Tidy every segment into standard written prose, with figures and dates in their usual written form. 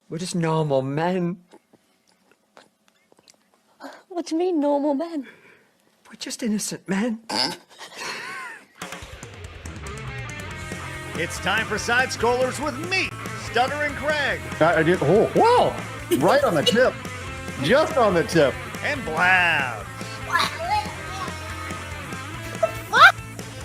We're just normal men. What do you mean, normal men? We're just innocent men. It's time for Side Scrollers with me, Stuttering Craig. I did. Oh, wow! Right on the tip. Just on the tip. And Blabs.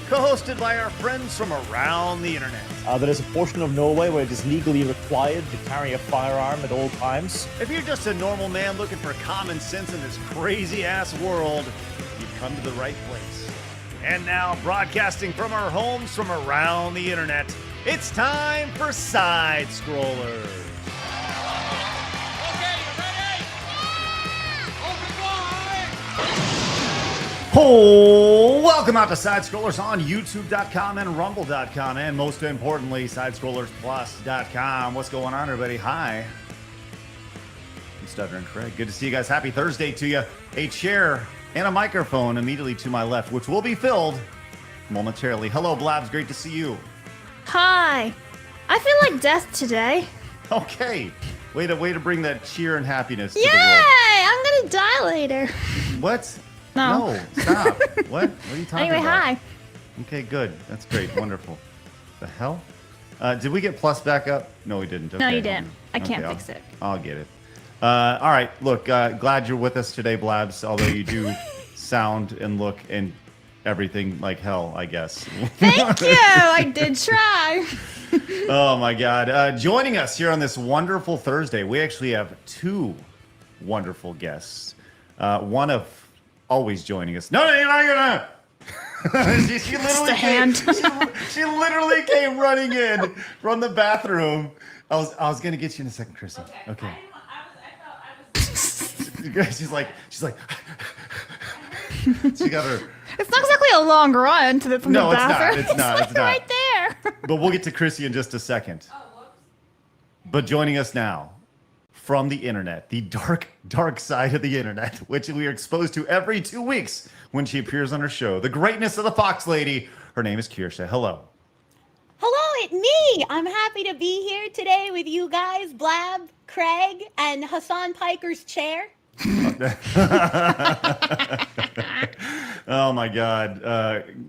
Co-hosted by our friends from around the internet. There is a portion of Norway where it is legally required to carry a firearm at all times. If you're just a normal man looking for common sense in this crazy-ass world, you've come to the right place. And now, broadcasting from our homes from around the internet, it's time for Side Scrollers. Oh, welcome out to Side Scrollers on YouTube.com and Rumble.com, and most importantly, SideScrollersPlus.com. What's going on, everybody? Hi. I'm Stuttering Craig. Good to see you guys. Happy Thursday to you. A chair and a microphone immediately to my left, which will be filled momentarily. Hello, Blabs. Great to see you. Hi. I feel like death today. Okay. Way to bring that cheer and happiness to Yay! the world. I'm gonna die later. What? No. No, stop. What? What are you talking Anyway, about? hi. Okay, good. That's great. Wonderful. The hell? Did we get Plus back up? No, we didn't. Okay, No, you didn't. I can't fix it. I'll get it. All right. Look, glad you're with us today, Blabs, although you do sound and look and everything like hell, I guess. Thank you. I did try. Oh, my God. Joining us here on this wonderful Thursday, we actually have two wonderful guests. One of always joining us. No, you're not gonna. she literally she literally came running in from the bathroom. I was gonna get you in a second, Chrissy. Okay. She's like. She got her. It's not exactly a long run from the bathroom. It's not. It's right there. But we'll get to Chrissy in just a second. But joining us now from the internet, the dark side of the internet, which we are exposed to every 2 weeks when she appears on her show, the greatness of the Fox Lady. Her name is Kirsha. Hello. Hello, it's me. I'm happy to be here today with you guys, Blab, Craig, and Hassan Piker's chair. Oh my God!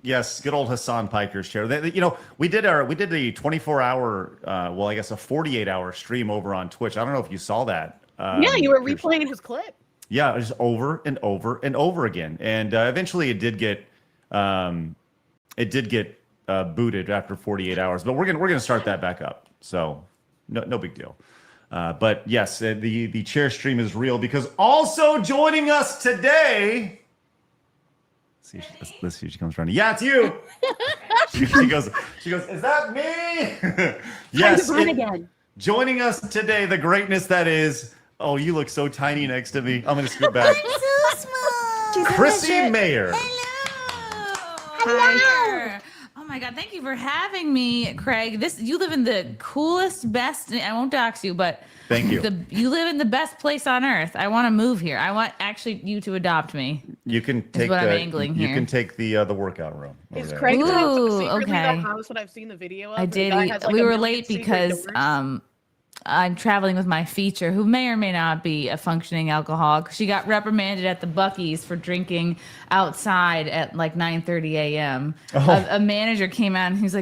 Yes, good old Hassan Piker's chair. We did a 24-hour, well, I guess a 48-hour stream over on Twitch. I don't know if you saw that. Yeah, you were replaying his clip. Yeah, just over and over and over again, and eventually it did get booted after 48 hours. But we're gonna start that back up. So no big deal. But yes, the chair stream is real because also joining us today. Let's see if she comes running. Yeah, it's you. she goes, is that me? Yes. Again. Joining us today, the greatness that is. Oh, you look so tiny next to me. I'm going to scoot back. I'm so small. Chrissy Mayer. Hi. Oh my God! Thank you for having me, Craig. You live in the coolest, best. I won't dox you, but thank you. You live in the best place on earth. I want to move here. I want actually you to adopt me. You can take what I'm angling here. You can take the workout room. Is Craig's house secretly okay. the house that I've seen the video of? I did. We were late because I'm traveling with my feature, who may or may not be a functioning alcoholic. She got reprimanded at the Buc-ee's for drinking outside at like 9:30 a.m. Oh. A manager came out and he was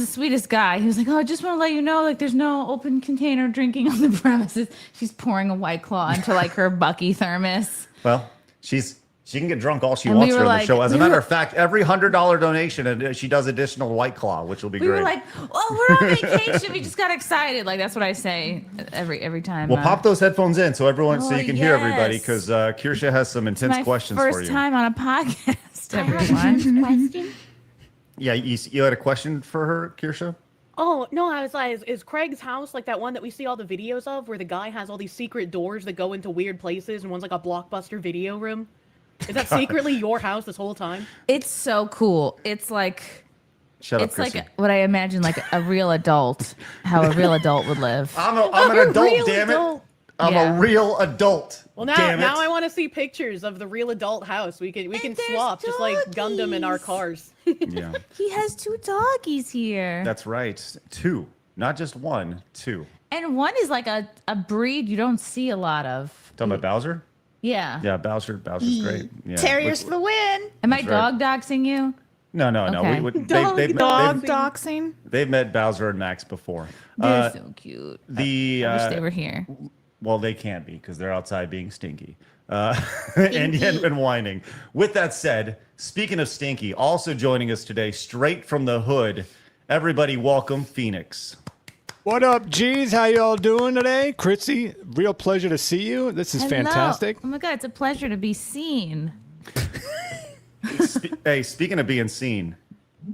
the sweetest guy. He was like, "Oh, I just want to let you know, like, there's no open container drinking on the premises." She's pouring a White Claw into like her Buc-ee thermos. Well, she can get drunk all she wants during the show. As a matter of fact, every $100 donation, and she does additional White Claw, which will be great. We were like, "Oh, we're on vacation." We just got excited. Like that's what I say every time. Well, pop those headphones in so you can hear everybody, yes. because Kirsha has some intense questions for you. First time on a podcast, everyone. Question? Yeah, you had a question for her, Kirsha? Oh, no, I was like, is Craig's house like that one that we see all the videos of where the guy has all these secret doors that go into weird places and one's like a Blockbuster video room? Is that secretly your house this whole time? It's so cool. It's like Shut up, it's Chrissy. like what I imagine like a real adult, how a real adult would live. I'm an adult, damn it. I'm a real adult. Well, now I want to see pictures of the real adult house. We can swap just like Gundam in our cars. Yeah, He has 2 doggies here. that's right. 2. Not just one, two. And one is like a breed you don't see a lot of. Talking about Bowser? Yeah. Yeah, Bowser's great. Yeah. Terriers for the win. Am I That's right. dog doxing you? No. Okay. Dog doxing. They've met Bowser and Max before. They're so cute. The I wish they were here. Well, they can't be because they're outside being stinky. And whining. With that said, speaking of stinky, also joining us today, straight from the hood, everybody welcome Phoenix. What up, G's? How y'all doing today? Critzy, real pleasure to see you. This is Hello. fantastic. Oh my God, it's a pleasure to be seen. Hey, speaking of being seen,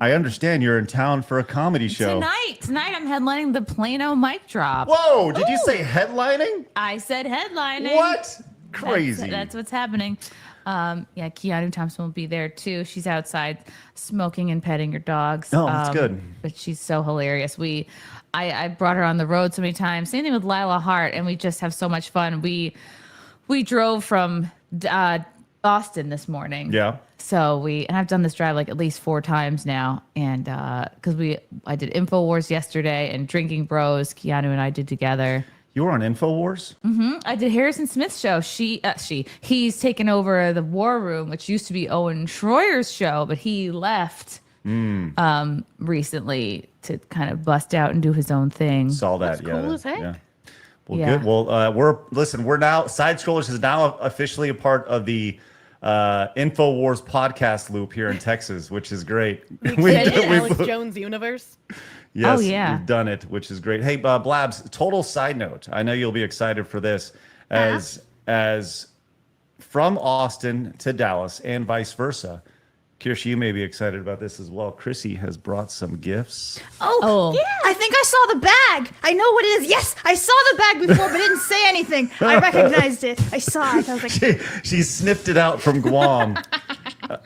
I understand you're in town for a comedy show. Tonight I'm headlining the Plano mic drop. Whoa, did you say headlining? I said headlining. What? Crazy. That's what's happening. Yeah, Keanu Thompson will be there too. She's outside smoking and petting her dogs. Oh, that's good. But she's so hilarious. I brought her on the road so many times. Same thing with Lila Hart, and we just have so much fun. We drove from Boston this morning. Yeah. So and I've done this drive like at least 4 times now, and because I did InfoWars yesterday and Drinking Bros. Keanu and I did together. You were on InfoWars? I did Harrison Smith's show. He's taken over the War Room, which used to be Owen Schroyer's show, but he left recently to kind of bust out and do his own thing. Saw that. That's cool as heck. Yeah. Well, Yeah. good. Well, we're now, Side Scrollers is now officially a part of the InfoWars podcast loop here in Texas, which is great. Alex Jones universe. Yes, Oh, yeah. we've done it, which is great. Hey, Blabs, total side note. I know you'll be excited for this. As from Austin to Dallas and vice versa, Kirsch, you may be excited about this as well. Chrissy has brought some gifts. Oh, yeah. I think I saw the bag. I know what it is. Yes, I saw the bag before, but didn't say anything. I recognized it. I saw it. I was like, She sniffed it out from Guam.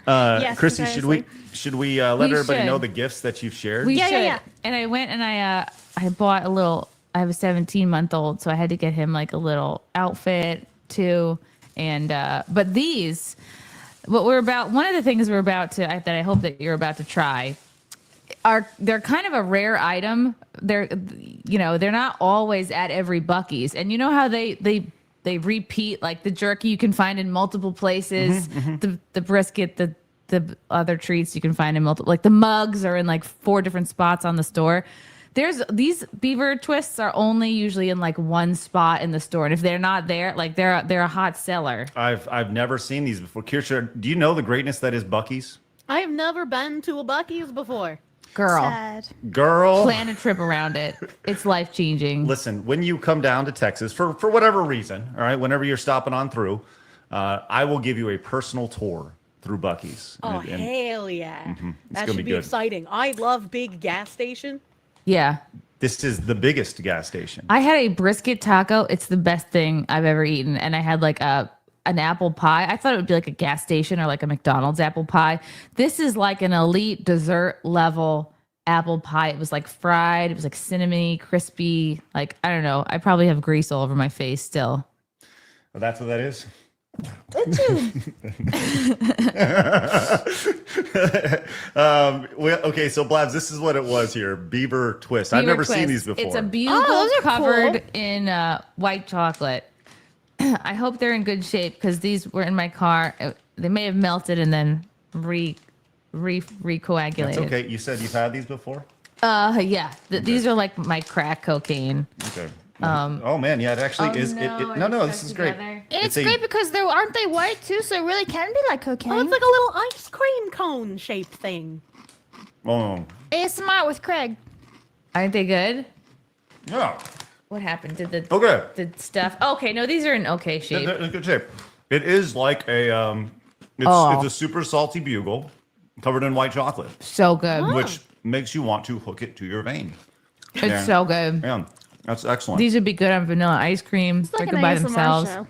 yes, Chrissy, precisely. should we let We everybody should. know the gifts that you've shared? We Yeah, should. yeah, yeah. And I went and I bought I have a 17-month-old, so I had to get him like a little outfit too. And but one of the things we're about to that I hope that you're about to try they're kind of a rare item. They're not always at every Buc-ee's, and you know how they repeat, like the jerky you can find in multiple places, the brisket, the other treats you can find in multiple, like the mugs are in like 4 different spots on the store. These beaver twists are only usually in like one spot in the store, and if they're not there, like they're a hot seller. I've never seen these before. Kirsch, do you know the greatness that is Buc-ee's? I have never been to a Buc-ee's before. Girl, sad. Girl, plan a trip around it. It's life changing. listen, when you come down to Texas for whatever reason, all right, whenever you're stopping on through, I will give you a personal tour through Buc-ee's. Oh, And- hell yeah. That gonna should be be good. exciting. I love big gas station. Yeah. This is the biggest gas station. I had a brisket taco. It's the best thing I've ever eaten. And I had like an apple pie. I thought it would be like a gas station or like a McDonald's apple pie. This is like an elite dessert level apple pie. It was like fried. It was like cinnamony, crispy. Like, I don't know. I probably have grease all over my face still. Well, that's what that is. Okay, so Blabs, this is what it was here. Beaver twist. I've Beaver never seen twist. these before. It's a bugle those are covered in white chocolate. I hope they're in good shape because these were in my car. They may have melted and then recoagulated. That's okay. You said you've had these before? Yeah. These are like my crack cocaine. Okay. Oh man, yeah, it actually is. No, this is great. It's a- great because aren't they white too? So it really can be like cocaine. Oh, it's like a little ice cream cone shaped thing. Oh, ASMR with Craig. Aren't they good? yeah. What happened? Did the Okay. stuff? Okay, no, they're in okay shape. They're in good shape. It is like a it's a super salty bugle covered in white chocolate, So good. which makes you want to hook it to your vein. It's so good. Yeah, that's excellent. These would be good on vanilla ice cream. They're Like good an by ASMR themselves. show.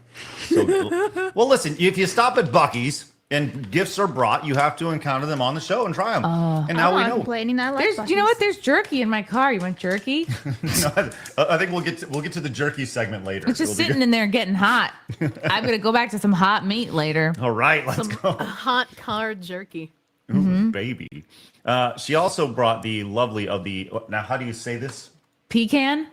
So cool. Well, listen, if you stop at Buc-ee's and gifts are brought, you have to encounter them on the show and try them. and now we I'm know. complaining. I like You know what? Buc-ee's. There's jerky in my car. You want jerky? No, I think we'll get to the jerky segment later. It's just It'll be sitting in there getting hot. I'm gonna go back to some hot meat later. good. All right, let's go. Hot car jerky. Ooh, baby. She also brought the lovely of the. Now, how do you say this? Pecan?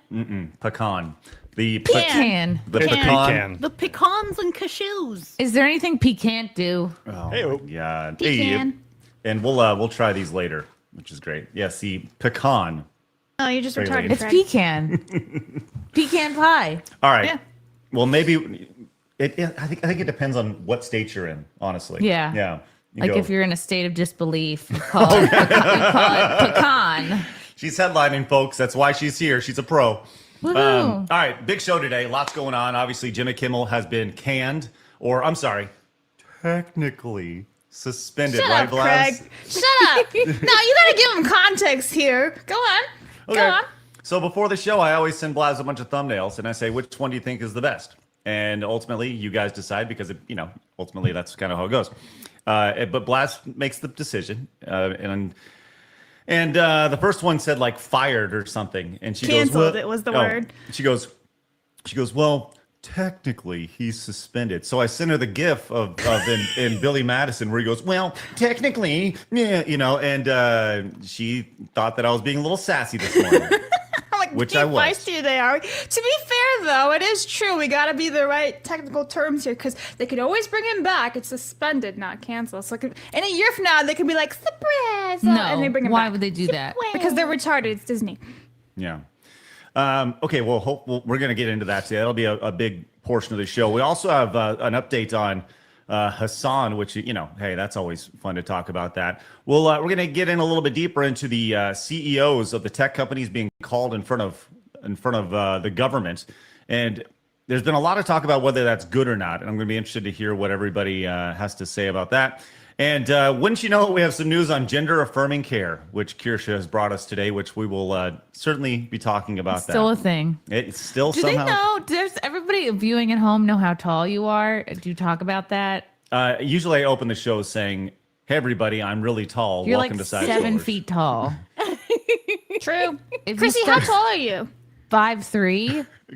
Pecan. The Pecan. The Pecan. pecan. The pecans and cashews. Is there anything pecan do? Oh Hey, my oh. God. Pecan. And we'll try these later, which is great. Yes, the pecan. Oh, you're just Very retarded. late. It's Craig. pecan. Pecan pie. All right. Yeah. Well, maybe I think it depends on what state you're in. Honestly. Yeah. Yeah. You Like go- if you're in a state of disbelief, you call it pecan. She's headlining, folks. That's why she's here. She's a pro. Woohoo. All right, big show today. Lots going on. Obviously, Jimmy Kimmel has been canned, or I'm sorry, technically suspended. Shut right, up, Blabs? Craig. Shut up. No, you gotta give him context here. Go on. Okay. Go on. So before the show, I always send Blabs a bunch of thumbnails, and I say, which one do you think is the best? And ultimately, you guys decide because, ultimately that's kind of how it goes. But Blabs makes the decision, and the first one said like fired or something, and she Canceled, goes, it was the word. She goes, well, technically he's suspended. So I sent her the GIF of in Billy Madison where he goes, well, technically, yeah, and she thought that I was being a little sassy this morning. Like, Which how I was. feisty they are. To be fair, though, it is true. We gotta be the right technical terms here because they could always bring him back. It's suspended, not canceled. So, in a year from now, they could be like, surprise! No. And they bring him Why back. would they do that? Because they're retarded. It's Disney. Yeah. Okay, well, we're going to get into that today. That'll be a big portion of the show. We also have an update on Hassan, which, hey, that's always fun to talk about that. We're going to get in a little bit deeper into the CEOs of the tech companies being called in front of the government. And there's been a lot of talk about whether that's good or not. And I'm going to be interested to hear what everybody has to say about that. And wouldn't you know it, we have some news on gender affirming care, which Kirsha has brought us today, which we will certainly be talking about. Still a thing. It's still Do somehow. they know? Does everybody viewing at home know how tall you are? Do you talk about that? Usually I open the show saying, hey, everybody, I'm really tall. You're Welcome like to Side 7 Scrollers." feet tall. True. If Chrissy, you how step tall are you? 5'3".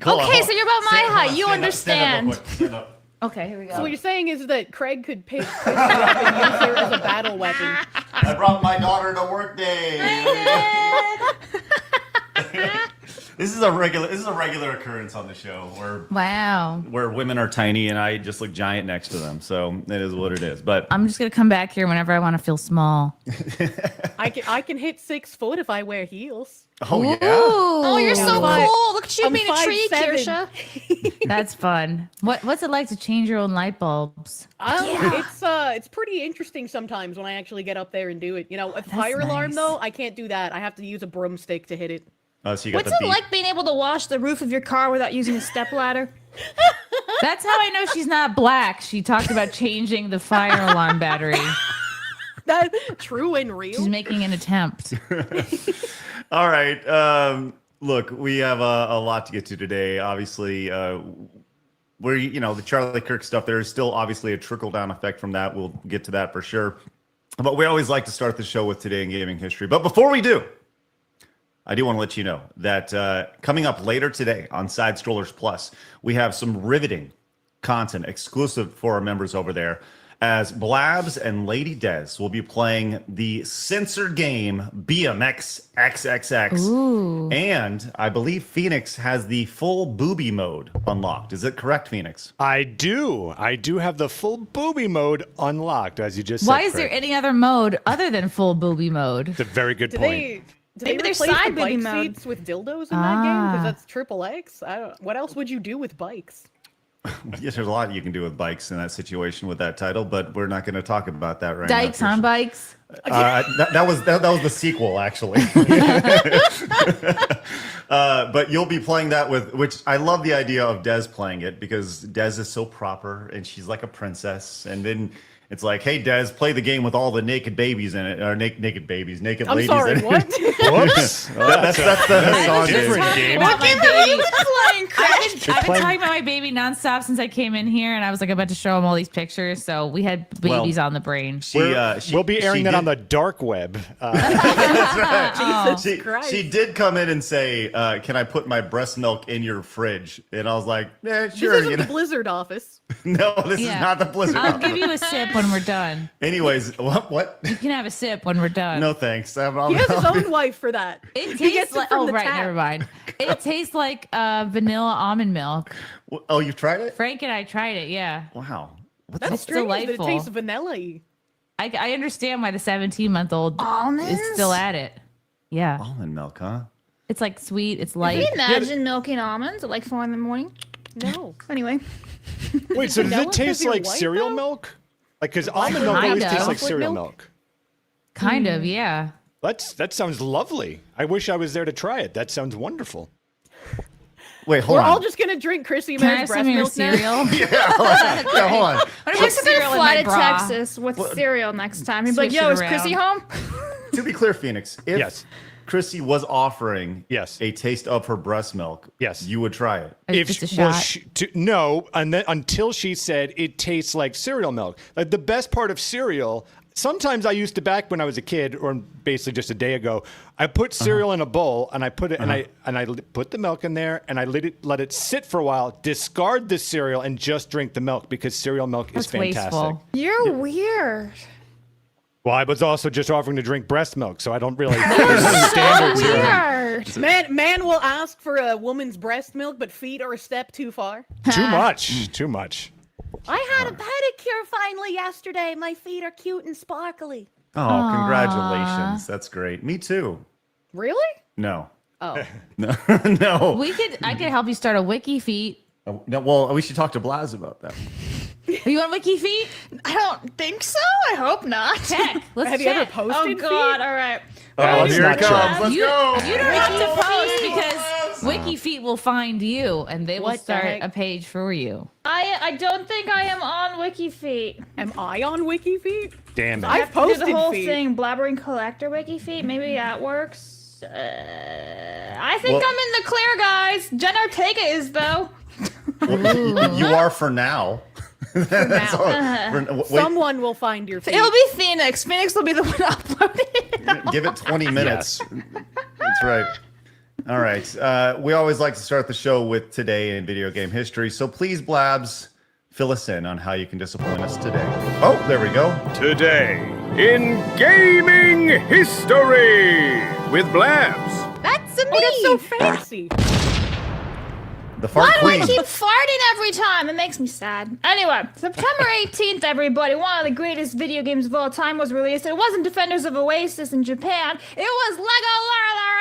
Hold on, Okay, hold so on. you're about my Stand- hold height. on, You stand up, stand understand. up real quick, stand up. Okay, here we go. So what you're saying is that Craig could pick Chrissy up and use her as a battle weapon. I brought my daughter to work day. This is a regular occurrence on the show Wow. where women are tiny and I just look giant next to them. So it is what it is. But I'm just going to come back here whenever I want to feel small. I can hit 6 foot if I wear heels. oh yeah. Oh, you're so I'm cool. Look at you I'm being a tree, 5'7". Kirsha. That's fun. What's it like to change your own light bulbs? It's pretty interesting sometimes when I actually get up there and do it. A fire alarm nice. though, I can't do that. I have to use a broomstick to hit it. So you got What's the it beat. like being able to wash the roof of your car without using a stepladder? That's how I know she's not black. She talked about changing the fire alarm battery. That true and real. She's making an attempt. All right. Look, we have a lot to get to today. Obviously, where the Charlie Kirk stuff, there is still obviously a trickle down effect from that. We'll get to that for sure. But we always like to start the show with Today in Gaming History. But before we do, I do want to let you know that coming up later today on Side Strollers Plus, we have some riveting content exclusive for our members over there, as Blabs and Lady Des will be playing the censored game BMX XXX. Ooh. And I believe Phoenix has the full booby mode unlocked. Is it correct, Phoenix? I do have the full booby mode unlocked, as you just said. Why is there Craig. any other mode other than full booby mode? It's a very good Do point. they Maybe there's replace side the bike booby mode. seats with dildos in that game? Ah. Because that's triple X. What else would you do with bikes? Yes, there's a lot you can do with bikes in that situation with that title, but we're not going to talk about that right now. Dykes on bikes? That was the sequel, actually. But you'll be playing that with, which I love the idea of Des playing it because Des is so proper and she's like a princess. And then it's like, hey, Des, play the game with all the naked babies in it, or naked babies, naked I'm ladies sorry, in it. what? Whoops. That's the Hassan different game. game. About my baby. Playing I've been playing- talking about my baby nonstop since I came in here, and I was like about to show him all these pictures. So we had babies on the brain. We'll be airing that on the dark web. That's right. Jesus Christ. She did come in and say, "Can I put my breast milk in your fridge?" And I was like, "Yeah, sure." This isn't the Blizzard office. No, this is not the Blizzard. I'll give you a sip when we're done. Anyways, what? You can have a sip when we're done. No, thanks. He has his own wife for that. It He gets tastes it like. from Oh, the right. tap. Never mind. It tastes like vanilla almond milk. Oh, you've tried it? Frank and I tried it. Yeah, Wow. That's It's strange that it delightful. tastes vanilla-y. I understand why the 17-month-old is still at it. Yeah, Almond milk, huh? it's like sweet. It's Can light. you imagine milking almonds at like 4 in the morning? No. Anyway, Wait, so does vanilla it taste 'cause you're like white, cereal though? milk? Like, because almond milk Kind always of. tastes like Chocolate cereal milk? milk. Kind of, yeah. That sounds lovely. I wish I was there to try it. That sounds wonderful. Wait, hold We're on. all just gonna drink Chrissy Can I Mare's have some breast of your milk now. cereal? Yeah, hold on. I'm just gonna cereal in fly my to bra. Texas with cereal next time. He'd be like, Switch "Yo, it is Chrissy around. home?" To be clear, Phoenix, if Yes. Chrissy was offering Yes. a taste of her breast milk, Yes. you would try it. Just a shot. No, and then until she said it tastes like cereal milk. Like the best part of cereal. Sometimes I used to, back when I was a kid, or basically just a day ago, I put cereal in a bowl and I put it and I put the milk in there and I let it sit for a while, discard the cereal and just drink the milk because cereal milk is That's fantastic. wasteful. You're weird. Well, I was also just offering to drink breast milk, so I don't really. There's no standards here. Weird. Man will ask for a woman's breast milk, but feet are a step too far. Too much. Too much. I had a pedicure finally yesterday. My feet are cute and sparkly. Oh, congratulations. That's great. Me too. Really? No. Oh. No. No. I could help you start a wiki feet. Oh, no. Well, we should talk to Blabs about that. You want wiki feet? I don't think so. I hope not. Check. Let's Have check. you ever posted Oh God! feet? All right. Oh, it's here not it comes. true. Let's You, go. you don't have to post because Wiki Feet will find you and they will What the start heck? a page for you. I don't think I am on WikiFeet. Am I on WikiFeet? Damn it. I've I have to do posted the whole feet. thing, blabbering collector WikiFeet. Maybe that works. I think Well- I'm in the clear, guys. Jen Ortega is though. You are for now. That's all. Wait, Someone will find your feet. It'll be Phoenix. Phoenix will be the one uploading. give it 20 minutes. That's right. All right. We always like to start the show with today in video game history. So please, Blabs, fill us in on how you can disappoint us today. Oh, there we go. Today in gaming history with Blabs. That's me. Oh, that's so fancy. The fart Why do queen. I keep farting every time? It makes me sad. Anyway, September 18th, everybody, one of the greatest video games of all time was released. It wasn't Defenders of Oasis in Japan. It was Lego Lord of the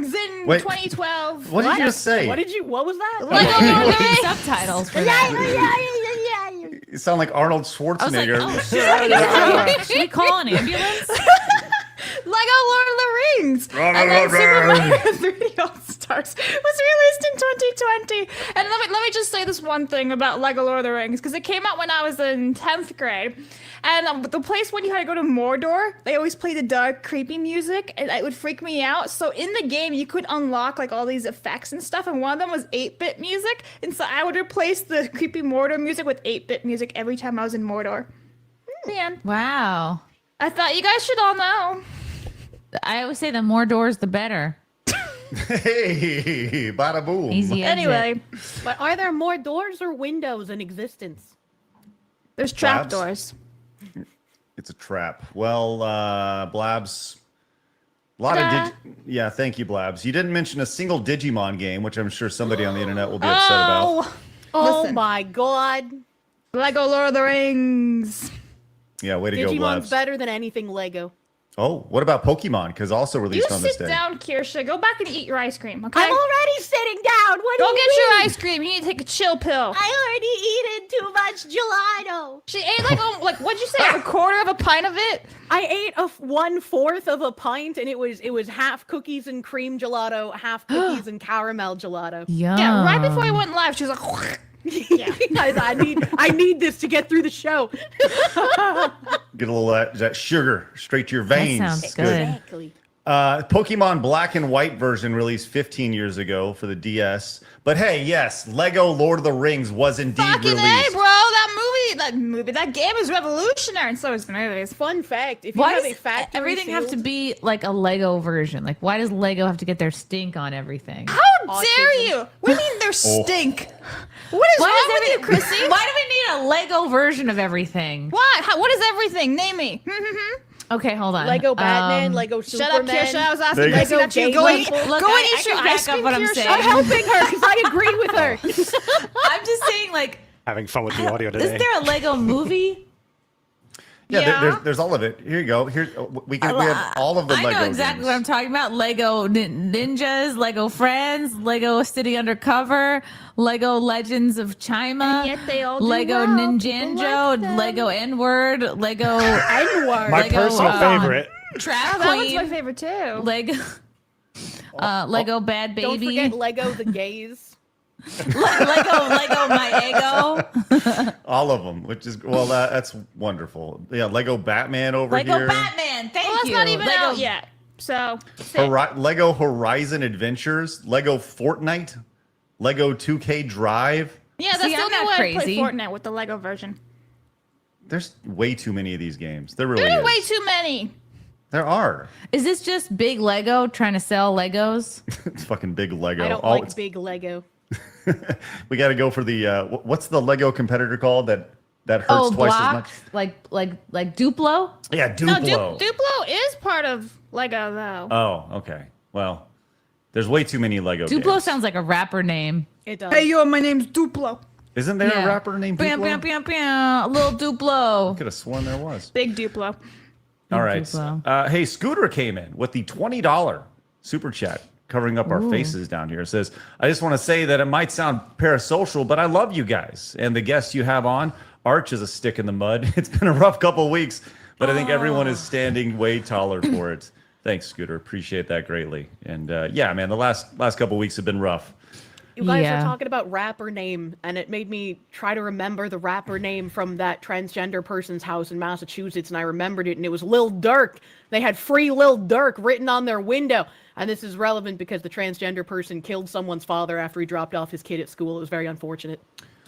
Rings in Wait, 2012. What did you just say? What was that? Lego Lord of the Rings. Subtitles for that. You sound like Arnold I was like, Schwarzenegger. oh, should we call an ambulance? Lego Lord of the Rings. And then Super Mario 3D All Stars was released in 2020. And let me just say this one thing about Lego Lord of the Rings, because it came out when I was in 10th grade. And the place when you had to go to Mordor, they always played the dark, creepy music, and it would freak me out. So in the game, you could unlock like all these effects and stuff, and one of them was 8-bit music. And so I would replace the creepy Mordor music with 8-bit music every time I was in Mordor. Man, Wow. I thought you guys should all know. I always say the more doors, the better. Hey, bada boom. Easy exit. Anyway, But are there more doors or windows in existence? there's Blabs? trapdoors. It's a trap. Well, Blabs. A lot of yeah, thank you, Blabs. You didn't mention a single Digimon game, which I'm sure somebody on the internet will be upset about. Oh Listen. my god. Lego Lord of the Rings. Yeah, way to go, Digimon's Blabs. better than anything Lego. Oh, what about Pokemon? Because also You released on this sit day. down, Kirsha. Go back and eat your ice cream, okay? I'm already sitting down. What do Go you get your mean? ice cream. You need to take a chill pill. I already eaten too much gelato. She ate like what'd you say? A quarter of a pint of it? I ate 1/4 of a pint, and it was half cookies and cream gelato, half cookies and caramel gelato. Yum. Yeah, right before we went live, she was like, Yeah, I need this to get through the show. Get a little that sugar straight to your That veins. sounds It's good. Exactly. Pokemon Black and White version released 15 years ago for the DS. But hey, yes, Lego Lord of the Rings was indeed fucking released. A, bro. That game is revolutionary, and so is the movies. Fun fact: if you Why have does a factory everything have to sealed- be like a Lego version? Like, why does Lego have to get their stink on everything? How dare you? What do you mean they're stink? What is Why wrong does with you, Chrissy? Why do we need a Lego version of everything? Why? What is everything? Name me. Okay, hold on. Lego Batman, Lego Shut up, Superman. Kirsha. I was There asking you go. Lexi that Lego you go and gay Look, go and I eat your can ice back up cream, what I'm Kirsha. saying. I'm helping her because I agree with her. I'm just saying, like, Having fun with the audio today. is there a Lego movie? Yeah, Yeah. there's all of it. Here you go. Here we have all of the I Lego know exactly games. what I'm talking about. Lego Ninjas, Lego Friends, Lego City Undercover, Lego Legends of Chima, And yet they all do Lego well. People Ninjago, like them. Lego N-word, Lego N-word. My Lego, personal favorite. Trap Oh, that one's my Queen, favorite too. Lego Lego Bad Don't Baby, forget Lego the gays. Lego My Ego, All of them, which is that's wonderful. Yeah, Lego Batman over Lego here. Batman. Thank Well, that's you. not even Lego, out yet. So sick. Lego Horizon Adventures, Lego Fortnite, Lego 2K Drive. Yeah, that's See, the I'm only not way I play crazy. Fortnite with the Lego version. There's way too many of these games. There really There are is. way too many. There are. Is this just big Lego trying to sell Legos? It's fucking big Lego. I don't Oh, like it's- big Lego. we got to go for the what's the Lego competitor called that hurts twice as much? like Duplo. Yeah, No, Duplo. Duplo is part of Lego though. Oh, okay. Well, there's way too many Lego Duplo games. sounds like a rapper name. It does. Hey, yo, my name's Duplo. Isn't there a rapper named Bam, Duplo? bam, bam, bam. Little Duplo. Could have sworn there was. Big Duplo. All right. Duplo. Hey, Scooter came in with the $20 super chat, covering up our faces down here. It says, I just want to say that it might sound parasocial, but I love you guys. And the guests you have on, Arch is a stick in the mud. It's been a rough couple of weeks, but I think everyone is standing way taller for it. Thanks, Scooter. Appreciate that greatly. And yeah, man, the last couple of weeks have been rough. You guys Yeah. were talking about rapper name, and it made me try to remember the rapper name from that transgender person's house in Massachusetts, and I remembered it, and it was Lil Durk. They had Free Lil Durk written on their window. And this is relevant because the transgender person killed someone's father after he dropped off his kid at school. It was very unfortunate.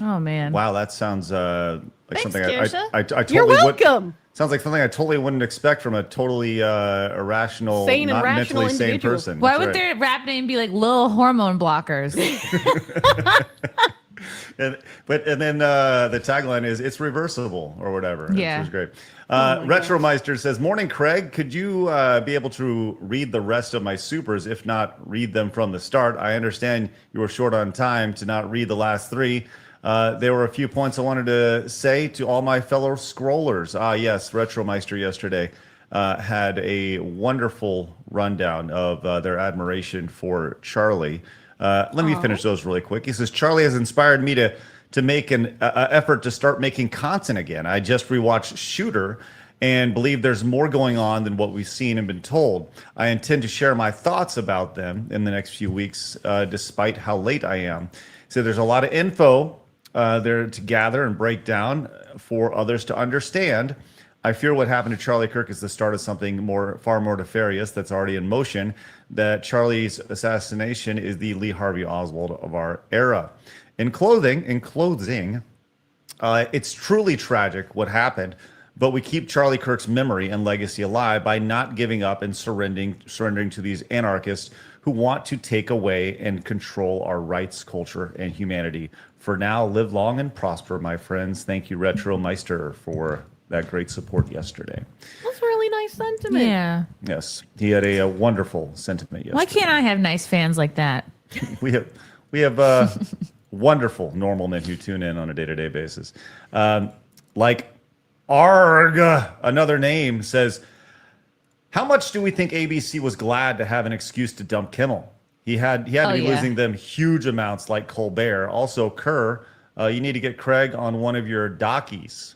Oh man. Wow, that sounds like Thanks, something Kirsha. I totally You're would. welcome. Sounds like something I totally wouldn't expect from a totally irrational, Sane and not rational mentally sane individual. person. Why That's would right. their rap name be like Lil Hormone Blockers? And then the tagline is "It's reversible" or whatever. Yeah. Which is great. Retromeister says, "Morning, Craig. Could you be able to read the rest of my supers? If not, read them from the start. I understand you were short on time to not read the last three. There were a few points I wanted to say to all my fellow scrollers. Yes, Retromeister yesterday had a wonderful rundown of their admiration for Charlie. Let me finish those really quick. He says, Charlie has inspired me to make an effort to start making content again. I just rewatched Shooter and believe there's more going on than what we've seen and been told. I intend to share my thoughts about them in the next few weeks, despite how late I am. So there's a lot of info there to gather and break down for others to understand. I fear what happened to Charlie Kirk is the start of something far more nefarious that's already in motion. That Charlie's assassination is the Lee Harvey Oswald of our era. In closing, it's truly tragic what happened, but we keep Charlie Kirk's memory and legacy alive by not giving up and surrendering to these anarchists who want to take away and control our rights, culture, and humanity. For now, live long and prosper, my friends. Thank you, Retro Meister, for that great support yesterday. That's a really nice sentiment. Yeah. Yes, he had a wonderful sentiment yesterday. Why can't I have nice fans like that? We have wonderful normal men who tune in on a day-to-day basis. Like Arg, another name, says, how much do we think ABC was glad to have an excuse to dump Kimmel? He had to be losing them huge amounts like Colbert. Also, Kerr, you need to get Craig on one of your dockies.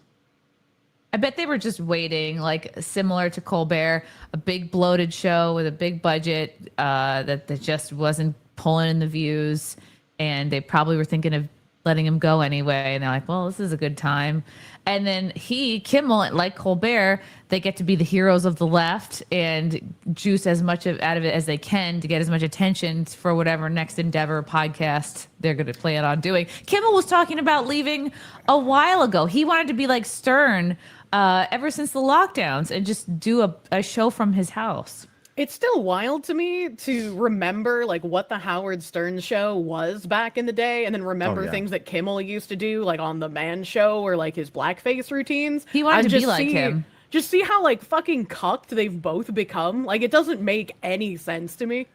I bet they were just waiting, like similar to Colbert, a big bloated show with a big budget that just wasn't pulling in the views. And they probably were thinking of letting him go anyway. And they're like, well, this is a good time. And then Kimmel, like Colbert, they get to be the heroes of the left and juice as much out of it as they can to get as much attention for whatever next endeavor podcast they're going to plan on doing. Kimmel was talking about leaving a while ago. He wanted to be like Stern ever since the lockdowns and just do a show from his house. It's still wild to me to remember like what the Howard Stern show was back in the day, and then remember things that Kimmel used to do, like on the Man Show or like his blackface routines. He wanted And to be just like him. just see how like fucking cucked they've both become. Like it doesn't make any sense to me.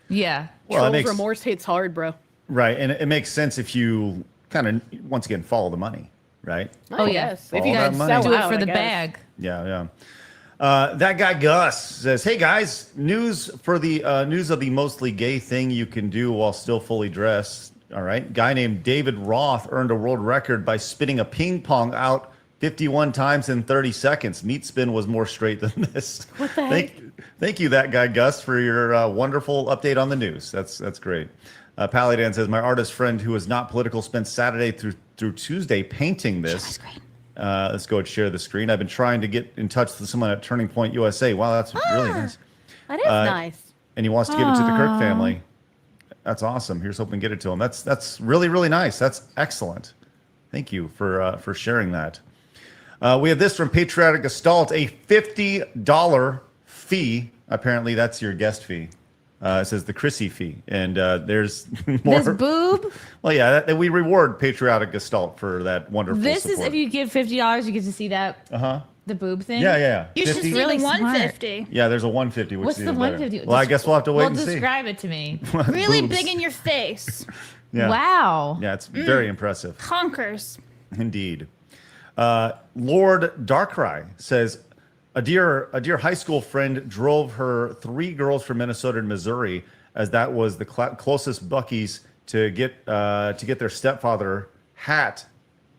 Yeah. Well, it Trolls makes- remorse hits hard, bro. Right, and it makes sense if you kind of once again follow the money, right? Oh, yeah. Yes. Follow If you that guys money. sell Do it out, for I the guess. bag. Yeah. That guy Gus says, "Hey guys, news for the news of the mostly gay thing you can do while still fully dressed." All right, guy named David Roth earned a world record by spinning a ping pong out 51 times in 30 seconds. Meat spin was more straight than this. What the heck? Thank you, that guy Gus, for your wonderful update on the news. That's great. Paladin says, "My artist friend who is not political spent Saturday through Tuesday painting this." Let's go and share the screen. I've been trying to get in touch with someone at Turning Point USA. Wow, that's really nice. That is nice. And he wants to give it to the Kirk family. That's awesome. Here's hoping to get it to him. That's really, really nice. That's excellent. Thank you for sharing that. We have this from Patriotic Gestalt, a $50 fee. Apparently, that's your guest fee. It says the Chrissy fee, and there's more. This boob. Well, yeah, we reward Patriotic Gestalt for that wonderful. This support. is if you give $50, you get to see that. Uh-huh. The boob thing. Yeah. You should 50? see Really the smart. 150. Yeah, there's a 150. Which What's is the even better. 150? Well, I guess we'll have to wait and see. Describe it to me. Really Boobs. big in your face. Yeah. Wow. Yeah, it's very impressive. Honkers. Indeed. Lord Darkrai says, a dear high school friend drove her 3 girls from Minnesota and Missouri, as that was the closest Buc-ee's to get their stepfather hat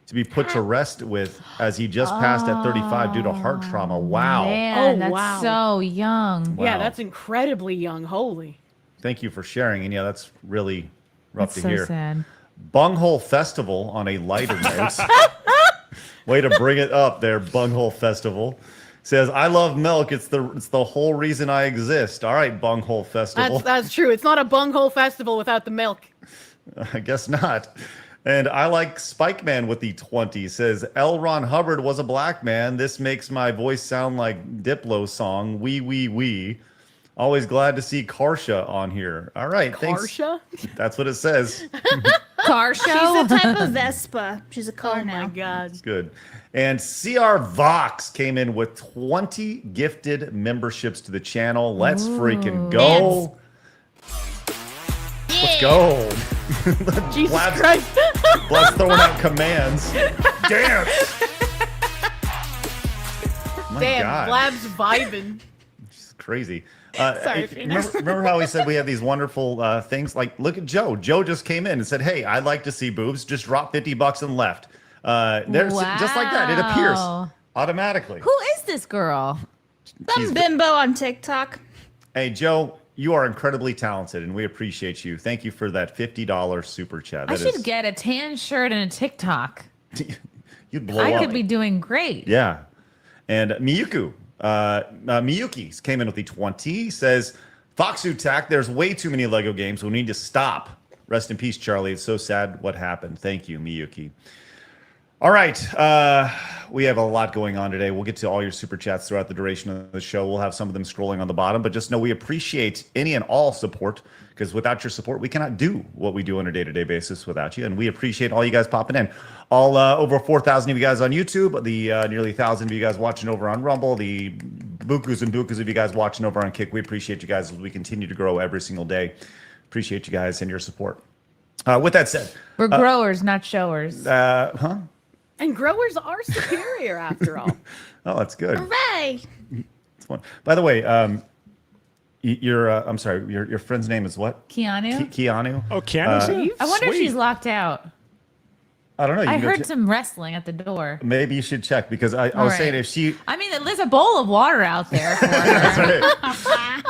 to be put to rest with, as he just passed at 35 due to heart trauma. Wow. Man, Oh, that's wow. so young. Wow. Yeah, that's incredibly young. Holy. Thank you for sharing. And yeah, that's really rough That's to so hear. sad. Bunghole Festival on a lighter note. Way to bring it up there, Bunghole Festival. Says, "I love milk. It's the whole reason I exist." All right, Bunghole Festival. That's true. It's not a bunghole festival without the milk. I guess not. And I like Spike Man with the 20. Says, "L. Ron Hubbard was a black man. This makes my voice sound like Diplo song. Wee wee wee. Always glad to see Karsha on here." All right, thanks. Karsha? That's what it says. Car show. She's a type of Vespa. She's a car Oh now. my god. It's good. And CR Vox came in with 20 gifted memberships to the channel. Let's freaking go. Let's go. Jesus Blabs- Christ. Blabs throwing out commands. Dance. My Damn, God. Blabs vibing. It's crazy. Sorry, hey, Fiona. remember how we said we have these wonderful things? Like, look at Joe. Joe just came in and said, "Hey, I'd like to see boobs. Just drop $50 and left." There's just like that. It appears Wow. automatically. Who is this girl? Some bimbo on TikTok. Hey, Joe, you are incredibly talented, and we appreciate you. Thank you for that $50 super chat. I That should is- get a tan shirt and a TikTok. You'd blow I up. could be doing great. Yeah. And Miyuki came in with the 20. Says, "Foxu Tack, there's way too many Lego games. We need to stop. Rest in peace, Charlie. It's so sad what happened." Thank you, Miyuki. All right. We have a lot going on today. We'll get to all your super chats throughout the duration of the show. We'll have some of them scrolling on the bottom, but just know we appreciate any and all support, because without your support, we cannot do what we do on a day-to-day basis without you. And we appreciate all you guys popping in. All over 4,000 of you guys on YouTube, the nearly 1,000 of you guys watching over on Rumble, the bukus and bukus of you guys watching over on Kick. We appreciate you guys as we continue to grow every single day. Appreciate you guys and your support. With that said, We're growers, not showers. huh? And growers are superior after all. Oh, that's good. Hooray! That's fun. By the way, I'm sorry, your friend's name is what? Keanu? Keanu? Oh, Keanu's here? I wonder if Sweet. she's locked out. I don't know. You I can go heard check- some wrestling at the door. Maybe you should check, because I All was right. saying if she, I mean, there's a bowl of water out there for her.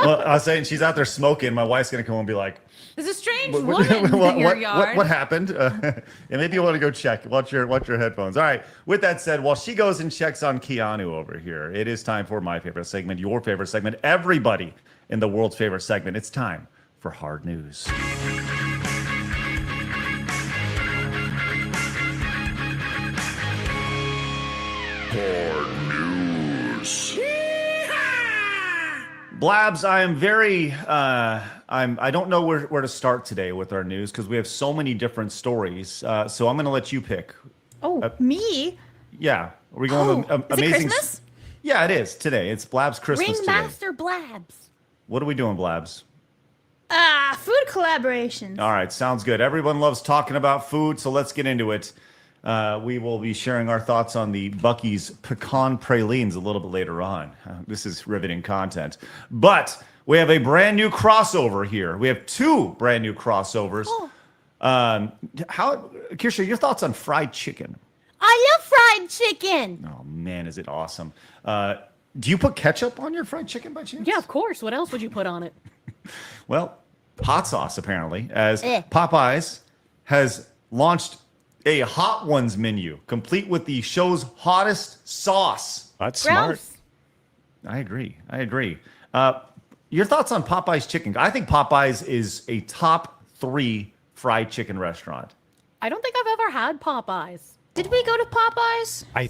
well, I was saying she's out there smoking. My wife's gonna come and be like, There's a strange What, woman in your yard. what happened? Yeah, maybe you want to go check. Watch your headphones. All right. With that said, while she goes and checks on Keanu over here, it is time for my favorite segment, your favorite segment, everybody in the world's favorite segment. It's time for Hard News. Blabs, I am very I don't know where to start today with our news, because we have so many different stories. So I'm going to let you pick. Oh, me? Yeah. Are we going with Is it amazing Christmas? Yeah, it is today. It's Blabs Christmas today. Ringmaster Blabs. What are we doing, Blabs? Food collaborations. All right, sounds good. Everyone loves talking about food, so let's get into it. We will be sharing our thoughts on the Buc-ee's pecan pralines a little bit later on. This is riveting content. But we have a brand new crossover here. We have two brand new crossovers. Oh. Kirsha, your thoughts on fried chicken? I love fried chicken. Oh, man, is it awesome. Do you put ketchup on your fried chicken by chance? Yeah, of course. What else would you put on it? Well, hot sauce, apparently, as Eh. Popeyes has launched a Hot Ones menu, complete with the show's hottest sauce. That's smart. Gross. I agree. Your thoughts on Popeyes chicken? I think Popeyes is a top 3 fried chicken restaurant. I don't think I've ever had Popeyes. Did we go to Popeyes? I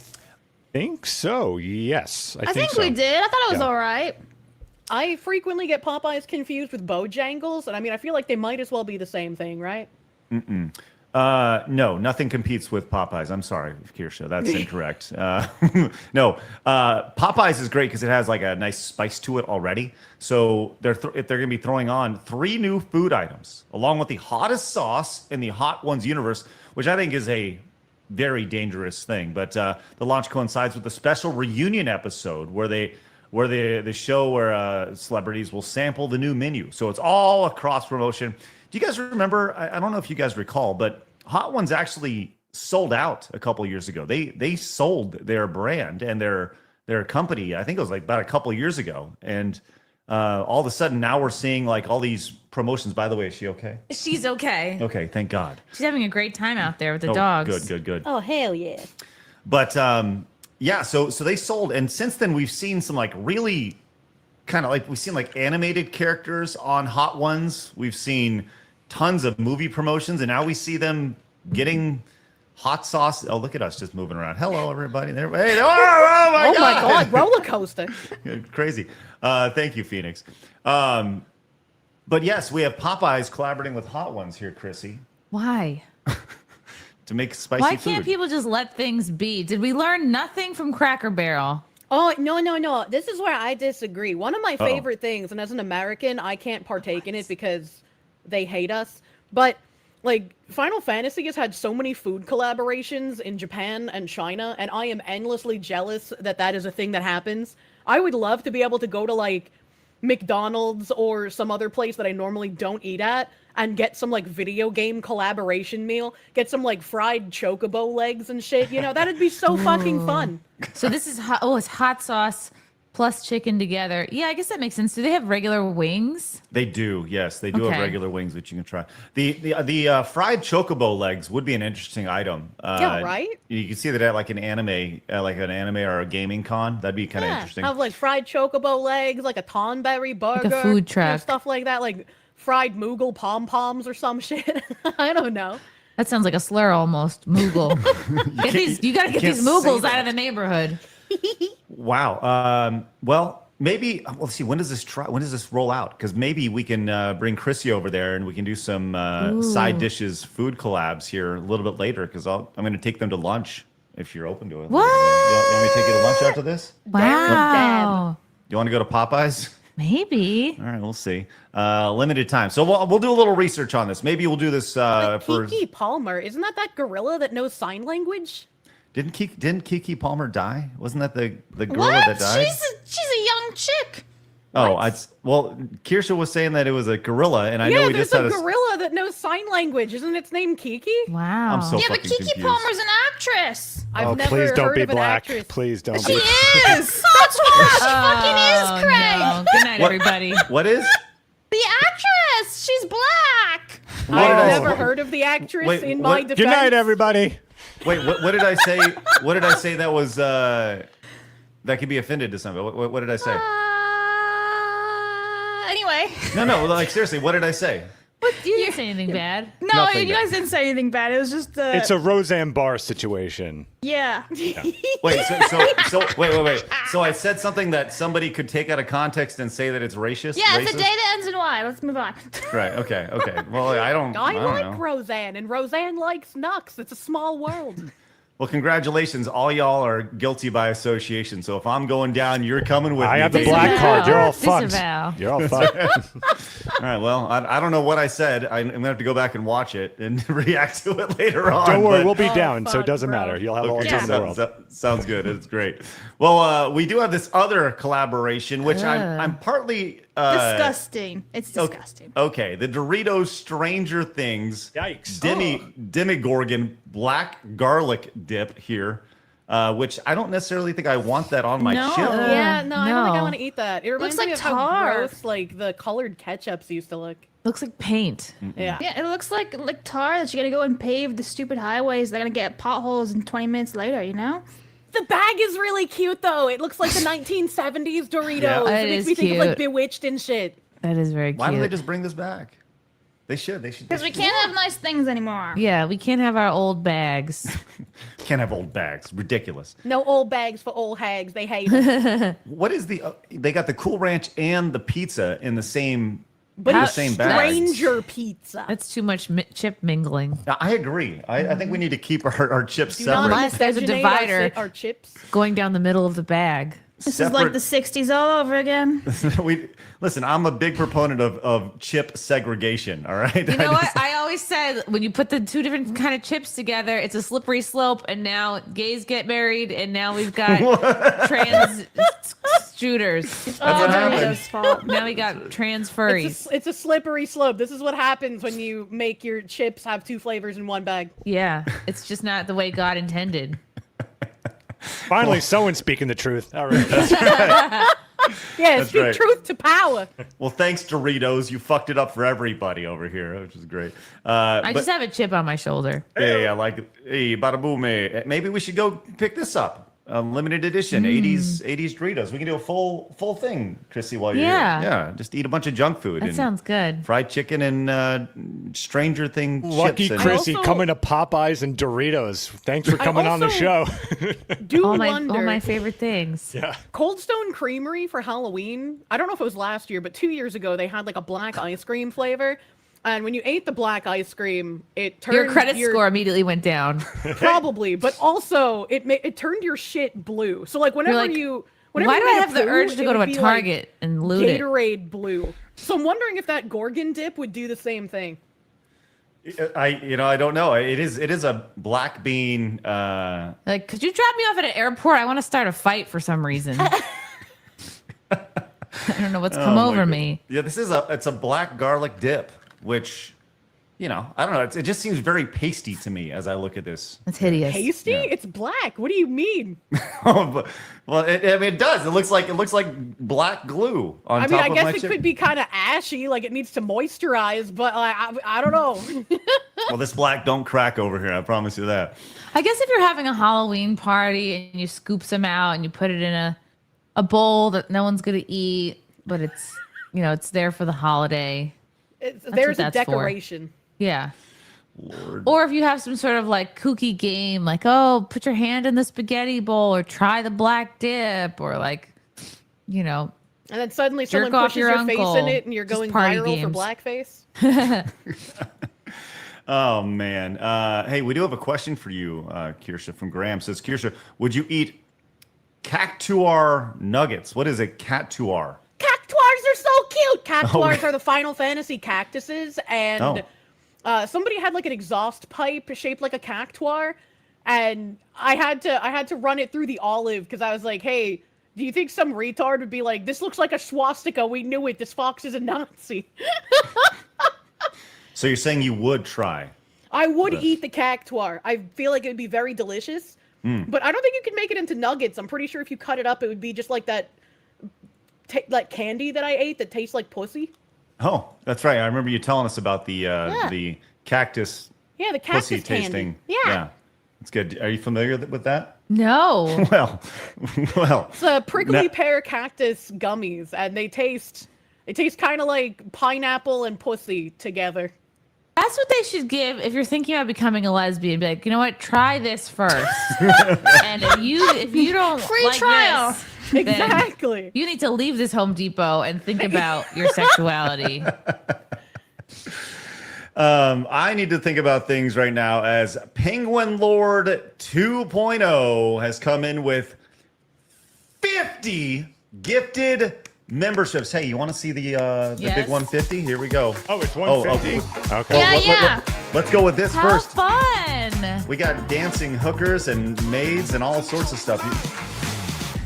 think so. Yes, I think so. we did. I thought it was Yeah. all right. I frequently get Popeyes confused with Bojangles, and I mean, I feel like they might as well be the same thing, right? No, nothing competes with Popeyes. I'm sorry, Kirsha, that's incorrect. No, Popeyes is great because it has like a nice spice to it already. So if they're going to be throwing on 3 new food items along with the hottest sauce in the Hot Ones universe, which I think is a very dangerous thing. But the launch coincides with a special reunion episode where the show where celebrities will sample the new menu. So it's all a cross promotion. Do you guys remember? I don't know if you guys recall, but Hot Ones actually sold out a couple years ago. They sold their brand and their company. I think it was like about a couple years ago. And all of a sudden now we're seeing like all these promotions. By the way, is she okay? She's okay. Okay, thank God. She's having a great time out there with the Oh, dogs. Good. Oh, hell yeah. But yeah, so they sold, and since then we've seen some like really kind of like we've seen like animated characters on Hot Ones. We've seen tons of movie promotions, and now we see them getting hot sauce. Oh, look at us just moving around. Hello, everybody. There. Hey, oh my Oh my god, roller coaster. Crazy. Thank you, Phoenix. But yes, we have Popeyes collaborating with Hot Ones here, Chrissy, Why? to make spicy Why food. can't people just let things be? Did we learn nothing from Cracker Barrel? Oh, no. This is where I disagree. One of my favorite things, and as an American, I can't partake in it because they hate us. But, like, Final Fantasy has had so many food collaborations in Japan and China, and I am endlessly jealous that that is a thing that happens. I would love to be able to go to, like, McDonald's or some other place that I normally don't eat at and get some, like, video game collaboration meal. Get some, like, fried chocobo legs and shit. You know, that'd be so fucking fun. So this is hot. Oh, it's hot sauce plus chicken together. Yeah, I guess that makes sense. Do they have regular wings? They do, yes. They do have Okay. regular wings that you can try. The fried chocobo legs would be an interesting item. Yeah, right? You can see that at like an anime or a gaming con. That'd be kind of interesting. Have like fried chocobo legs, like a tonberry burger, food you know, truck. stuff like that, like fried Moogle pom poms or some shit. I don't know. That sounds like a slur almost. Moogle. You gotta get can't these Moogles say out of the neighborhood. Wow. Well, maybe let's see. When does this roll out? Because maybe we can bring Chrissy over there and we can do some side dishes, food collabs here a little bit later. Because I'm going to take them to lunch if you're open to it. What? You want me to take you to lunch after this? Wow. You want to go to Popeyes? Maybe. All right, we'll see. Limited time, so we'll do a little research on this. Maybe we'll do this Like for. Kiki Palmer, isn't that gorilla that knows sign language? Didn't Kiki Palmer die? Wasn't that the gorilla What? that died? She's a young chick. Well, Kirsha was saying that it was a gorilla, and I know Yeah, we there's just had a gorilla that knows sign language. Isn't its name Kiki? Wow. I'm so Yeah, but fucking Kiki confused. Palmer's an actress. I've never please don't heard be of an black. actress. Please don't She be. is. That's who she fucking is, Craig. No. Good night, everybody. What is? The actress. She's black. I've never heard of the actress Wait, in what- my Good defense. Good night, everybody. Wait, what did I say? What did I say that was that could be offended to somebody? What did I say? Anyway. No, like seriously, what did I say? You didn't say anything bad. No, Nothing you bad. guys didn't say anything bad. It was just It's a Roseanne Barr situation. yeah. Wait, so wait. So I said something that somebody could take out of context and say that it's racist. Yeah, it's racist? a day that ends in Y. Let's move on. Right. Okay. Well, I don't I like know. Roseanne, and Roseanne likes Nux. It's a small world. Well, congratulations. All y'all are guilty by association. So if I'm going down, you're coming with me. I have the baby. black card. You're all fucked. Disavow. You're all fucked. All right. Well, I don't know what I said. I'm going to have to go back and watch it and react to it later on. Don't worry, but- we'll be down, so fuck, it doesn't bro. matter. You'll have all the Okay, time in the world. sounds good. It's great. Well, we do have this other collaboration, which I'm partly Disgusting. It's okay- disgusting. Okay, the Doritos Stranger Things Yikes. Demigorgon black garlic dip here, which I don't necessarily think I want that on my No. chip. Yeah, no, I don't think I no. want to eat that. It reminds Looks me like of how tar. gross like the colored ketchups used to look. Looks like paint. Yeah. Yeah, it looks like tar that you're gonna go and pave the stupid highways. They're gonna get potholes in 20 minutes later, you know? The bag is really cute though. It looks like the 1970s Doritos. Yeah. It It makes is me think of like cute. Bewitched and shit. That is very cute. Why don't they just bring this back? They should. Because we can't have nice things anymore. Yeah, we can't have our old bags. Can't have old bags. Ridiculous. No old bags for old hags. They hate them. What is the? They got the Cool Ranch and the pizza in the same. But in the it's same bag. stranger pizza. That's too much chip mingling. I agree. I think we need to keep our chips Do separate. not Unless there's a miscegenate divider. Our chips. Going down the middle of the bag. This is like the 60s all over again. Listen, I'm a big proponent of chip segregation. All right. You know what? I always said when you put the two different kind of chips together, it's a slippery slope. And now gays get married, and now we've got trans shooters. That's what happened. Doritos' fault. Now we got trans furries. It's a slippery slope. This is what happens when you make your chips have two flavors in one bag. Yeah, it's just not the way God intended. Finally, someone's speaking the truth. All right. Yeah, That's speak right. truth to power. Well, thanks, Doritos. You fucked it up for everybody over here, which is great. I just have a chip on my shoulder. Hey, I like it. Hey, bada boom. Hey. Maybe we should go pick this up. Limited edition, 80s Doritos. We can do a full thing, Chrissy, while you're Yeah. here. Yeah, just eat a bunch of junk food. That and sounds good. Fried chicken and Stranger Thing Lucky chips. Chrissy also- coming to Popeyes and Doritos. Thanks for coming on the also- show. Do All wonder. my favorite things. Yeah. Cold Stone Creamery for Halloween. I don't know if it was last year, but 2 years ago they had like a black ice cream flavor. And when you ate the black ice cream, it turned Your credit score immediately went down. probably, but also it turned your shit blue. So like whenever like, whenever Why you do I made have the poo, urge to it go to would a be, like, Target and loot it? Gatorade blue. So I'm wondering if that Gorgon dip would do the same thing. I don't know. It is a black bean. Like, could you drop me off at an airport? I want to start a fight for some reason. I don't know what's come Oh my over God. me. Yeah, it's a black garlic dip, which, I don't know. It just seems very pasty to me as I look at this. It's hideous. Tasty? Yeah. It's black. What do you mean? Well, it does. It looks like black glue on I mean, top I of my guess it chip. could be kind of ashy, like it needs to moisturize, but I don't know. Well, this black don't crack over here. I promise you that. I guess if you're having a Halloween party and you scoop some out and you put it in a bowl that no one's gonna eat, but it's it's there for the holiday. There's a that's for. decoration. Yeah. Lord. Or if you have some sort of like kooky game, like, oh, put your hand in the spaghetti bowl or try the black dip or like, And then suddenly Jerk someone off pushes your your face in uncle. it and you're Just going party viral for games. blackface. Oh man. Hey, we do have a question for you, Kirsha from Graham. Says Kirsha, would you eat cactuar nuggets? What is a cactuar? Cactuars are so cute. Cactuars Okay. are the Final Fantasy cactuses, and somebody had like an exhaust pipe shaped like a cactuar, and I had to run it through the olive because I was like, hey, do you think some retard would be like, this looks like a swastika? We knew it. This fox is a Nazi. So you're saying you would try? I would eat the cactuar. I feel like it would be very delicious, but I don't think you can make it into nuggets. I'm pretty sure if you cut it up, it would be just like that, like candy that I ate that tastes like pussy. Oh, that's right. I remember you telling us about the cactus Yeah, the cactus pussy candy. tasting. Yeah. It's good. Are you familiar with that? No. Well. It's a prickly pear cactus gummies, and they taste kind of like pineapple and pussy together. That's what they should give if you're thinking about becoming a lesbian. Be like, you know what? Try this first. And if you don't Free like trial. this, then Exactly. you need to leave this Home Depot and think about your sexuality. I need to think about things right now as Penguin Lord 2.0 has come in with 50 gifted memberships. Hey, you want to see the Yes. big 150? Here we go. Oh, it's 150. Okay. Yeah. Let's go with this How first. fun! We got dancing hookers and maids and all sorts of stuff.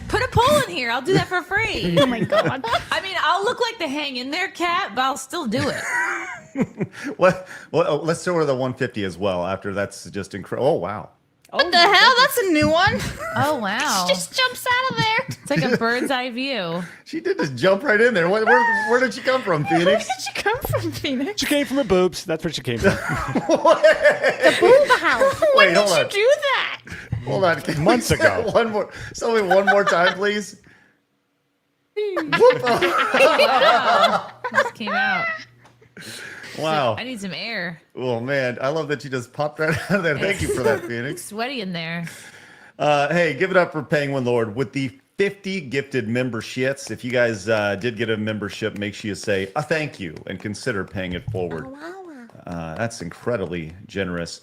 Put a poll in here. I'll do that for free. Oh my god. I mean, I'll look like the hang in there cat, but I'll still do it. Well, let's throw her the 150 as well. After that's just incredible. Oh wow. What the hell? That's a new one. Oh wow! Just jumps out of there. It's like a bird's eye view. She did just jump right in there. Where did she come from, Where Phoenix? did you come from, Phoenix? She came from her boobs. That's where she came from. Booba house. Wait, When hold did on. you do that? Hold on. Can Months we say ago. it one more. Tell me one more time, please. Just came out. Wow. I need some air. Oh man, I love that you just popped right out of there. Thank you for that, It's Phoenix. sweaty in there. Hey, give it up for Penguin Lord with the 50 gifted memberships. If you guys did get a membership, make sure you say a thank you and consider paying it forward. That's incredibly generous.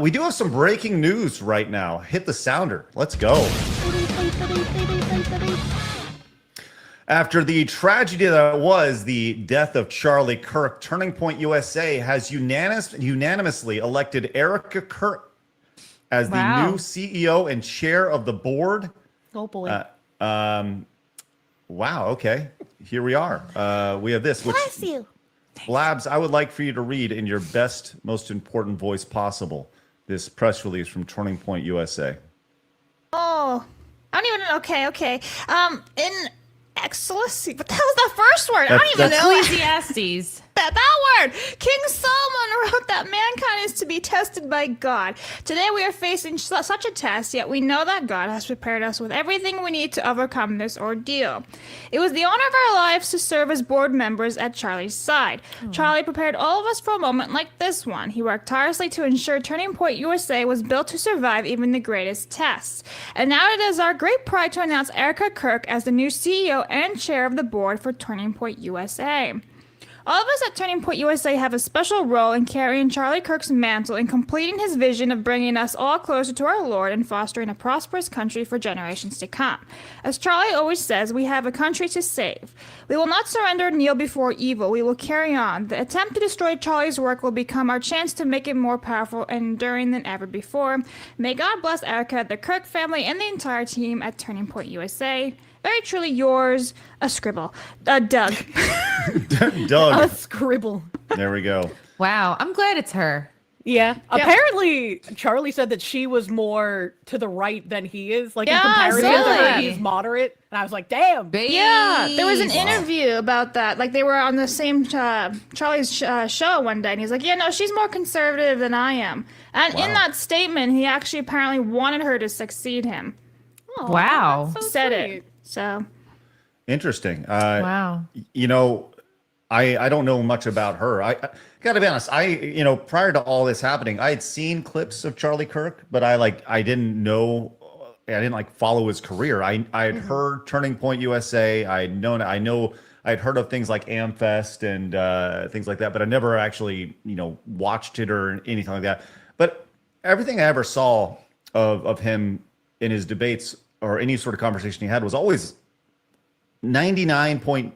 We do have some breaking news right now. Hit the sounder. Let's go. After the tragedy that was the death of Charlie Kirk, Turning Point USA has unanimously elected Erica Kirk as the Wow. new CEO and chair of the board. Oh boy. Wow. Okay. Here we are. We have this, which Bless you. Blabs, I would like for you to read in your best, most important voice possible this press release from Turning Point USA. Oh, I don't even know. Okay. In excellency, what the hell is that first word? I don't even That's- know. Ecclesiastes. That word. King Solomon wrote that mankind is to be tested by God. Today we are facing such a test, yet we know that God has prepared us with everything we need to overcome this ordeal. It was the honor of our lives to serve as board members at Charlie's side. Charlie prepared all of us for a moment like this one. He worked tirelessly to ensure Turning Point USA was built to survive even the greatest tests. And now it is our great pride to announce Erica Kirk as the new CEO and chair of the board for Turning Point USA. All of us at Turning Point USA have a special role in carrying Charlie Kirk's mantle and completing his vision of bringing us all closer to our Lord and fostering a prosperous country for generations to come. As Charlie always says, we have a country to save. We will not surrender or kneel before evil. We will carry on. The attempt to destroy Charlie's work will become our chance to make it more powerful and enduring than ever before. May God bless Erica, the Kirk family, and the entire team at Turning Point USA. Very truly yours, a scribble. Doug. Doug. A scribble. There we go. Wow, I'm glad it's her. Yeah. Apparently, Charlie said that she was more to the right than he is. Like, in Yeah, comparison to her, really? he's moderate. And I was like, damn. Yeah, there was an Beast. interview about that. Like, they were on the same Charlie's show one day, and he's like, yeah, no, she's more conservative than I am. And in that statement, he actually apparently wanted her to succeed him. Aw, Wow. that's so Said sweet. it. So, Interesting. Wow. You know, I don't know much about her. I gotta be honest. Prior to all this happening, I had seen clips of Charlie Kirk, but I didn't know. I didn't follow his career. I had heard Turning Point USA. I had heard of things like Amfest and things like that, but I never actually watched it or anything like that. But everything I ever saw of him in his debates or any sort of conversation he had was always 99.9%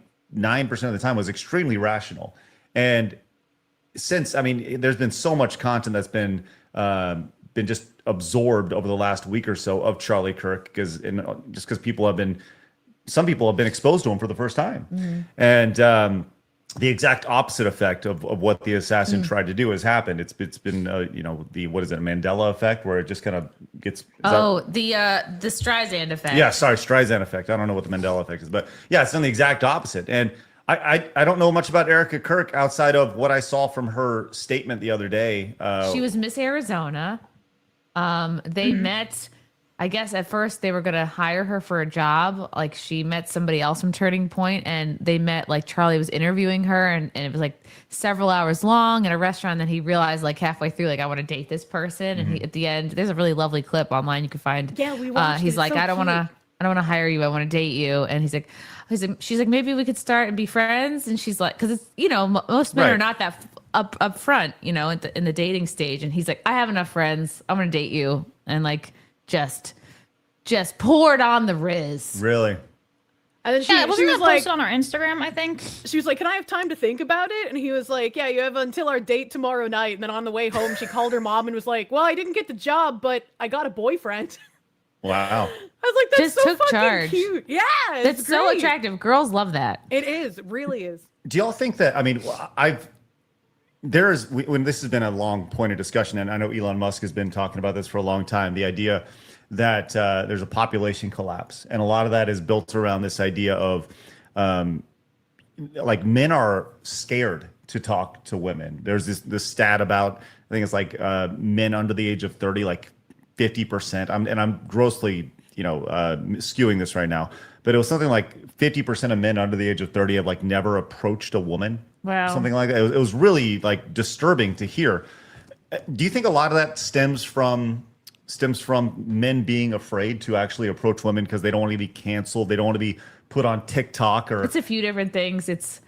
of the time was extremely rational. And since, there's been so much content that's been just absorbed over the last week or so of Charlie Kirk, because some people have been exposed to him for the first time. And the exact opposite effect of what the assassin tried to do has happened. It's been the Mandela effect, where it just kind of gets The Streisand effect. yeah, sorry, Streisand effect. I don't know what the Mandela effect is, but yeah, it's done the exact opposite. And I don't know much about Erica Kirk outside of what I saw from her statement the other day. She was Miss Arizona. They met, I guess at first they were going to hire her for a job. Like, she met somebody else from Turning Point, and they met, Charlie was interviewing her, and it was several hours long at a restaurant. That he realized halfway through, I want to date this person. And he, at the end, there's a really lovely clip online you can find. Yeah, we watched He's it. like, So I don't want cute. to hire you. I want to date you. And she's like, maybe we could start and be friends. And she's like, because it's, most men Right. are not that up front, you know, in the dating stage, and he's like, I have enough friends, I'm gonna date you, and like just poured on the Riz. Really? And then she Wasn't was that like, posted on our Instagram, I think? she was like, can I have time to think about it? And he was like, yeah, you have until our date tomorrow night. And then on the way home, she called her mom and was like, well, I didn't get the job, but I got a boyfriend. Wow. I was like, that's Just so took fucking charge. cute. Yeah, That's it's so great. attractive. Girls love that. It is. It really is. Do y'all think that? I mean, when this has been a long point of discussion, and I know Elon Musk has been talking about this for a long time. The idea that there's a population collapse, and a lot of that is built around this idea of like men are scared to talk to women. There's this stat about, I think it's like men under the age of 30, like 50%. I'm grossly, skewing this right now, but it was something like 50% of men under the age of 30 have like never approached a woman. Wow. Something like that. It was really like disturbing to hear. Do you think a lot of that stems from men being afraid to actually approach women because they don't want to be canceled, they don't want to be put on TikTok? Or It's a few different things. It's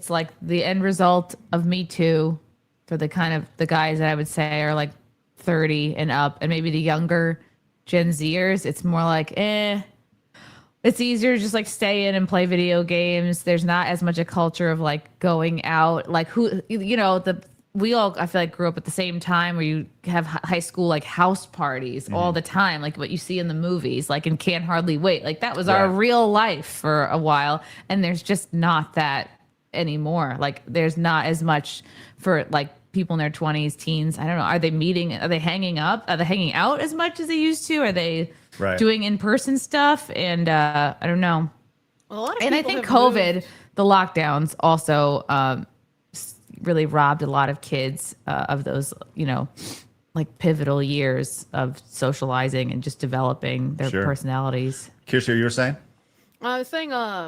like the end result of Me Too for the guys that I would say are like 30 and up, and maybe the younger Gen Zers. It's more like, it's easier to just like stay in and play video games. There's not as much a culture of like going out, like we all, I feel like, grew up at the same time where you have high school like house parties all the time, like what you see in the movies, like in Can't Hardly Wait. Like that was our real life for a while, and there's just not that anymore. Like there's not as much for like people in their 20s, teens. I don't know. Are they meeting? Are they hanging up? Are they hanging out as much as they used to? Are they doing in-person stuff? And I don't know. Well, a lot of and I people think have COVID, moved. the lockdowns also really robbed a lot of kids of those, like pivotal years of socializing and just developing their personalities. Kirsten, you were saying? I was saying, I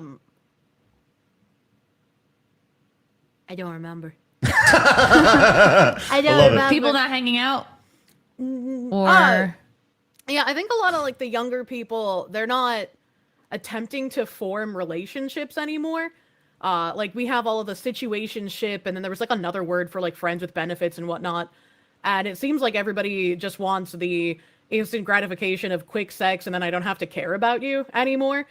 don't remember. I don't remember. People not hanging out? Or... yeah, I think a lot of like the younger people, they're not attempting to form relationships anymore. Like we have all of the situationship, and then there was like another word for like friends with benefits and whatnot. And it seems like everybody just wants the instant gratification of quick sex, and then I don't have to care about you anymore,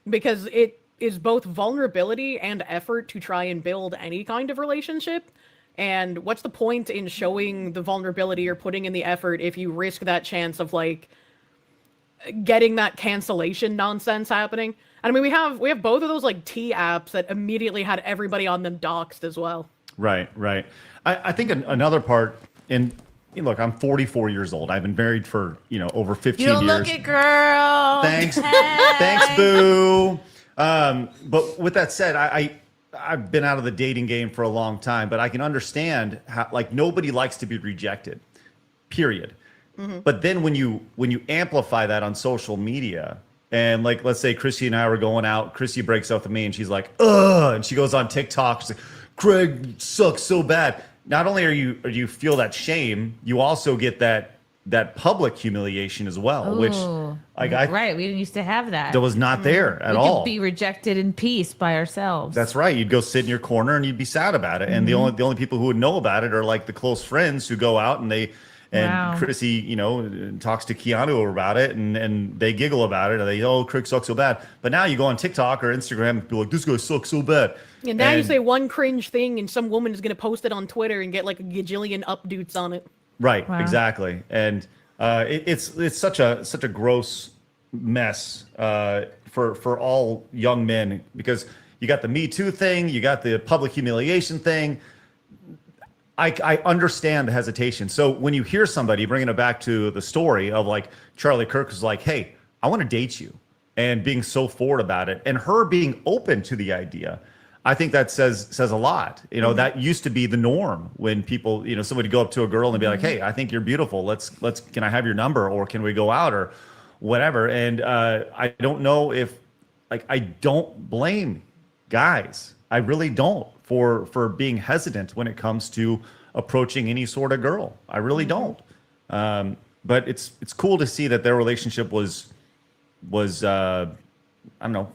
because it is both vulnerability and effort to try and build any kind of relationship. And what's the point in showing the vulnerability or putting in the effort if you risk that chance of like getting that cancellation nonsense happening? And I mean, we have both of those like T apps that immediately had everybody on them doxxed as well. Right. I think another part look, I'm 44 years old. I've been married for, over 15 You don't years. look it, girl. Thanks. Thanks, boo. But with that said, I've been out of the dating game for a long time, but I can understand how, like, nobody likes to be rejected, period. Mm-hmm. But then when you amplify that on social media, and like, let's say Chrissy and I were going out, Chrissy breaks up with me and she's like, ugh, and she goes on TikTok, she's like, Craig sucks so bad. Not only are you feel that shame, you also get that public humiliation as well. Ooh, which right, we didn't used to have that. That was not there at we all. could be rejected in peace by ourselves. That's right. You'd go sit in your corner and you'd be sad about it. And the only people who would know about it are like the close friends who go out and Wow. Chrissy, talks to Keanu about it and they giggle about it. And they, Craig sucks so bad. But now you go on TikTok or Instagram and be like, this guy sucks so bad. And now you say one cringe thing and some woman is going to post it on Twitter and get like a gajillion updates on it. Right. Wow. Exactly. And it's such a gross mess for all young men, because you got the Me Too thing, you got the public humiliation thing. I understand the hesitation. So when you hear somebody bringing it back to the story of like Charlie Kirk was like, hey, I want to date you, and being so forward about it, and her being open to the idea, I think that says a lot. That used to be the norm when people, somebody go up to a girl and be like, hey, I think you're beautiful. Let's can I have your number, or can we go out, or whatever. And I don't know if, like, I don't blame guys. I really don't for being hesitant when it comes to approaching any sort of girl. I really don't. But it's cool to see that their relationship was I don't know,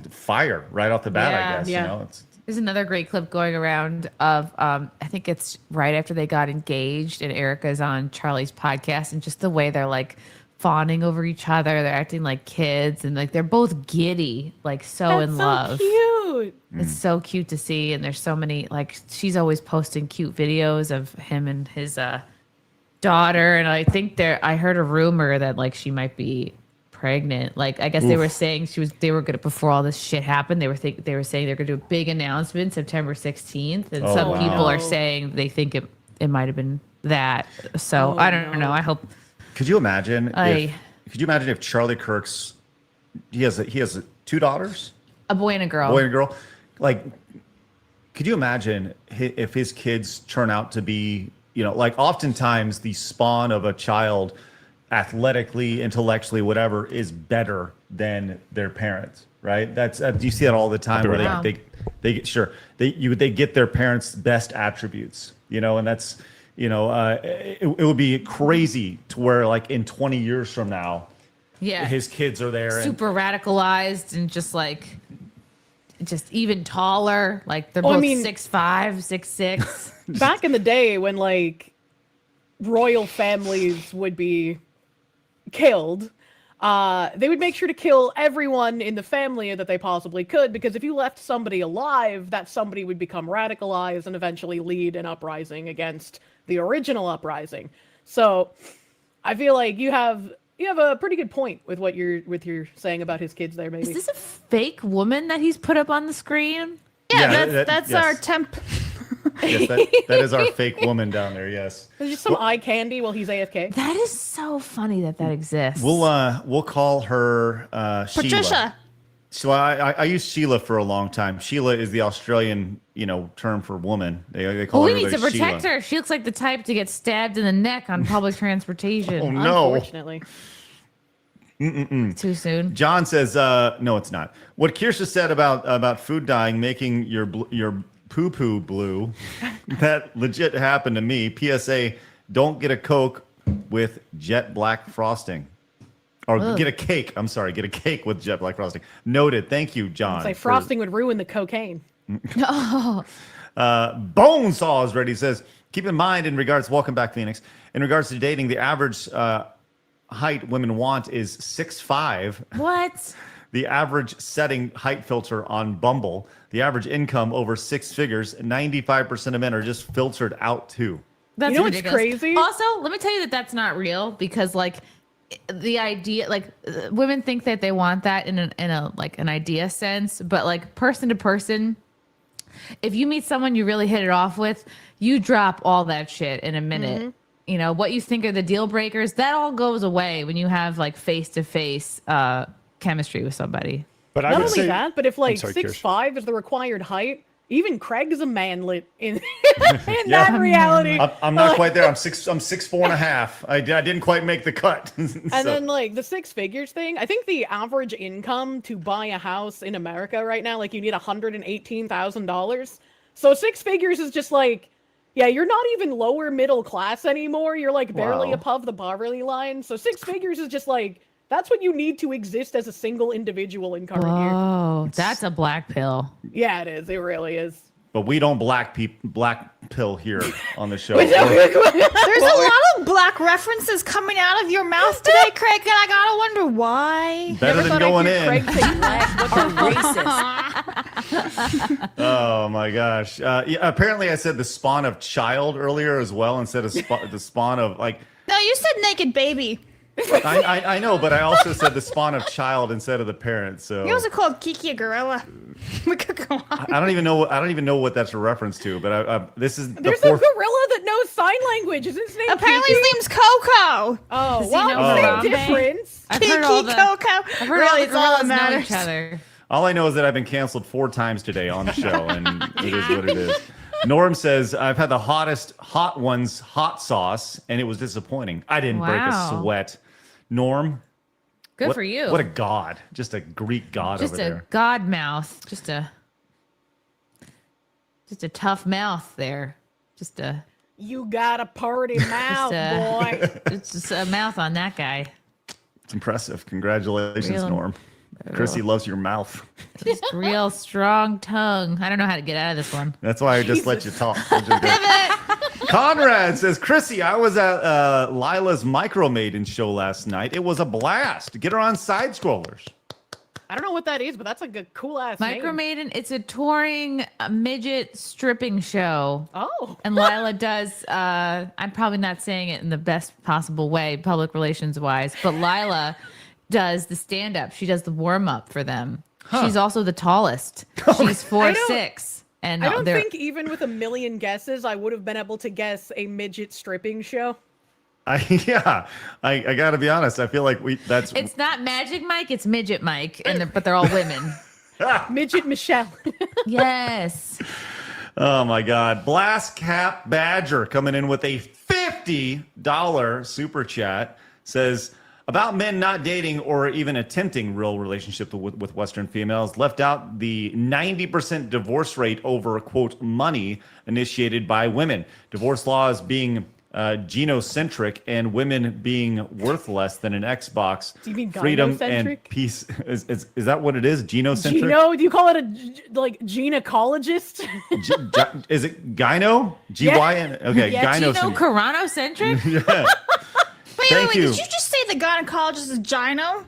fire right off the bat. I guess yeah. There's another great clip going around of I think it's right after they got engaged, and Erica's on Charlie's podcast, and just the way they're like fawning over each other. They're acting like kids, and like they're both giddy, like so in love. Cute. It's so cute to see, and there's so many, like, she's always posting cute videos of him and his daughter, and I think I heard a rumor that like she might be pregnant. Like, I guess they were saying they were gonna, before all this shit happened, they were saying they're gonna do a big announcement September 16th, and some people are saying they think it might have been that. So I don't know. I hope. Could you imagine? If Charlie Kirk's he has 2 daughters, a boy and a girl. Boy and a girl. Like, could you imagine if his kids turn out to be, like oftentimes the spawn of a child, athletically, intellectually, whatever, is better than their parents, right? That's you see that all the time where they get their parents' best attributes, and that's. It would be crazy to where, like, in 20 years from now, his kids are there, super radicalized and just even taller. Like they're both 6'5", 6'6". Back in the day when like royal families would be killed, they would make sure to kill everyone in the family that they possibly could, because if you left somebody alive, that somebody would become radicalized and eventually lead an uprising against the original uprising. So I feel like you have a pretty good point with what you're saying about his kids there. Maybe is this a fake woman that he's put up on the screen? Yeah, that's our temp. Yes, that is our fake woman down there. Yes, there's just some eye candy while he's AFK. That is so funny that exists. We'll call her Patricia. Sheila. So I used Sheila for a long time. Sheila is the Australian, term for woman. They call we need to protect Sheila. her. She looks like the type to get stabbed in the neck on public transportation. Oh no! Unfortunately. Too soon. John says, no, it's not. What Kirsha said about food dyeing making your poo-poo blue, that legit happened to me. PSA, don't get a Coke with jet black frosting. Or get a cake. I'm sorry, get a cake with jet black frosting. Noted. Thank you, John. Say frosting would ruin the cocaine. Bonesaw is ready. He says, keep in mind welcome back, Phoenix. In regards to dating, the average height women want is 6'5". What? The average setting height filter on Bumble, the average income over 6 figures, 95% of men are just filtered out too. That's what's ridiculous. crazy? Also, let me tell you that's not real, because like the idea, like women think that they want that in a like an idea sense, but like person to person, if you meet someone you really hit it off with, you drop all that shit in a minute. What you think are the deal breakers, that all goes away when you have like face-to-face chemistry with somebody. But I Not would only say that, but if like sorry, 6'5" is the required height, even Craig is a manlet in that reality. I'm not quite there. I'm 6'4.5". I didn't quite make the cut. And then like the 6 figures thing, I think the average income to buy a house in America right now, like you need $118,000. So 6 figures is just like, yeah, you're not even lower middle class anymore. You're like barely above the poverty line. So 6 figures is just like, that's what you need to exist as a single individual in current year. Oh, that's a black pill. Yeah, it is. It really is. But we don't black pill here on the show. There's a lot of black references coming out of your mouth today, Craig, and I gotta wonder why. Better than going in. Craig say black. What the racist? Oh my gosh. Apparently I said the spawn of child earlier as well, instead of the spawn of like. No, you said naked baby. I know, but I also said the spawn of child instead of the parent. So You also called Kiki a gorilla. We could go on. I don't even know what that's a reference to. But this is There's the a fourth. gorilla that knows sign language. Is his name? Apparently Kiki? his name's Coco. Oh, Does he know well, Harambe? same difference. I've heard all Kiki, the Coco. I've heard Really, all the it's all that gorillas know matters. each other. All I know is that I've been canceled 4 times today on the show, and it is what it is. Norm says, I've had the hottest hot ones hot sauce, and it was disappointing. I didn't break a Wow. sweat. Norm, Good for you. What a god. Just a Greek god Just over a there. god mouth. Just a tough mouth there. Just a You got a party mouth, boy. it's just a mouth on that guy. It's impressive. Congratulations, Real- Norm. Chrissy loves your mouth. Just real strong tongue. I don't know how to get out of this one. That's why I just let you talk. Conrad says, Chrissy, I was at Lila's Micromaiden show last night. It was a blast. Get her on side scrollers. I don't know what that is, but that's like a cool ass name. Micromaiden, it's a touring midget stripping show. Oh. And Lila does, I'm probably not saying it in the best possible way, public relations wise, but Lila does the stand up. She does the warm up for them. She's also the tallest. She's 4'6". And I don't think even with a million guesses, I would have been able to guess a midget stripping show. I got to be honest. I feel like it's not Magic Mike, it's Midget Mike, but they're all women. Midget Michelle. Yes. Oh my God. Blast Cap Badger coming in with a $50 super chat says, about men not dating or even attempting real relationship with Western females, left out the 90% divorce rate over, quote, money initiated by women. Divorce laws being genocentric and women being worth less than an Xbox. Do you mean freedom and peace? Is that what it is? Genocentric? Do you call it a gynecologist? Is it gyno? G-Y-N? Okay, yeah. Gyno-caranocentric? Yeah. Wait, did you just say the gynecologist is gyno?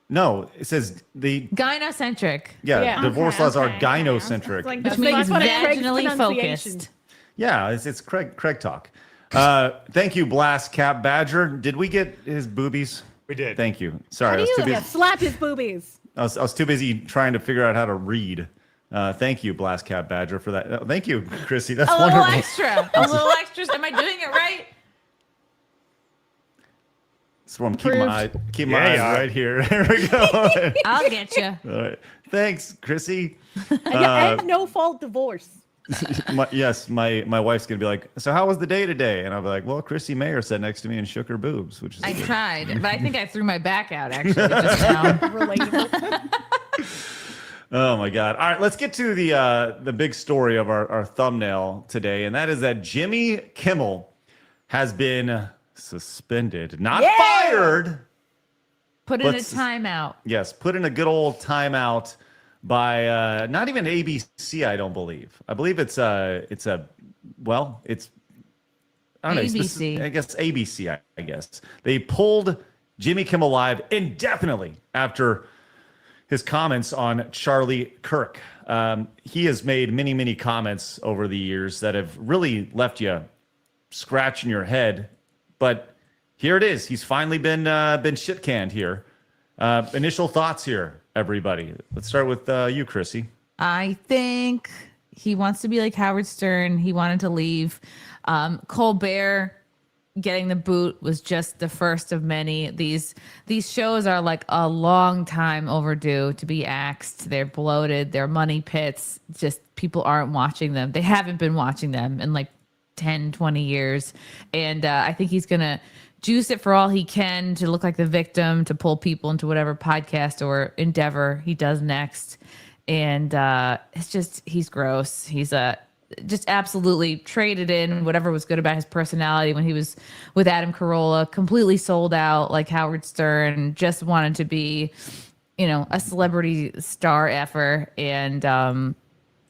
No, it says the gynocentric. Yeah, divorce laws are gynocentric. Like which means vaginally focused. Yeah, it's Craig talk. Thank you, Blast Cap Badger. Did we get his boobies? We did. Thank you. Sorry, I was too busy. Slap his boobies. I was too busy trying to figure out how to read. Thank you, Blast Cap Badger, for that. Thank you, Chrissy. That's wonderful. A little extra. Am I doing it right? So I'm keeping my eyes right here. Here we go. I'll get you. All right. Thanks, Chrissy. And no fault divorce. My wife's gonna be like, so how was the day today? And I'll be like, well, Chrissy Mayer sat next to me and shook her boobs, which is I good. tried, but I think I threw my back out actually just now. Relatable. Oh my God. All right, let's get to the big story of our thumbnail today, and that is that Jimmy Kimmel has been suspended, not fired. Put in a timeout. Yes, put in a good old timeout by not even ABC, I don't believe. I believe it's I don't know. ABC. I guess ABC. I guess they pulled Jimmy Kimmel Live indefinitely after his comments on Charlie Kirk. He has made many comments over the years that have really left you scratching your head. But here it is. He's finally been shit canned here. Initial thoughts here, everybody. Let's start with you, Chrissy. I think he wants to be like Howard Stern. He wanted to leave. Colbert getting the boot was just the first of many. These shows are like a long time overdue to be axed. They're bloated. They're money pits. Just people aren't watching them. They haven't been watching them in like 10, 20 years. And I think he's going to juice it for all he can to look like the victim, to pull people into whatever podcast or endeavor he does next. And it's just, he's gross. He's just absolutely traded in whatever was good about his personality when he was with Adam Carolla, completely sold out like Howard Stern, just wanted to be, a celebrity star effer. And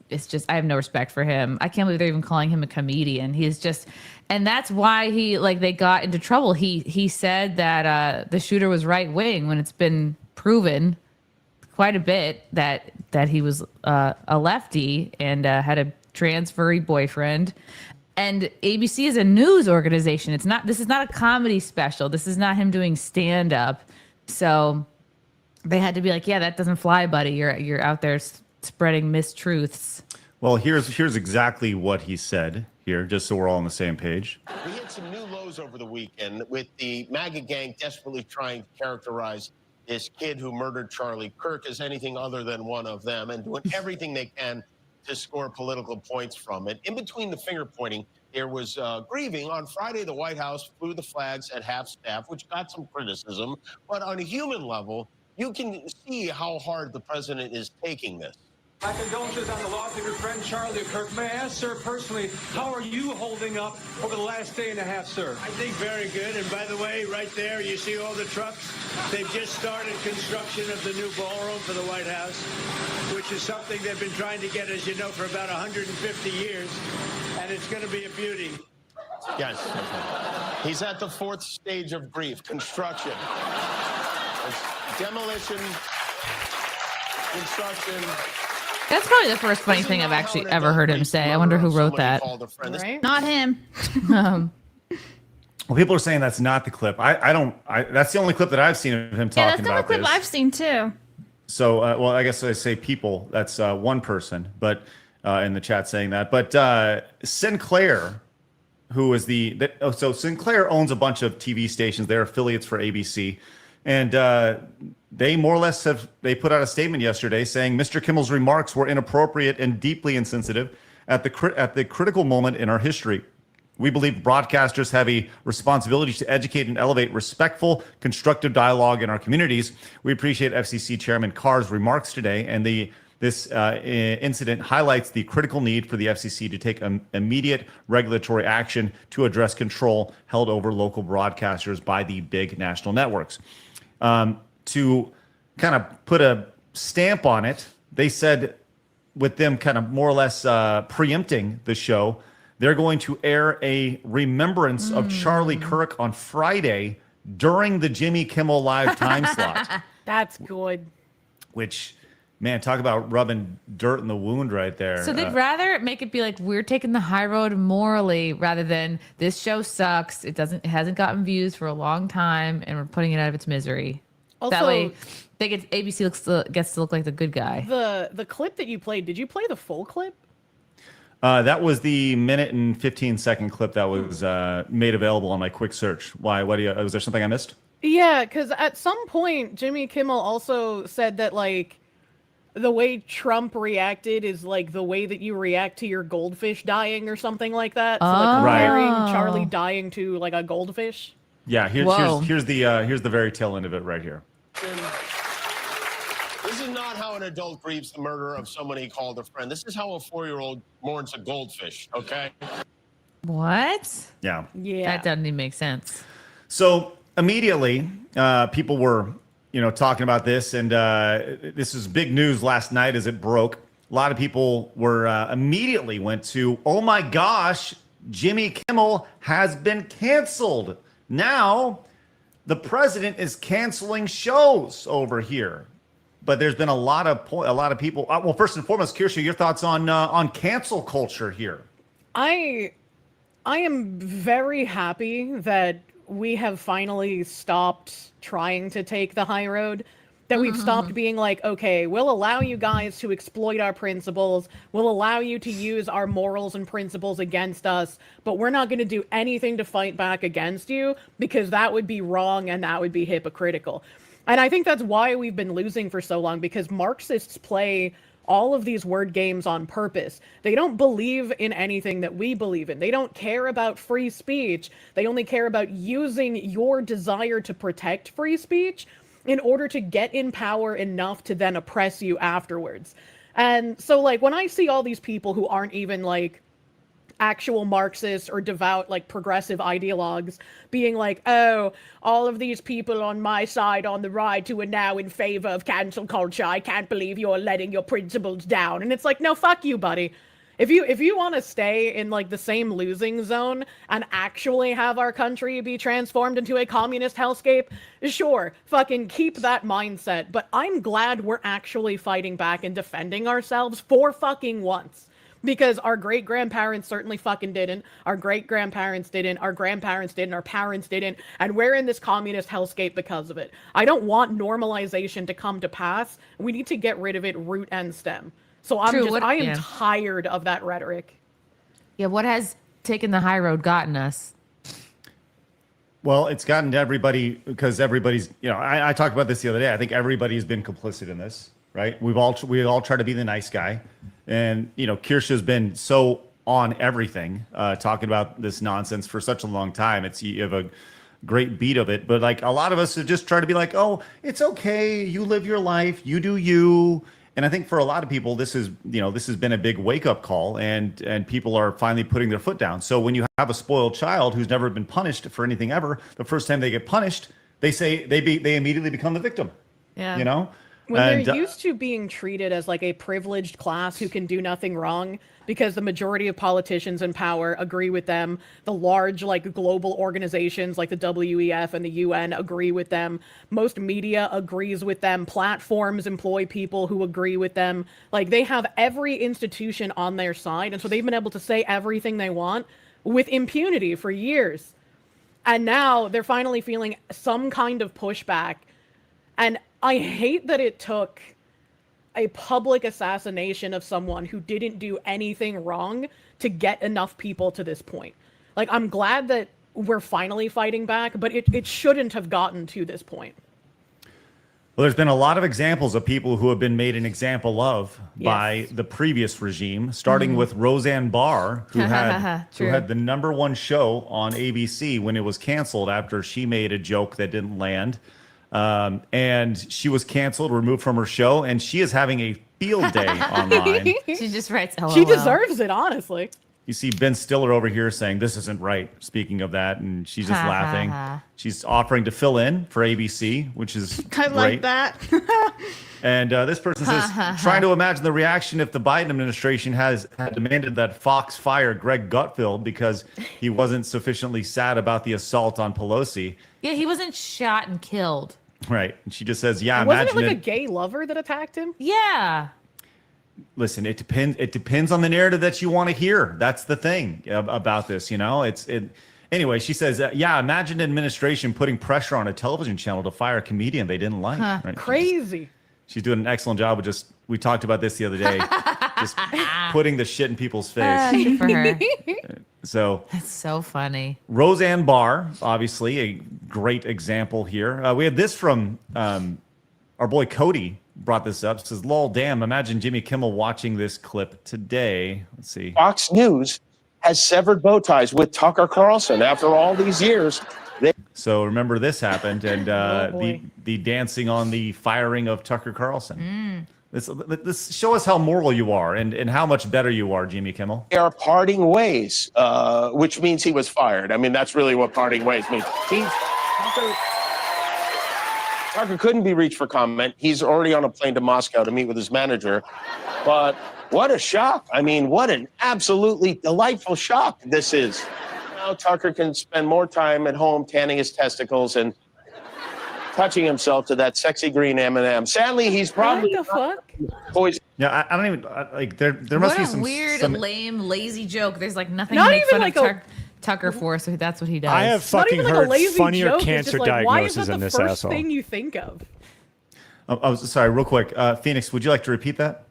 it's just, I have no respect for him. I can't believe they're even calling him a comedian. He's just, and that's why they got into trouble. He said that the shooter was right wing when it's been proven quite a bit that he was a lefty and had a trans furry boyfriend. And ABC is a news organization. This is not a comedy special. This is not him doing stand up. So they had to be like, yeah, that doesn't fly, buddy. You're out there spreading mistruths. Well, here's exactly what he said here, just so we're all on the same page. We hit some new lows over the weekend with the MAGA gang desperately trying to characterize this kid who murdered Charlie Kirk as anything other than one of them and doing everything they can to score political points from it. In between the finger pointing, there was grieving. On Friday, the White House flew the flags at half-staff, which got some criticism. But on a human level, you can see how hard the president is taking this. My condolences on the loss of your friend Charlie Kirk. May I ask, sir, personally, how are you holding up over the last day and a half, sir? I think very good. And by the way, right there, you see all the trucks? They've just started construction of the new ballroom for the White House, which is something they've been trying to get, as you know, for about 150 years. And it's going to be a beauty. Yes. He's at the fourth stage of grief, construction. It's demolition, construction. That's probably the first funny thing I've actually ever heard him say. I wonder who wrote that. Right? Not him. Um, Well, people are saying that's not the clip. I don't. That's the only clip that I've seen of him Yeah, talking that's not about a clip this. I've seen too. So, well, I guess I say people. That's one person, but in the chat saying that. But Sinclair, who is so Sinclair owns a bunch of TV stations. They're affiliates for ABC, and they more or less they put out a statement yesterday saying Mr. Kimmel's remarks were inappropriate and deeply insensitive at the critical moment in our history. We believe broadcasters have a responsibility to educate and elevate respectful, constructive dialogue in our communities. We appreciate FCC Chairman Carr's remarks today, and this incident highlights the critical need for the FCC to take immediate regulatory action to address control held over local broadcasters by the big national networks. To kind of put a stamp on it, they said, with them kind of more or less preempting the show, they're going to air a remembrance of Charlie Kirk on Friday during the Jimmy Kimmel Live time slot. That's good. Which, man, talk about rubbing dirt in the wound right there. So they'd rather make it be like we're taking the high road morally rather than this show sucks. It hasn't gotten views for a long time, and we're putting it out of its misery. Also, that way, ABC gets to look like the good guy. The clip that you played, did you play the full clip? That was the minute and 15-second clip that was made available on my quick search. Why? Was there something I missed? Yeah, because at some point, Jimmy Kimmel also said that, like, the way Trump reacted is like the way that you react to your goldfish dying or something like that. So, like, comparing Charlie dying to, like, a goldfish. Yeah, here's the very tail end of it right here. This is not how an adult grieves the murder of someone he called a friend. This is how a 4-year-old mourns a goldfish, okay? What? Yeah. That doesn't even make sense. So immediately, people were, talking about this, and this was big news last night as it broke. A lot of people were immediately went to, oh my gosh, Jimmy Kimmel has been canceled. Now, the president is canceling shows over here. But there's been a lot of people. Well, first and foremost, Kirsha, your thoughts on cancel culture here? I am very happy that we have finally stopped trying to take the high road. That we've stopped being like, okay, we'll allow you guys to exploit our principles. We'll allow you to use our morals and principles against us, but we're not going to do anything to fight back against you because that would be wrong and that would be hypocritical. And I think that's why we've been losing for so long, because Marxists play all of these word games on purpose. They don't believe in anything that we believe in. They don't care about free speech. They only care about using your desire to protect free speech in order to get in power enough to then oppress you afterwards. And so, like, when I see all these people who aren't even, like, actual Marxists or devout, like, progressive ideologues being like, oh, all of these people on my side on the right who are now in favor of cancel culture, I can't believe you're letting your principles down. And it's like, no, fuck you, buddy. If you want to stay in, like, the same losing zone and actually have our country be transformed into a communist hellscape, sure, fucking keep that mindset. But I'm glad we're actually fighting back and defending ourselves for fucking once. Because our great-grandparents certainly fucking didn't. Our great-grandparents didn't. Our grandparents didn't. Our parents didn't. And we're in this communist hellscape because of it. I don't want normalization to come to pass. We need to get rid of it root and stem. So I am tired of that rhetoric. Yeah, what has taken the high road gotten us? Well, it's gotten to everybody because everybody's, I talked about this the other day. I think everybody's been complicit in this, right? We all try to be the nice guy. And, Kirsha's been so on everything, talking about this nonsense for such a long time. You have a great beat of it. But, like, a lot of us have just tried to be like, oh, it's okay. You live your life. You do you. And I think for a lot of people, this is, this has been a big wake up call, and people are finally putting their foot down. So when you have a spoiled child who's never been punished for anything ever, the first time they get punished, they say they immediately become the victim. Yeah. When they're used to being treated as like a privileged class who can do nothing wrong because the majority of politicians in power agree with them, the large like global organizations like the WEF and the UN agree with them, most media agrees with them, platforms employ people who agree with them, like they have every institution on their side, and so they've been able to say everything they want with impunity for years. And now they're finally feeling some kind of pushback. And I hate that it took a public assassination of someone who didn't do anything wrong to get enough people to this point. Like, I'm glad that we're finally fighting back, but it shouldn't have gotten to this point. Well, there's been a lot of examples of people who have been made an example of by the previous regime, starting with Roseanne Barr, who had the #1 show on ABC when it was canceled after she made a joke that didn't land. And she was canceled, removed from her show, and she is having a field day online. She just writes LOL. She deserves it, honestly. You see Ben Stiller over here saying, this isn't right, speaking of that, and she's just laughing. She's offering to fill in for ABC, which is I great. like that. And this person says, trying to imagine the reaction if the Biden administration had demanded that Fox fire Greg Gutfeld because he wasn't sufficiently sad about the assault on Pelosi. Yeah, he wasn't shot and killed. Right. And she just says, yeah, Wasn't imagine it like a gay lover that attacked him? Yeah. Listen, it depends. It depends on the narrative that you want to hear. That's the thing about this, Anyway, she says, yeah, imagine administration putting pressure on a television channel to fire a comedian they didn't like. Right? Crazy. She's doing an excellent job of we talked about this the other day, just putting the shit in people's face. Good for her. So that's so funny. Roseanne Barr, obviously a great example here. We had this from our boy Cody brought this up. Says, lol, damn, imagine Jimmy Kimmel watching this clip today. Let's see. Fox News has severed bow ties with Tucker Carlson after all these years. So remember this happened, and the dancing on the firing of Tucker Carlson. This show us how moral you are and how much better you are, Jimmy Kimmel. They are parting ways, which means he was fired. I mean, that's really what parting ways means. Tucker couldn't be reached for comment. He's already on a plane to Moscow to meet with his manager. But what a shock. I mean, what an absolutely delightful shock this is. Now Tucker can spend more time at home tanning his testicles and touching himself to that sexy green M&M. Sadly, he's probably what the fuck? Boys. Yeah, I don't even like. There must be some weird, lame, lazy joke. There's like nothing Not to make even fun like of Tucker for, so that's what he does. I have fucking heard funnier joke. cancer Like, diagnosis why in is this that the first asshole. thing you think of? I was sorry, real quick. Phoenix, would you like to repeat that?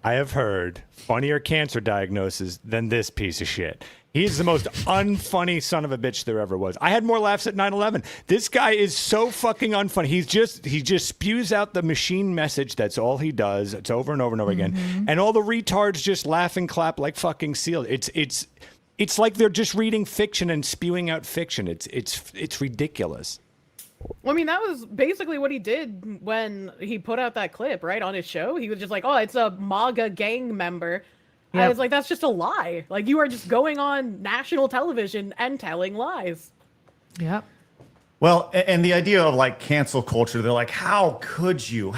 I have heard funnier cancer diagnosis than this piece of shit. He's the most unfunny son of a bitch there ever was. I had more laughs at 9/11. This guy is so fucking unfunny. He just spews out the machine message. That's all he does. It's over and over and over again. And all the retards just laugh and clap like fucking seals. It's like they're just reading fiction and spewing out fiction. It's ridiculous. Well, I mean, that was basically what he did when he put out that clip, right, on his show. He was just like, oh, it's a MAGA gang member. And it's like, that's just a lie. Like, you are just going on national television and telling lies. Yep. Well, and the idea of like cancel culture, they're like, how could you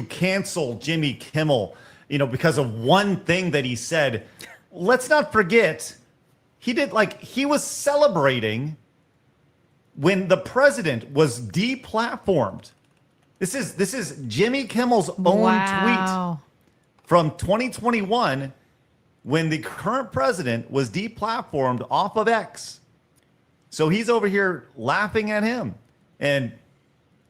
cancel Jimmy Kimmel, because of one thing that he said? Let's not forget, he was celebrating when the president was deplatformed. This is Jimmy Kimmel's own tweet from 2021 when the current president was deplatformed off of X. So he's over here laughing at him. And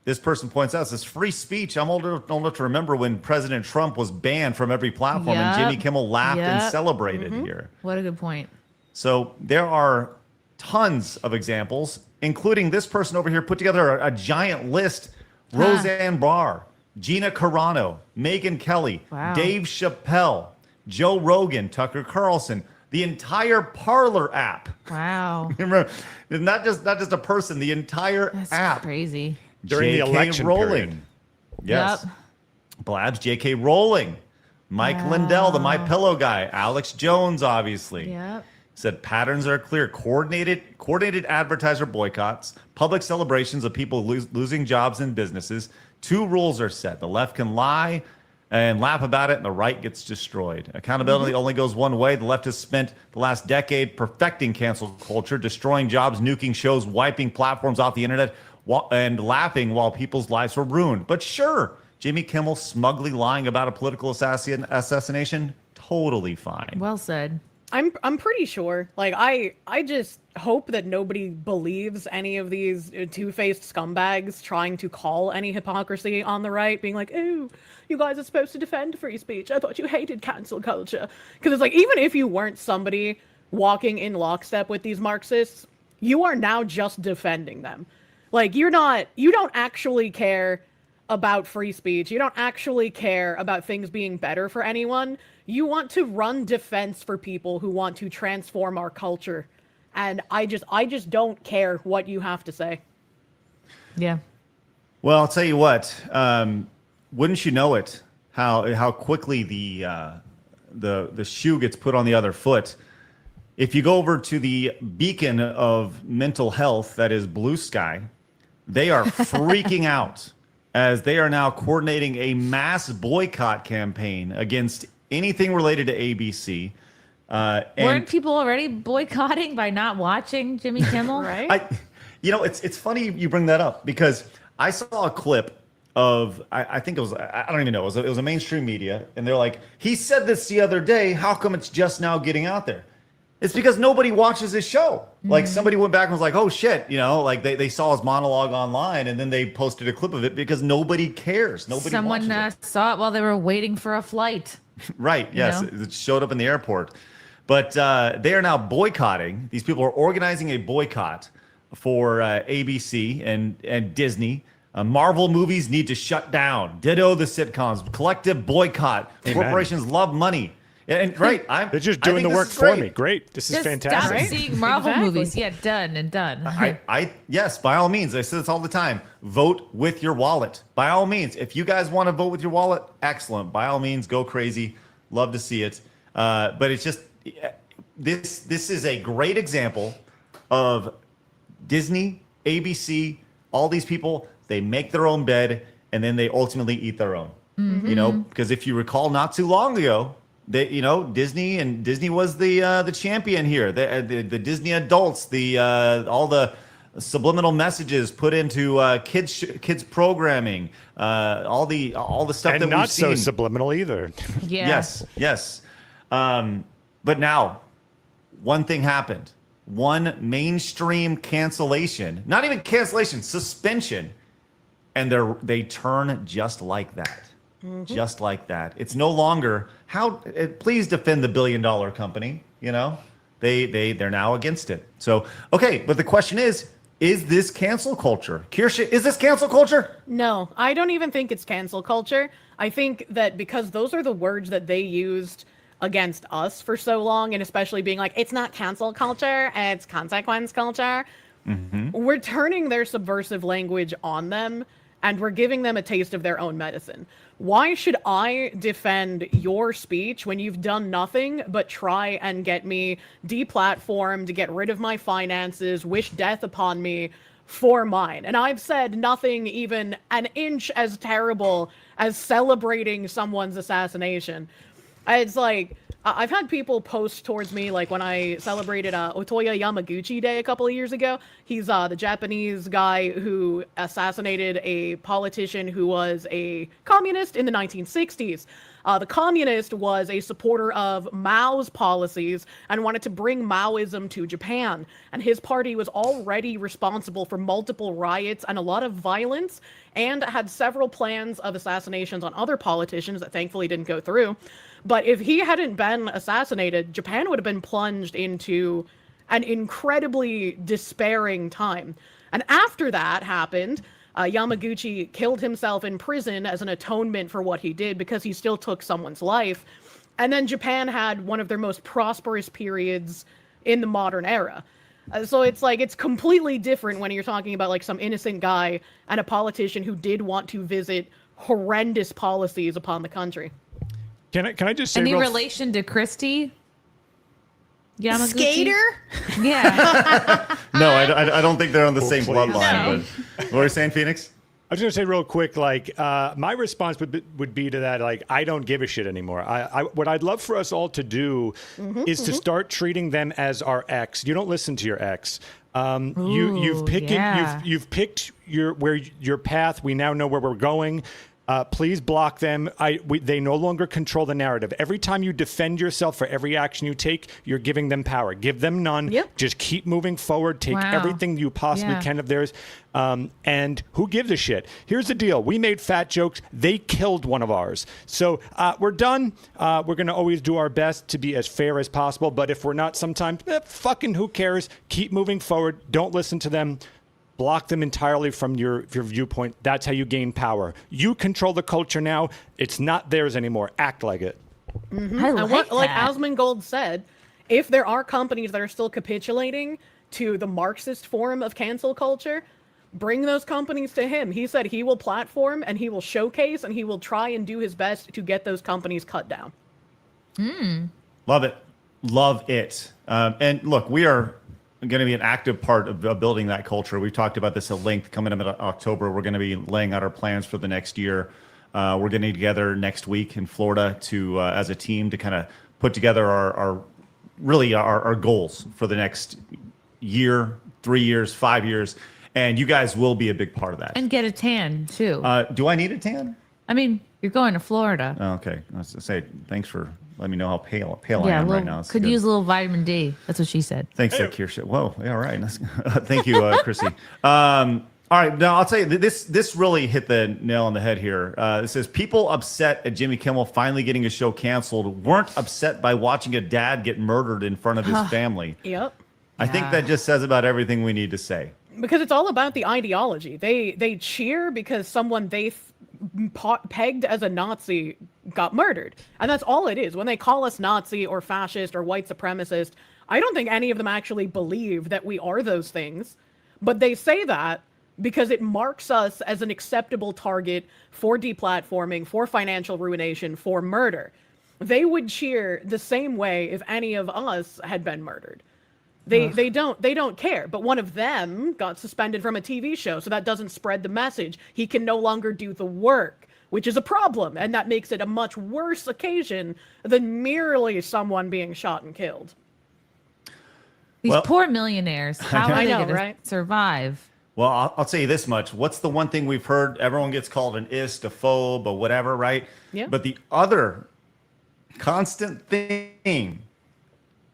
this person points out, this free speech. I'm old enough to remember when President Trump was banned from every platform and Jimmy Kimmel laughed and celebrated here. What a good point. So there are tons of examples, including this person over here put together a giant list. Roseanne Barr, Gina Carano, Megyn Kelly, Dave Chappelle, Joe Rogan, Tucker Carlson, the entire Parler app. Wow. Remember, not just a person, the entire app. Crazy. During the election Rowling. period. Yes. Yep. Blabs, J.K. Rowling, Mike Lindell, the My Pillow guy, Alex Jones, obviously. Yep. Said patterns are clear. Coordinated advertiser boycotts, public celebrations of people losing jobs and businesses. 2 rules are set. The left can lie and laugh about it, and the right gets destroyed. Accountability only goes one way. The left has spent the last decade perfecting cancel culture, destroying jobs, nuking shows, wiping platforms off the internet, and laughing while people's lives were ruined. But sure, Jimmy Kimmel smugly lying about a political assassination, totally fine. Well said. I'm pretty sure. Like I just hope that nobody believes any of these two-faced scumbags trying to call any hypocrisy on the right, being like, "Oh, you guys are supposed to defend free speech. I thought you hated cancel culture." Because it's like, even if you weren't somebody walking in lockstep with these Marxists, you are now just defending them. Like you don't actually care about free speech. You don't actually care about things being better for anyone. You want to run defense for people who want to transform our culture. And I just don't care what you have to say. Yeah. Well, I'll tell you what. Wouldn't you know it? How quickly the shoe gets put on the other foot. If you go over to the beacon of mental health, that is Blue Sky, they are freaking out as they are now coordinating a mass boycott campaign against anything related to ABC. Weren't people already boycotting by not watching Jimmy Kimmel? Right? It's funny you bring that up because I saw a clip of, I think it was, I don't even know, it was a mainstream media, and they're like, he said this the other day, how come it's just now getting out there? It's because nobody watches his show. Like somebody went back and was like, oh shit, like they saw his monologue online and then they posted a clip of it because nobody cares. Someone saw it while they were waiting for a flight. Right, yes, it showed up in the airport. But they are now boycotting. These people are organizing a boycott for ABC and Disney. Marvel movies need to shut down. Ditto the sitcoms. Collective boycott. Amen. Corporations love money. And right, they're just doing the work for me. Great, this is Just fantastic. Stop seeing Marvel movies. Yeah, done and done. Yes, by all means. I say this all the time. Vote with your wallet. By all means, if you guys want to vote with your wallet, excellent. By all means, go crazy. Love to see it. But it's just this is a great example of Disney, ABC, all these people. They make their own bed and then they ultimately eat their own. Because if you recall, not too long ago. Disney was the champion here. The Disney adults, all the subliminal messages put into kids programming, all the stuff and that not we've seen. so subliminal either. Yeah. Yes. But now, one thing happened. One mainstream cancellation, not even cancellation, suspension, and they turn just like that. Just like that. It's no longer please defend the $1 billion company. They're now against it. So, okay. But the question is this cancel culture? Kirsche, is this cancel culture? No, I don't even think it's cancel culture. I think that because those are the words that they used against us for so long, and especially being like, it's not cancel culture, it's consequence culture. We're turning their subversive language on them, and we're giving them a taste of their own medicine. Why should I defend your speech when you've done nothing but try and get me deplatformed, get rid of my finances, wish death upon me for mine? And I've said nothing even an inch as terrible as celebrating someone's assassination. It's like, I've had people post towards me, like when I celebrated Otoya Yamaguchi Day a couple of years ago. He's the Japanese guy who assassinated a politician who was a communist in the 1960s. The communist was a supporter of Mao's policies and wanted to bring Maoism to Japan. And his party was already responsible for multiple riots and a lot of violence, and had several plans of assassinations on other politicians that thankfully didn't go through. But if he hadn't been assassinated, Japan would have been plunged into an incredibly despairing time. And after that happened, Yamaguchi killed himself in prison as an atonement for what he did because he still took someone's life. And then Japan had one of their most prosperous periods in the modern era. So it's like, it's completely different when you're talking about like some innocent guy and a politician who did want to visit horrendous policies upon the country. Can I just say Any real relation to Christy Yamaguchi? Skater? Yeah. No, I don't think they're on the same please. bloodline. But what were you saying, Phoenix? I was going to say real quick, like, my response would be to that, like, I don't give a shit anymore. What I'd love for us all to do is to start treating them as our ex. You don't listen to your ex. You've picked your path. We now know where we're going. Please block them. They no longer control the narrative. Every time you defend yourself for every action you take, you're giving them power. Give them none. Yep. Just keep moving forward. Take everything you possibly can of theirs. And who gives a shit? Here's the deal. We made fat jokes. They killed one of ours. So we're done. We're going to always do our best to be as fair as possible. But if we're not sometimes, fucking who cares? Keep moving forward. Don't listen to them. Block them entirely from your viewpoint. That's how you gain power. You control the culture now. It's not theirs anymore. Act like it. I like Like that. Asmongold said, if there are companies that are still capitulating to the Marxist form of cancel culture, bring those companies to him. He said he will platform and he will showcase and he will try and do his best to get those companies cut down. Love it. Love it. And look, we are going to be an active part of building that culture. We've talked about this at length coming up in October. We're going to be laying out our plans for the next year. We're getting together next week in Florida to, as a team, to kind of put together our goals for the next year, 3 years, 5 years. And you guys will be a big part of that. And get a tan, too. Do I need a tan? I mean, you're going to Florida. Oh, okay. I was going to say, thanks for letting me know how pale I am right now. It's Could good. use a little vitamin D. That's what she said. Thanks, Kirsha. Whoa, yeah, all right. Thank you, Chrissy. All right, now I'll tell you, this really hit the nail on the head here. It says, people upset at Jimmy Kimmel finally getting his show canceled weren't upset by watching a dad get murdered in front of his family. Yep. I think that just says about everything we need to say. Because it's all about the ideology. They cheer because someone they pegged as a Nazi got murdered. And that's all it is. When they call us Nazi or fascist or white supremacist, I don't think any of them actually believe that we are those things. But they say that because it marks us as an acceptable target for deplatforming, for financial ruination, for murder. They would cheer the same way if any of us had been murdered. They don't care. But one of them got suspended from a TV show, so that doesn't spread the message. He can no longer do the work, which is a problem, and that makes it a much worse occasion than merely someone being shot and killed. These poor millionaires. How are they going to survive? Well, I'll tell you this much. What's the one thing we've heard? Everyone gets called an ist, a phobe, or whatever, right? Yeah. But the other constant thing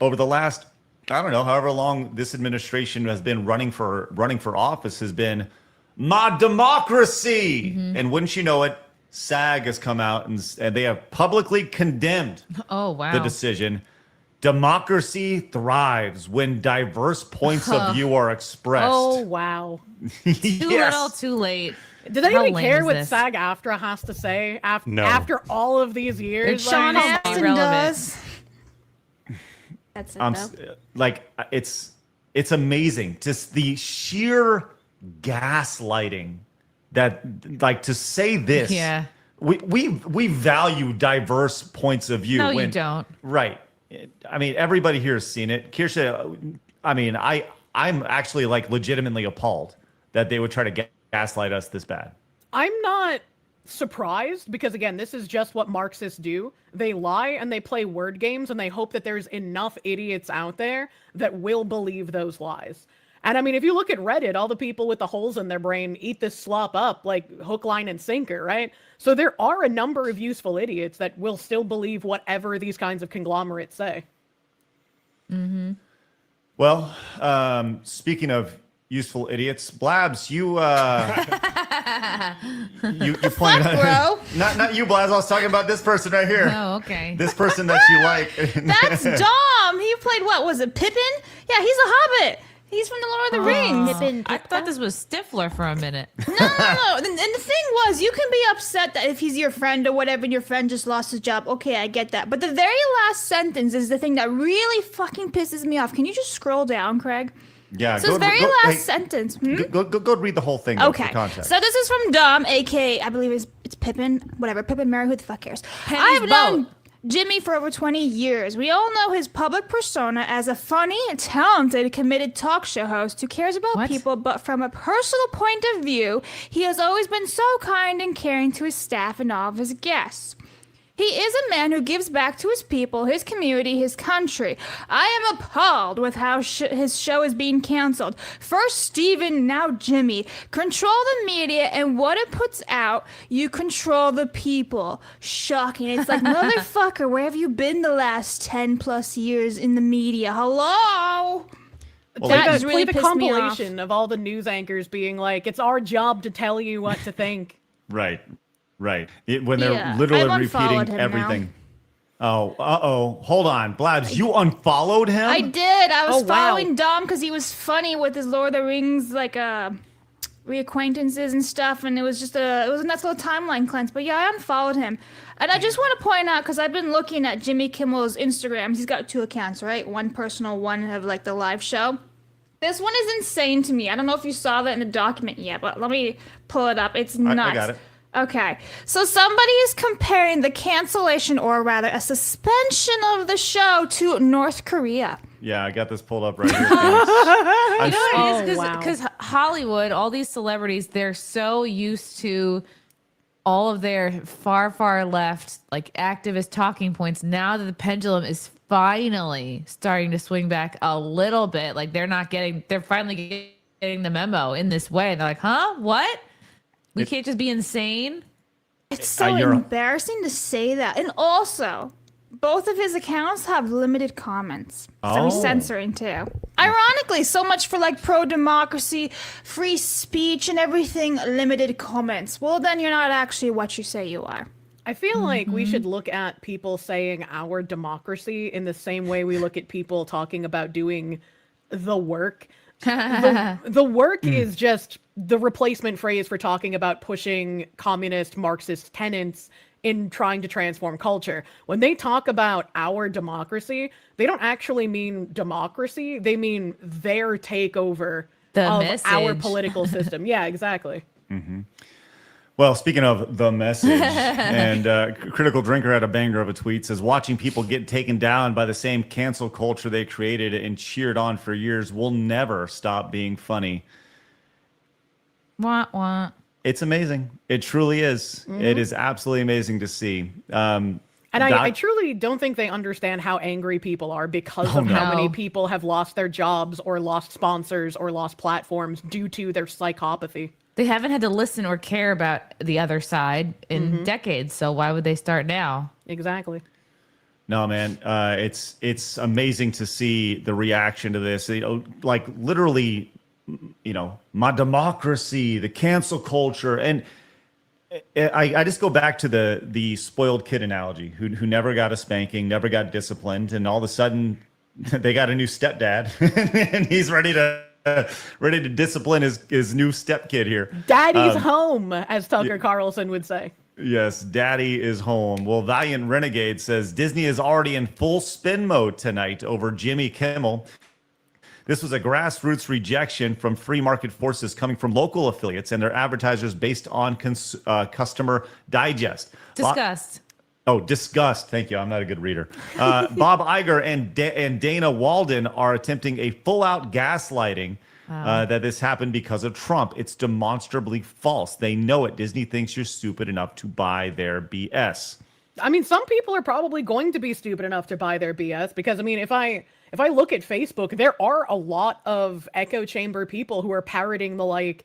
over the last, I don't know, however long this administration has been running for office has been my democracy. And wouldn't you know it, SAG has come out and they have publicly condemned the decision. Democracy thrives when diverse points of view are expressed. Oh, wow. Too little, too late. Does anyone care what SAG-AFTRA has to say after all of these years? Sean Astin does. That's it, though. Like, it's amazing. Just the sheer gaslighting that, like, to say this. Yeah. We value diverse points of view. No, you don't. Right. I mean, everybody here has seen it. Kirsha, I mean, I'm actually, like, legitimately appalled that they would try to gaslight us this bad. I'm not surprised because, again, this is just what Marxists do. They lie and they play word games and they hope that there's enough idiots out there that will believe those lies. And I mean, if you look at Reddit, all the people with the holes in their brain eat this slop up like hook, line, and sinker, right? So there are a number of useful idiots that will still believe whatever these kinds of conglomerates say. Well, speaking of useful idiots, Blabs, you pointed out, not you, Blabs. I was talking about this person right here. Oh, okay. This person that you like. That's Dom. He played what? Was it Pippin? Yeah, he's a hobbit. He's from the Lord of the Rings. I thought this was Stifler for a minute. No. And the thing was, you can be upset that if he's your friend or whatever, and your friend just lost his job. Okay, I get that. But the very last sentence is the thing that really fucking pisses me off. Can you just scroll down, Craig? Yeah. So his very last sentence. Go read the whole thing. Okay. For context. So this is from Dom, aka I believe it's Pippin, whatever, Pippin, Mary, who the fuck cares? Penny's I've known boat. Jimmy for over 20 years. We all know his public persona as a funny, talented, committed talk show host who cares about people, but from a personal point of view, he has always been so kind and caring to his staff and all of his guests. He is a man who gives back to his people, his community, his country. I am appalled with how his show is being canceled. First Steven, now Jimmy. Control the media and what it puts out, you control the people. Shocking. It's like, motherfucker, where have you been the last 10 plus years in the media? Hello? Well, that play really the pissed me off. compilation of all the news anchors being like, it's our job to tell you what to think. Right. When they're Yeah, literally I've unfollowed repeating him everything. Oh, hold on. Blabs, you unfollowed him? I did. I was Oh, wow. following Dom because he was funny with his Lord of the Rings, like, reacquaintances and stuff, and it was just it was a nice little timeline cleanse. But yeah, I unfollowed him. And I just want to point out, because I've been looking at Jimmy Kimmel's Instagram. He's got 2 accounts, right? One personal, one of, like, the live show. This one is insane to me. I don't know if you saw that in the document yet, but let me pull it up. It's nuts. I got it. Okay, so somebody is comparing the cancellation, or rather a suspension of the show, to North Korea. Yeah, I got this pulled up right here. You know what it is? wow. Because Hollywood, all these celebrities, they're so used to all of their far left, like, activist talking points. Now that the pendulum is finally starting to swing back a little bit, like, they're finally getting the memo in this way. They're like, huh? What? We can't just be insane? It's so embarrassing to say that. And also, both of his accounts have limited comments. So he's censoring too. Ironically, so much for, like, pro-democracy, free speech and everything, limited comments. Well, then you're not actually what you say you are. I feel like we should look at people saying our democracy in the same way we look at people talking about doing the work. The work is just the replacement phrase for talking about pushing communist Marxist tenets in trying to transform culture. When they talk about our democracy, they don't actually mean democracy. They mean their takeover of our political system. Yeah, exactly. Mm-hmm. Well, speaking of the message, and Critical Drinker had a banger of a tweet, says, watching people get taken down by the same cancel culture they created and cheered on for years will never stop being funny. Wah, wah. It's amazing. It truly is. Mm-hmm. It is absolutely amazing to see. And I truly don't think they understand how angry people are because of how many people have lost their jobs or lost sponsors or lost platforms due to their psychopathy. They haven't had to listen or care about the other side in decades, so why would they start now? Exactly. No, man, it's amazing to see the reaction to this. Like, literally, my democracy, the cancel culture, and I just go back to the spoiled kid analogy, who never got a spanking, never got disciplined, and all of a sudden they got a new stepdad, and he's ready to discipline his new stepkid here. Daddy's home, as Tucker Carlson would say. Yes, daddy is home. Well, Valiant Renegade says Disney is already in full spin mode tonight over Jimmy Kimmel. This was a grassroots rejection from free market forces coming from local affiliates and their advertisers based on customer digest. Disgust. Disgust. Thank you. I'm not a good reader. Bob Iger and Dana Walden are attempting a full-out gaslighting that this happened because of Trump. It's demonstrably false. They know it. Disney thinks you're stupid enough to buy their BS. I mean, some people are probably going to be stupid enough to buy their BS because, I mean, if I look at Facebook, there are a lot of echo chamber people who are parroting the, like,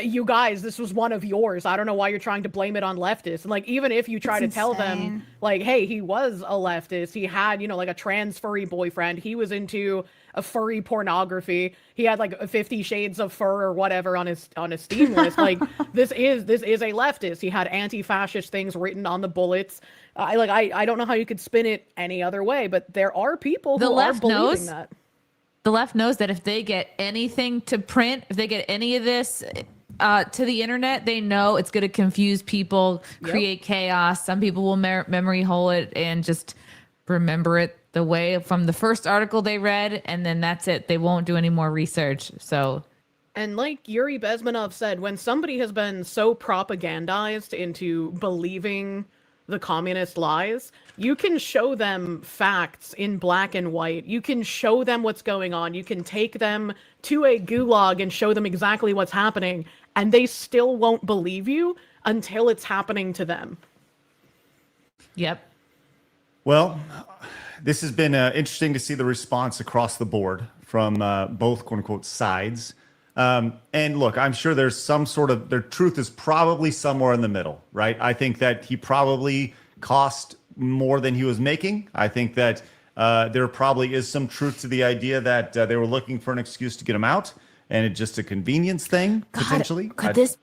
you guys, this was one of yours. I don't know why you're trying to blame it on leftists. And, like, even if you try to tell them, like, hey, he was a leftist. He had, like, a trans furry boyfriend. He was into a furry pornography. He had, like, 50 Shades of Fur or whatever on his Steam list. Like, this is a leftist. He had anti-fascist things written on the bullets. I don't know how you could spin it any other way, but there are people who are believing that. The left knows that if they get anything to print, if they get any of this to the internet, they know it's going to confuse people, create chaos. Some people will memory hole it and just remember it the way from the first article they read, and then that's it. They won't do any more research. So And like Yuri Bezmenov said, when somebody has been so propagandized into believing the communist lies, you can show them facts in black and white. You can show them what's going on. You can take them to a gulag and show them exactly what's happening, and they still won't believe you until it's happening to them. Yep. Well, this has been interesting to see the response across the board from both quote unquote sides. And look, I'm sure there's some sort of, their truth is probably somewhere in the middle, right? I think that he probably cost more than he was making. I think that there probably is some truth to the idea that they were looking for an excuse to get him out, and it's just a convenience thing, potentially. Could this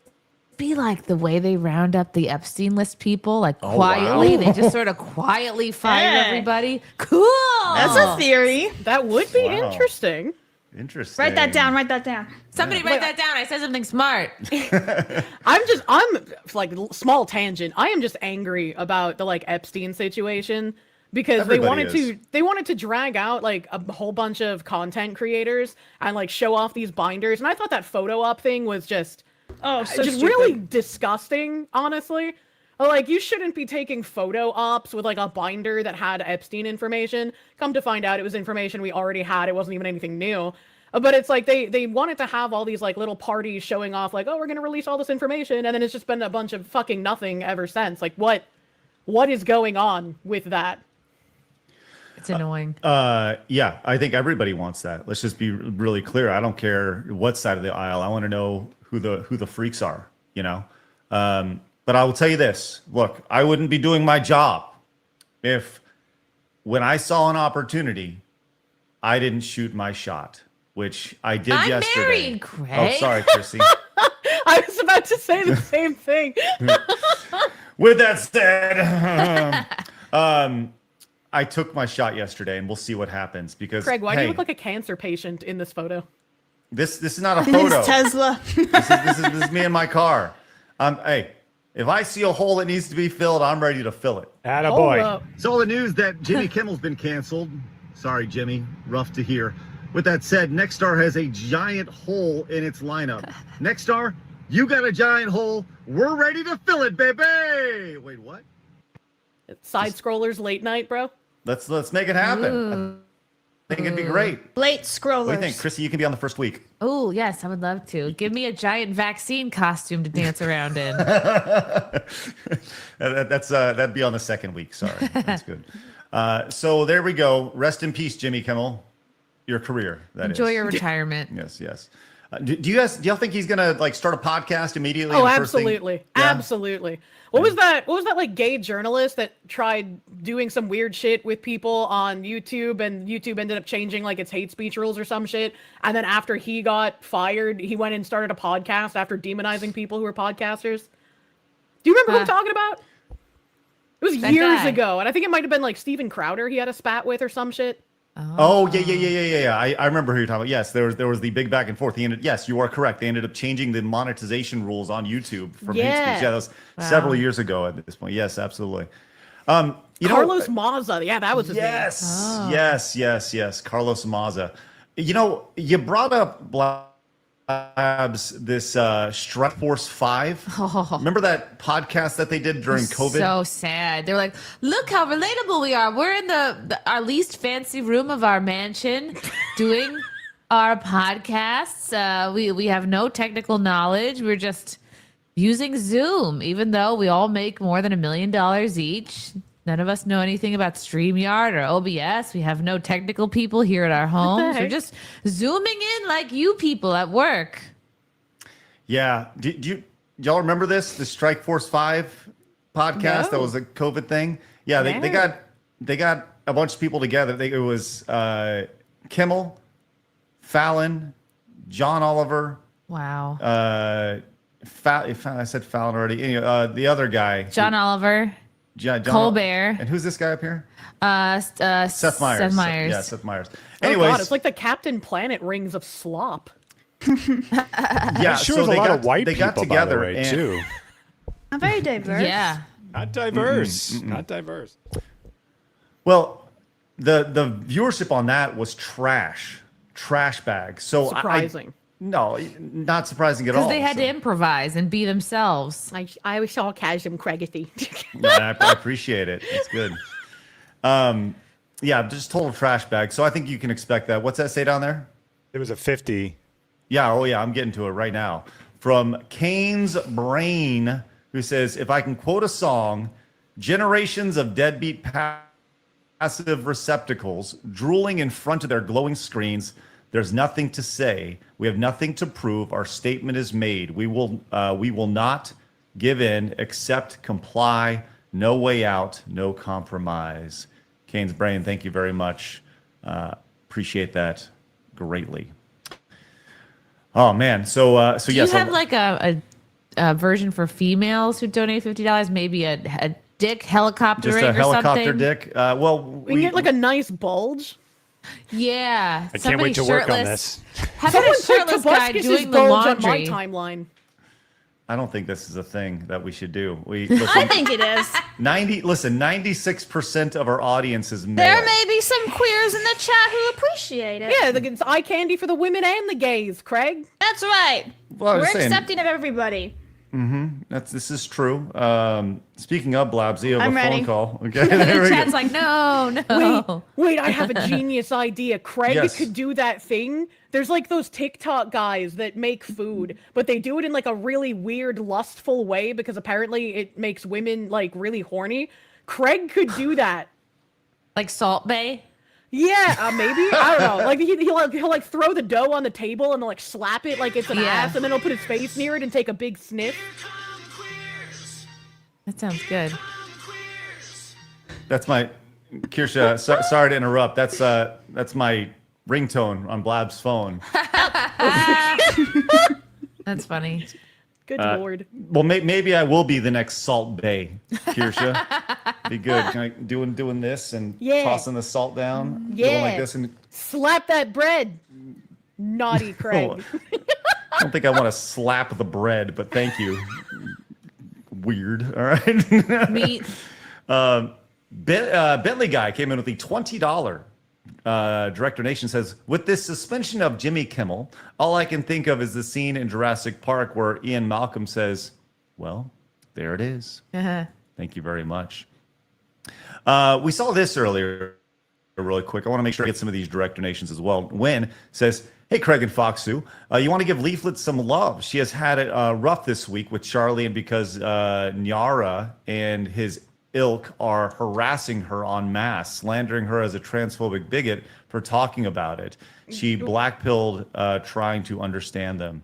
be like the way they round up the Epstein list people, like quietly? Wow. They just sort of quietly fire everybody. Cool. That's a theory. That would be interesting. Interesting. Write that down. Write that down. Somebody write that down. I said something smart. I'm like, small tangent. I am just angry about the like Epstein situation because Everybody they wanted to drag out like a whole bunch of content creators and like show off these binders. And I thought that photo op thing was just really disgusting, honestly. Like, you shouldn't be taking photo ops with like a binder that had Epstein information. Come to find out, it was information we already had. It wasn't even anything new. But it's like they wanted to have all these like little parties showing off like, oh, we're gonna release all this information, and then it's just been a bunch of fucking nothing ever since. Like, what is going on with that? It's annoying. Yeah, I think everybody wants that. Let's just be really clear. I don't care what side of the aisle. I want to know who the freaks are, you know? But I will tell you this. Look, I wouldn't be doing my job if when I saw an opportunity, I didn't shoot my shot, which I did yesterday. I'm married, Craig. Oh, sorry, Chrissy. I was about to say the same thing. With that said, I took my shot yesterday, and we'll see what happens. Because Craig, why do you look like a cancer patient in this photo? This is not a photo. It's Tesla. This is me in my car. Hey, if I see a hole that needs to be filled, I'm ready to fill it. Attaboy. Saw the news that Jimmy Kimmel's been canceled. Sorry, Jimmy. Rough to hear. With that said, Nexstar has a giant hole in its lineup. Nexstar, you got a giant hole. We're ready to fill it, baby. Wait, what? Side scrollers late night, bro. Let's make it happen. Ooh. I think it'd be great. Late scrollers. What do you think, Chrissy? You can be on the first week. Oh, yes, I would love to. Give me a giant vaccine costume to dance around in. That'd be on the second week. Sorry, that's good. So there we go. Rest in peace, Jimmy Kimmel. Your career. Enjoy your retirement. Yes. Do y'all think he's gonna like start a podcast immediately? Oh, the first thing? absolutely, Yeah. absolutely. What was that like gay journalist that tried doing some weird shit with people on YouTube, and YouTube ended up changing like its hate speech rules or some shit? And then after he got fired, he went and started a podcast after demonizing people who were podcasters. Do you remember who I'm talking about? It was That years guy. ago, and I think it might have been like Steven Crowder he had a spat with or some shit. Oh yeah. I remember who you're talking about. Yes, there was the big back and forth. Yes, you are correct. They ended up changing the monetization rules on YouTube from hate speech. Yeah, that was several years ago at this point. Yes, absolutely. Carlos Maza. Yeah, that was his name. Yes. Carlos Maza. You know, you brought up Blabs, this Strike Force 5. Remember that podcast that they did during COVID? So sad. They're like, look how relatable we are. We're in our least fancy room of our mansion doing our podcasts. We have no technical knowledge. We're just using Zoom, even though we all make more than $1 million each. None of us know anything about StreamYard or OBS. We have no technical people here at our homes. We're just zooming in like you people at work. Yeah. Do y'all remember this? The Strike Force 5 podcast that was a COVID thing? Yeah, they got a bunch of people together. It was Kimmel, Fallon, John Oliver. Wow. I said Fallon already. Anyway, the other guy. John Oliver. John Colbert. And who's this guy up here? Seth Meyers. Yeah, Seth Meyers. Oh Anyways, God, it's like the Captain Planet rings of slop. Yeah, sure so was a lot of white they got people, together by the way, and, too. I'm very diverse. Yeah. Not diverse. Not diverse. Well, the viewership on that was trash bag. So Surprising. No, not surprising at all. Because they had to improvise and be themselves. I was sarcasm, Craigie. No, I appreciate it. It's good. Yeah, just total trash bag. So I think you can expect that. What's that say down there? It was a 50. Yeah, oh yeah, I'm getting to it right now. From Kane's Brain, who says, if I can quote a song, generations of deadbeat passive receptacles drooling in front of their glowing screens. There's nothing to say. We have nothing to prove. Our statement is made. We will not give in, accept, comply. No way out, no compromise. Kane's Brain, thank you very much. Appreciate that greatly. Oh man, so Do yes. you have like a version for females who donate $50? Maybe a dick helicopter just ring a or helicopter something? dick. Well, We can get like a nice bulge. Yeah. I can't wait to work on this. How about a Someone put shirtless guy Tobuscus's doing the bulge on my laundry? timeline. I don't think this is a thing that we should do. We I listen, think it is. 96% of our audience is male. There may be some queers in the chat who appreciate it. Yeah, it's eye candy for the women and the gays, Craig. That's right. Well, I was We're saying- accepting of everybody. This is true. Speaking of Blabs, you have I'm a phone ready. call. Okay, there we Chad's go. like, no. Wait, I have a genius idea. Craig Yes. could do that thing. There's like those TikTok guys that make food, but they do it in like a really weird, lustful way because apparently it makes women like really horny. Craig could do that. Like Salt Bay? Yeah, maybe. I don't know. Like he'll like throw the dough on the table and like slap it like it's an Yeah. ass, and then he'll put his face near it and take a big sniff. That sounds good. That's my Kirsha. Sorry to interrupt. That's my ringtone on Blab's phone. That's funny. Good lord. Well, maybe I will be the next Salt Bay, Kirsha. Be good. Can I doing this and Yeah. tossing the salt down, Yeah. going like this, and Slap that bread. Naughty Craig. I don't think I want to slap the bread, but thank you. Weird. All right. Meat. Bentley guy came in with the $20. Director Nation says, with this suspension of Jimmy Kimmel, all I can think of is the scene in Jurassic Park where Ian Malcolm says, well, there it is. Uh-huh. Thank you very much. We saw this earlier really quick. I want to make sure I get some of these Director Nations as well. Wynn says, hey, Craig and Foxu, you want to give Leaflet some love. She has had it rough this week with Charlie, and because Nyara and his ilk are harassing her en masse, slandering her as a transphobic bigot for talking about it. She blackpilled trying to understand them.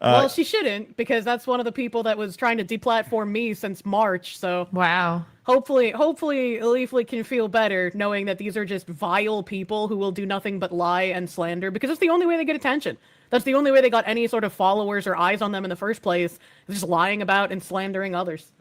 Well, she shouldn't, because that's one of the people that was trying to deplatform me since March. So wow. Hopefully Leaflet can feel better knowing that these are just vile people who will do nothing but lie and slander, because it's the only way they get attention. That's the only way they got any sort of followers or eyes on them in the first place, just lying about and slandering others.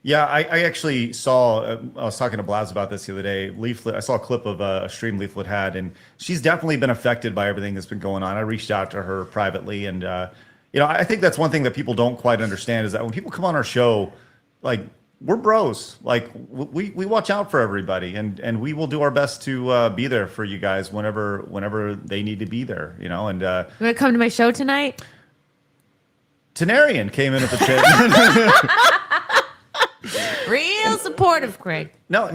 Yeah, I actually saw, I was talking to Blabs about this the other day. Leaflet, I saw a clip of a stream Leaflet had, and she's definitely been affected by everything that's been going on. I reached out to her privately, and I think that's one thing that people don't quite understand is that when people come on our show, like, we're bros. Like, we watch out for everybody, and we will do our best to be there for you guys whenever they need to be there, and You want to come to my show tonight? Tenarian came in at the chat. Real supportive, Craig. No,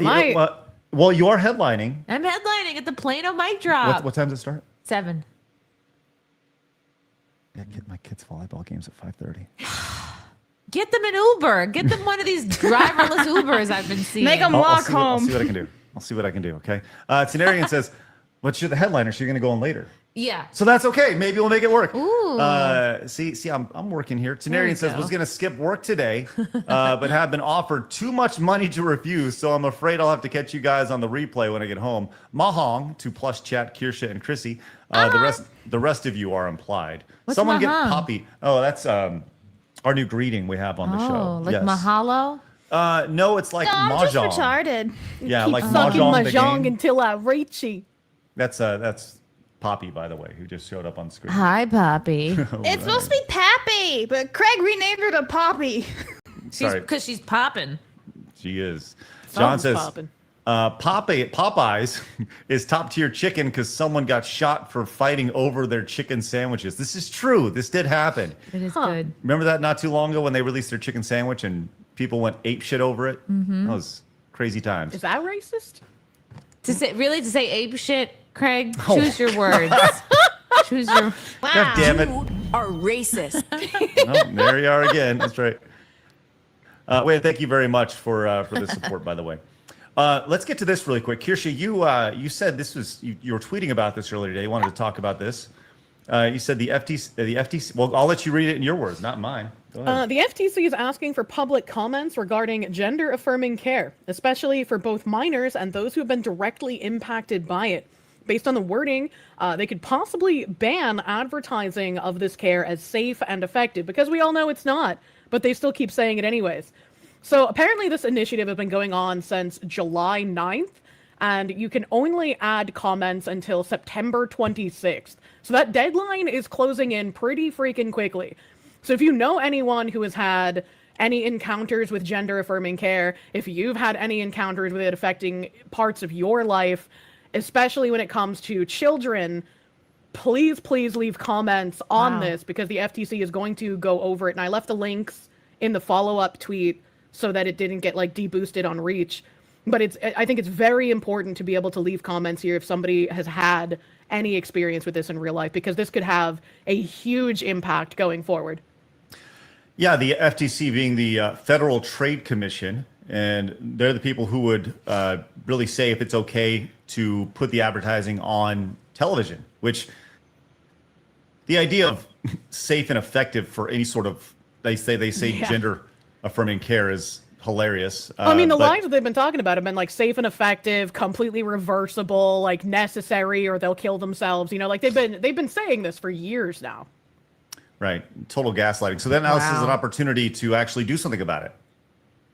well, you are headlining. I'm headlining at the Plano mic drop. What time does it start? 7. Yeah, my kids' volleyball games at 5:30. Get them an Uber. Get them one of these driverless Ubers I've been seeing. Make them walk home. I'll see what I can do. I'll see what I can do. Okay. Tenarian says, "But you're the headliner, so you're going to go on later." Yeah. So that's okay. Maybe we'll make it work. Ooh. See, I'm working here. There Tenarian you says go. was going to skip work today, but have been offered too much money to refuse. So I'm afraid I'll have to catch you guys on the replay when I get home. Mahong to Plus Chat, Kirsha and Chrissy. The rest of you are implied. What's Someone get mahong? Poppy. Oh, that's our new greeting we have on the show. Oh, like Yes. mahalo? No, it's like No, I'm just mahjong. retarded. Yeah, Keep like sucking mahjong the mahjong game. until I reach you. That's Poppy, by the way, who just showed up on screen. Hi, Poppy. It's supposed to be Pappy, but Craig renamed her to Poppy. Sorry. Because she's popping. She is. John Something's says, popping. Popeyes is top tier chicken because someone got shot for fighting over their chicken sandwiches. This is true. This did happen. It is good. Remember that not too long ago when they released their chicken sandwich and people went ape shit over it? Mm-hmm. That was crazy times. Is that racist? To say ape shit, Craig, Oh. choose your words. Choose your. God damn it. Are racist. Oh, there you are again. That's right. Wait, thank you very much for the support, by the way. Let's get to this really quick. Kirsha, you said this was you were tweeting about this earlier today. You wanted to talk about this. You said the FTC. Well, I'll let you read it in your words, not mine. Go ahead. The FTC is asking for public comments regarding gender-affirming care, especially for both minors and those who have been directly impacted by it. Based on the wording, they could possibly ban advertising of this care as safe and effective, because we all know it's not, but they still keep saying it anyways. So apparently this initiative has been going on since July 9th, and you can only add comments until September 26th. So that deadline is closing in pretty freaking quickly. So if you know anyone who has had any encounters with gender-affirming care, if you've had any encounters with it affecting parts of your life, especially when it comes to children, please leave comments on this, because the FTC is going to go over it. And I left the links in the follow-up tweet so that it didn't get like deboosted on reach. But I think it's very important to be able to leave comments here if somebody has had any experience with this in real life, because this could have a huge impact going forward. Yeah, the FTC being the Federal Trade Commission, and they're the people who would really say if it's okay to put the advertising on television, which the idea of safe and effective for any sort of, they say gender affirming care is hilarious. I mean, the lines that they've been talking about have been like safe and effective, completely reversible, like necessary, or they'll kill themselves. You know, like they've been saying this for years now. Right. Total gaslighting. So then now this is an opportunity to actually do something about it.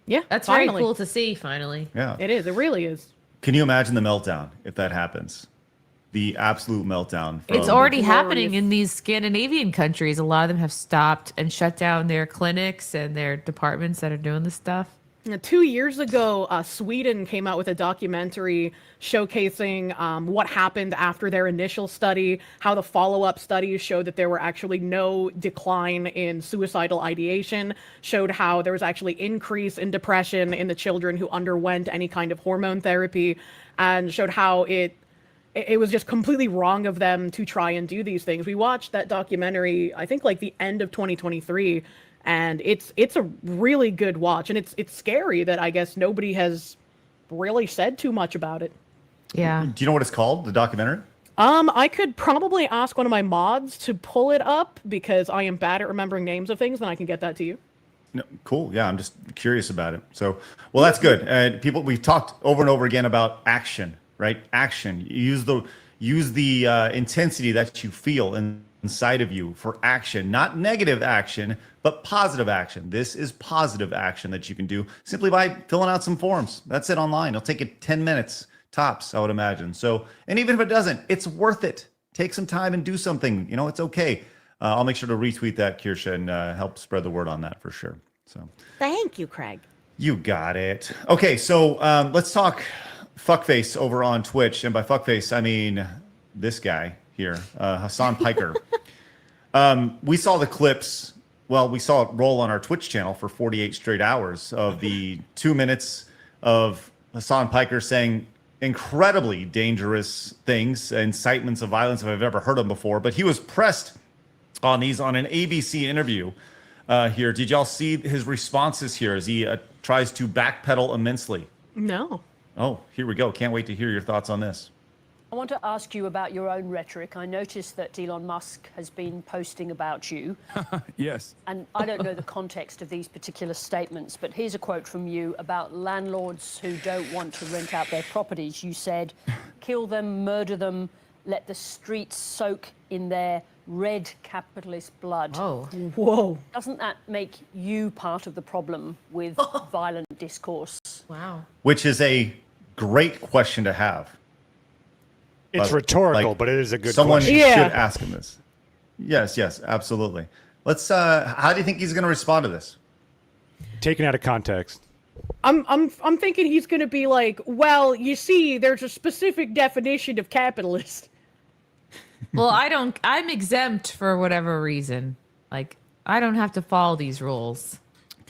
Yeah, That's finally. very cool to see, finally. Yeah. It is. It really is. Can you imagine the meltdown if that happens? The absolute meltdown. It's already happening in these Scandinavian countries. A lot of them have stopped and shut down their clinics and their departments that are doing this stuff. 2 years ago, Sweden came out with a documentary showcasing what happened after their initial study, how the follow-up studies showed that there were actually no decline in suicidal ideation, showed how there was actually increase in depression in the children who underwent any kind of hormone therapy, and showed how it was just completely wrong of them to try and do these things. We watched that documentary, I think, like the end of 2023, and it's a really good watch, and it's scary that I guess nobody has really said too much about it. Yeah. Do you know what it's called, the documentary? I could probably ask one of my mods to pull it up, because I am bad at remembering names of things, then I can get that to you. No, cool. Yeah, I'm just curious about it. So, well, that's good. We've talked over and over again about action, right? Action. Use the intensity that you feel inside of you for action, not negative action, but positive action. This is positive action that you can do simply by filling out some forms. That's it online. It'll take you 10 minutes tops, I would imagine. So, and even if it doesn't, it's worth it. Take some time and do something. You know, it's okay. I'll make sure to retweet that, Kirsha, and help spread the word on that for sure. So, thank you, Craig. You got it. Okay, so let's talk fuckface over on Twitch, and by fuckface I mean this guy here, Hassan Piker. We saw the clips. Well, we saw it roll on our Twitch channel for 48 straight hours of the 2 minutes of Hassan Piker saying incredibly dangerous things, incitements of violence if I've ever heard them before. But he was pressed on these on an ABC interview here. Did y'all see his responses here as he tries to backpedal immensely? No. Oh, here we go. Can't wait to hear your thoughts on this. I want to ask you about your own rhetoric. I noticed that Elon Musk has been posting about you. Yes. And I don't know the context of these particular statements, but here's a quote from you about landlords who don't want to rent out their properties. You said, kill them, murder them, let the streets soak in their red capitalist blood. Oh. Whoa. Doesn't that make you part of the problem with violent discourse? Wow. Which is a great question to have. It's rhetorical, but it is a good someone question. should ask him this. Yes, absolutely. Let's. How do you think he's going to respond to this? Taken out of context. I'm thinking he's gonna be like, well, you see, there's a specific definition of capitalist. Well, I'm exempt for whatever reason. Like, I don't have to follow these rules.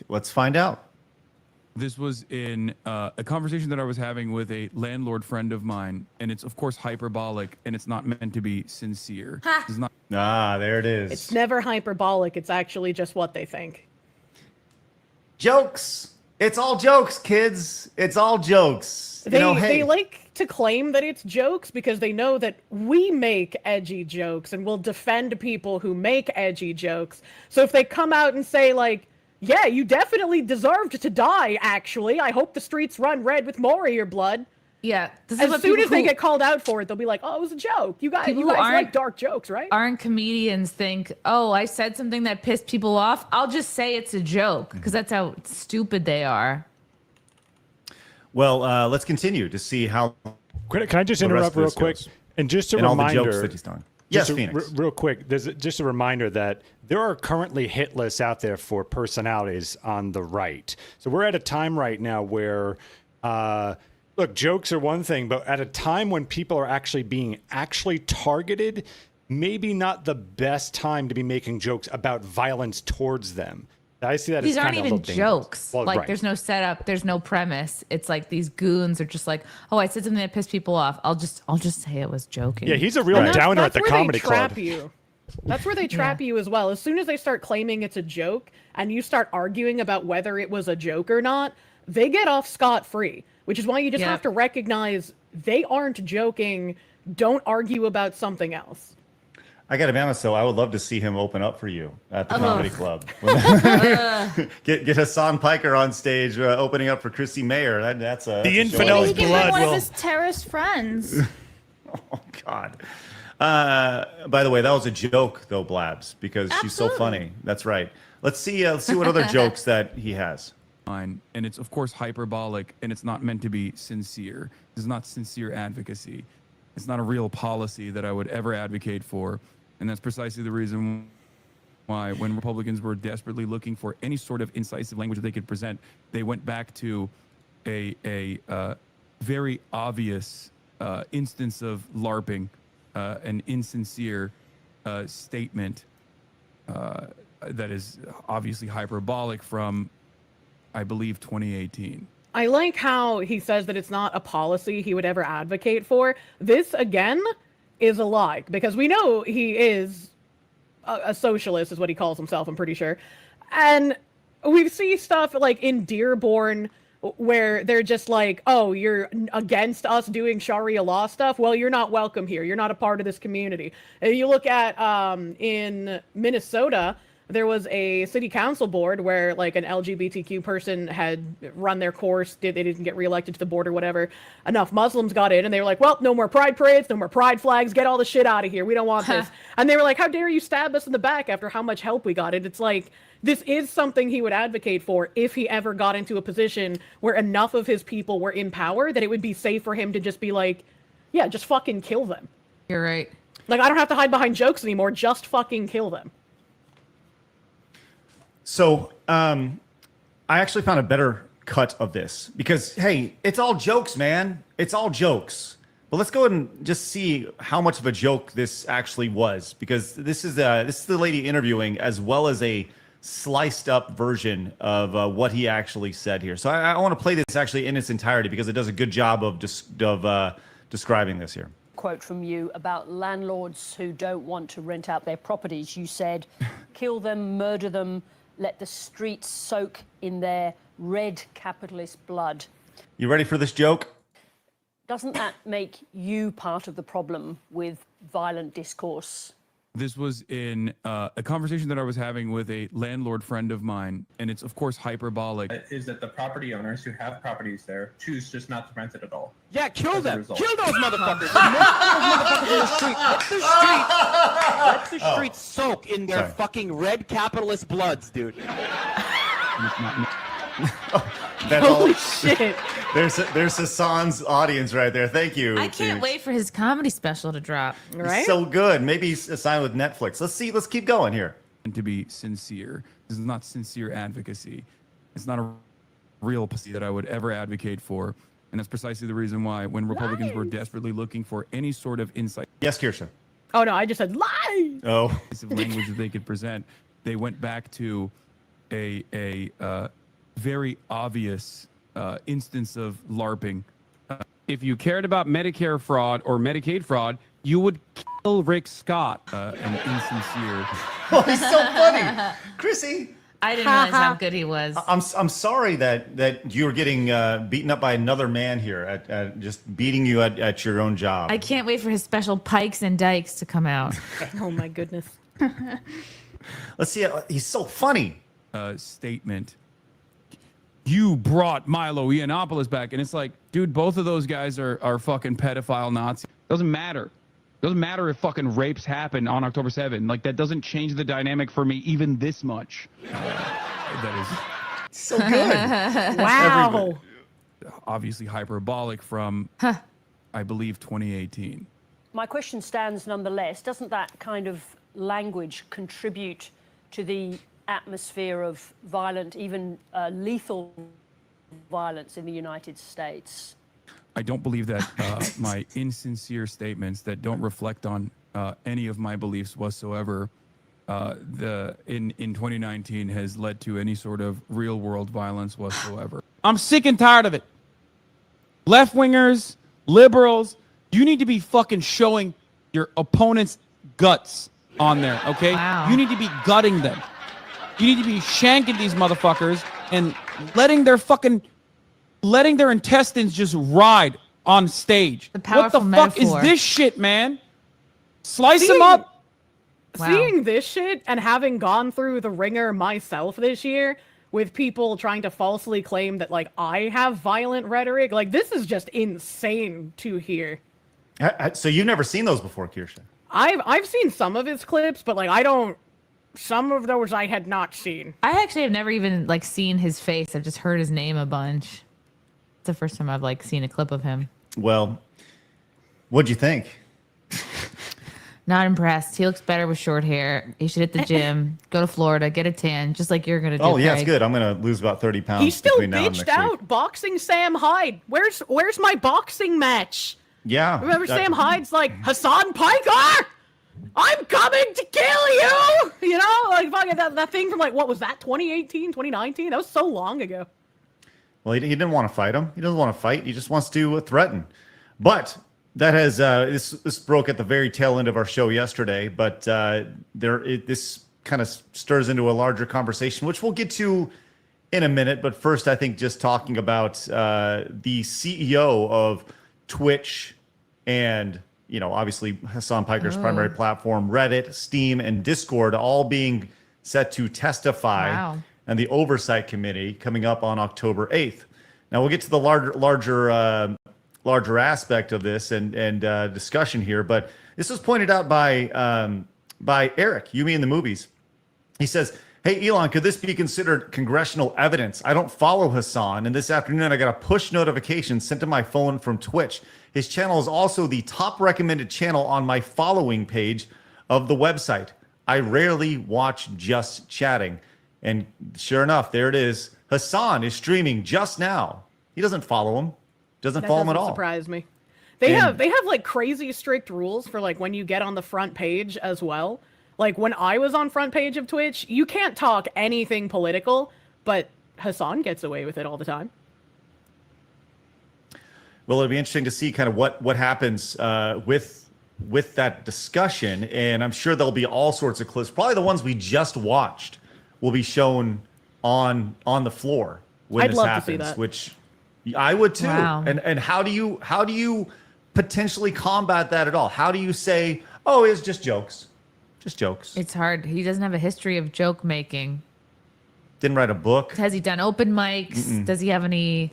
Let's find out. This was in a conversation that I was having with a landlord friend of mine, and it's of course hyperbolic, and it's not meant to be sincere. It's not. Ah, there it is. It's never hyperbolic. It's actually just what they think. Jokes. It's all jokes, kids. It's all jokes. They like to claim that it's jokes because they know that we make edgy jokes and will defend people who make edgy jokes. So if they come out and say like, yeah, you definitely deserved to die, actually. I hope the streets run red with more of your blood. Yeah. As soon as they get called out for it, they'll be like, oh, it was a joke. You guys like dark jokes, right? Aren't comedians think, oh, I said something that pissed people off? I'll just say it's a joke, because that's how stupid they are. Well, let's continue to see how. Can I just interrupt real quick? And just a and reminder. All the jokes that he's done. Yes, Phoenix. Real quick, there's just a reminder that there are currently hit lists out there for personalities on the right. So we're at a time right now where, look, jokes are one thing, but at a time when people are actually being targeted, maybe not the best time to be making jokes about violence towards them. I see that These as aren't kind of even jokes. Well, like, right. there's no setup, there's no premise. It's like these goons are just like, oh, I said something that pissed people off. I'll just say it was joking. Yeah, he's a real downer at the comedy club. That's where they trap you as well. As soon as they start claiming it's a joke and you start arguing about whether it was a joke or not, they get off scot-free, which is why you just have to recognize they aren't joking. Don't argue about something else. I got to be honest, though, I would love to see him open up for you at the comedy club. Get Hassan Piker on stage opening up for Chrissy Mayer. That's the infidel's blood. One of his terrorist friends. Oh God. By the way, that was a joke, though, Blabs, because she's so funny. That's right. Let's see what other jokes that he has. And it's of course hyperbolic, and it's not meant to be sincere. This is not sincere advocacy. It's not a real policy that I would ever advocate for. And that's precisely the reason why when Republicans were desperately looking for any sort of incisive language that they could present, they went back to a very obvious instance of LARPing, an insincere statement that is obviously hyperbolic from, I believe, 2018. I like how he says that it's not a policy he would ever advocate for. This, again, is a lie, because we know he is a socialist, is what he calls himself, I'm pretty sure. And we see stuff like in Dearborn where they're just like, oh, you're against us doing Sharia law stuff? Well, you're not welcome here. You're not a part of this community. And you look at in Minnesota, there was a city council board where like an LGBTQ person had run their course, they didn't get reelected to the board or whatever. Enough Muslims got in and they were like, well, no more pride parades, no more pride flags, get all the shit out of here. We don't want this. And they were like, how dare you stab us in the back after how much help we got? It's like, this is something he would advocate for if he ever got into a position where enough of his people were in power that it would be safe for him to just be like, yeah, just fucking kill them. You're right. Like, I don't have to hide behind jokes anymore, just fucking kill them. So I actually found a better cut of this because, hey, it's all jokes, man. It's all jokes. But let's go ahead and just see how much of a joke this actually was, because this is the lady interviewing as well as a sliced up version of what he actually said here. So I want to play this actually in its entirety because it does a good job of describing this here. Quote from you about landlords who don't want to rent out their properties. You said, kill them, murder them, let the streets soak in their red capitalist blood. You ready for this joke? Doesn't that make you part of the problem with violent discourse? This was in a conversation that I was having with a landlord friend of mine, and it's of course hyperbolic. Is that the property owners who have properties there choose just not to rent it at all? Yeah, kill them. Result. Kill those motherfuckers. Let the streets soak in their fucking red capitalist bloods, dude. That's Holy all. shit. There's Hassan's audience right there. Thank you. I can't wait for his comedy special to drop. Right? So good. Maybe he's assigned with Netflix. Let's keep going here. And to be sincere. This is not sincere advocacy. It's not a real policy that I would ever advocate for. And that's precisely the reason why when Republicans were desperately looking for any sort of insight. Yes, Kirsten. Oh no, I just said lies. Oh. Language that they could present. They went back to a very obvious instance of LARPing. If you cared about Medicare fraud or Medicaid fraud, you would kill Rick Scott. An insincere. Oh, he's so funny. Chrissy. I didn't realize how good he was. I'm sorry that you were getting beaten up by another man here at just beating you at your own job. I can't wait for his special Pikes and Dykes to come out. Oh my goodness. Let's see. He's so funny. Statement. You brought Milo Yiannopoulos back, and it's like, dude, both of those guys are fucking pedophile Nazis. Doesn't matter. Doesn't matter if fucking rapes happen on October 7th. Like, that doesn't change the dynamic for me even this much. That is so good. Wow. Obviously hyperbolic from, I believe, 2018. My question stands nonetheless. Doesn't that kind of language contribute to the atmosphere of violent, even lethal violence in the United States? I don't believe that my insincere statements that don't reflect on any of my beliefs whatsoever in 2019 has led to any sort of real world violence whatsoever. I'm sick and tired of it. Left-wingers, liberals, you need to be fucking showing your opponent's guts on there, okay? Wow. You need to be gutting them. You need to be shanking these motherfuckers and letting their intestines just ride on stage. The powerful what the fuck metaphor. is this shit, man? Slice them up. Wow. Seeing this shit and having gone through the ringer myself this year with people trying to falsely claim that, like, I have violent rhetoric, like, this is just insane to hear. So you've never seen those before, Kirsten? I've seen some of his clips, but, like, some of those I had not seen. I actually have never even like seen his face. I've just heard his name a bunch. It's the first time I've like seen a clip of him. Well, what'd you think? Not impressed. He looks better with short hair. He should hit the gym, go to Florida, get a tan, just like you're gonna do. Oh yeah, it's Craig. good. I'm gonna lose about 30 pounds. He still between now and bitched next out week. boxing Sam Hyde. Where's my boxing match? Yeah. Remember Sam Hyde's like, Hassan Piker, I'm coming to kill you. You know, like fucking that thing from like, what was that, 2018, 2019? That was so long ago. Well, he didn't want to fight him. He doesn't want to fight. He just wants to threaten. But that has this broke at the very tail end of our show yesterday. But this kind of stirs into a larger conversation, which we'll get to in a minute. But first, I think just talking about the CEO of Twitch and, you know, obviously Hassan Piker's primary platform, Reddit, Steam, and Discord, all being set to testify. Wow. And the oversight committee coming up on October 8th. Now we'll get to the larger aspect of this and discussion here, but this was pointed out by Eric, You, Me, and the Movies. He says, "Hey Elon, could this be considered congressional evidence? I don't follow Hassan, and this afternoon I got a push notification sent to my phone from Twitch. His channel is also the top recommended channel on my following page of the website. I rarely watch Just Chatting." And sure enough, there it is. Hassan is streaming just now. He doesn't follow him. Doesn't follow him at all. Surprise me. They have like crazy strict rules for like when you get on the front page as well. Like when I was on front page of Twitch, you can't talk anything political, but Hassan gets away with it all the time. Well, it'll be interesting to see kind of what happens with that discussion, and I'm sure there'll be all sorts of clips. Probably the ones we just watched will be shown on the floor when I'd this love happens, to see that. which I would too. Wow. And how do you potentially combat that at all? How do you say, oh, it's just jokes, just jokes? It's hard. He doesn't have a history of joke making. Didn't write a book. Has he done open mics? Mm-mm. Does he have any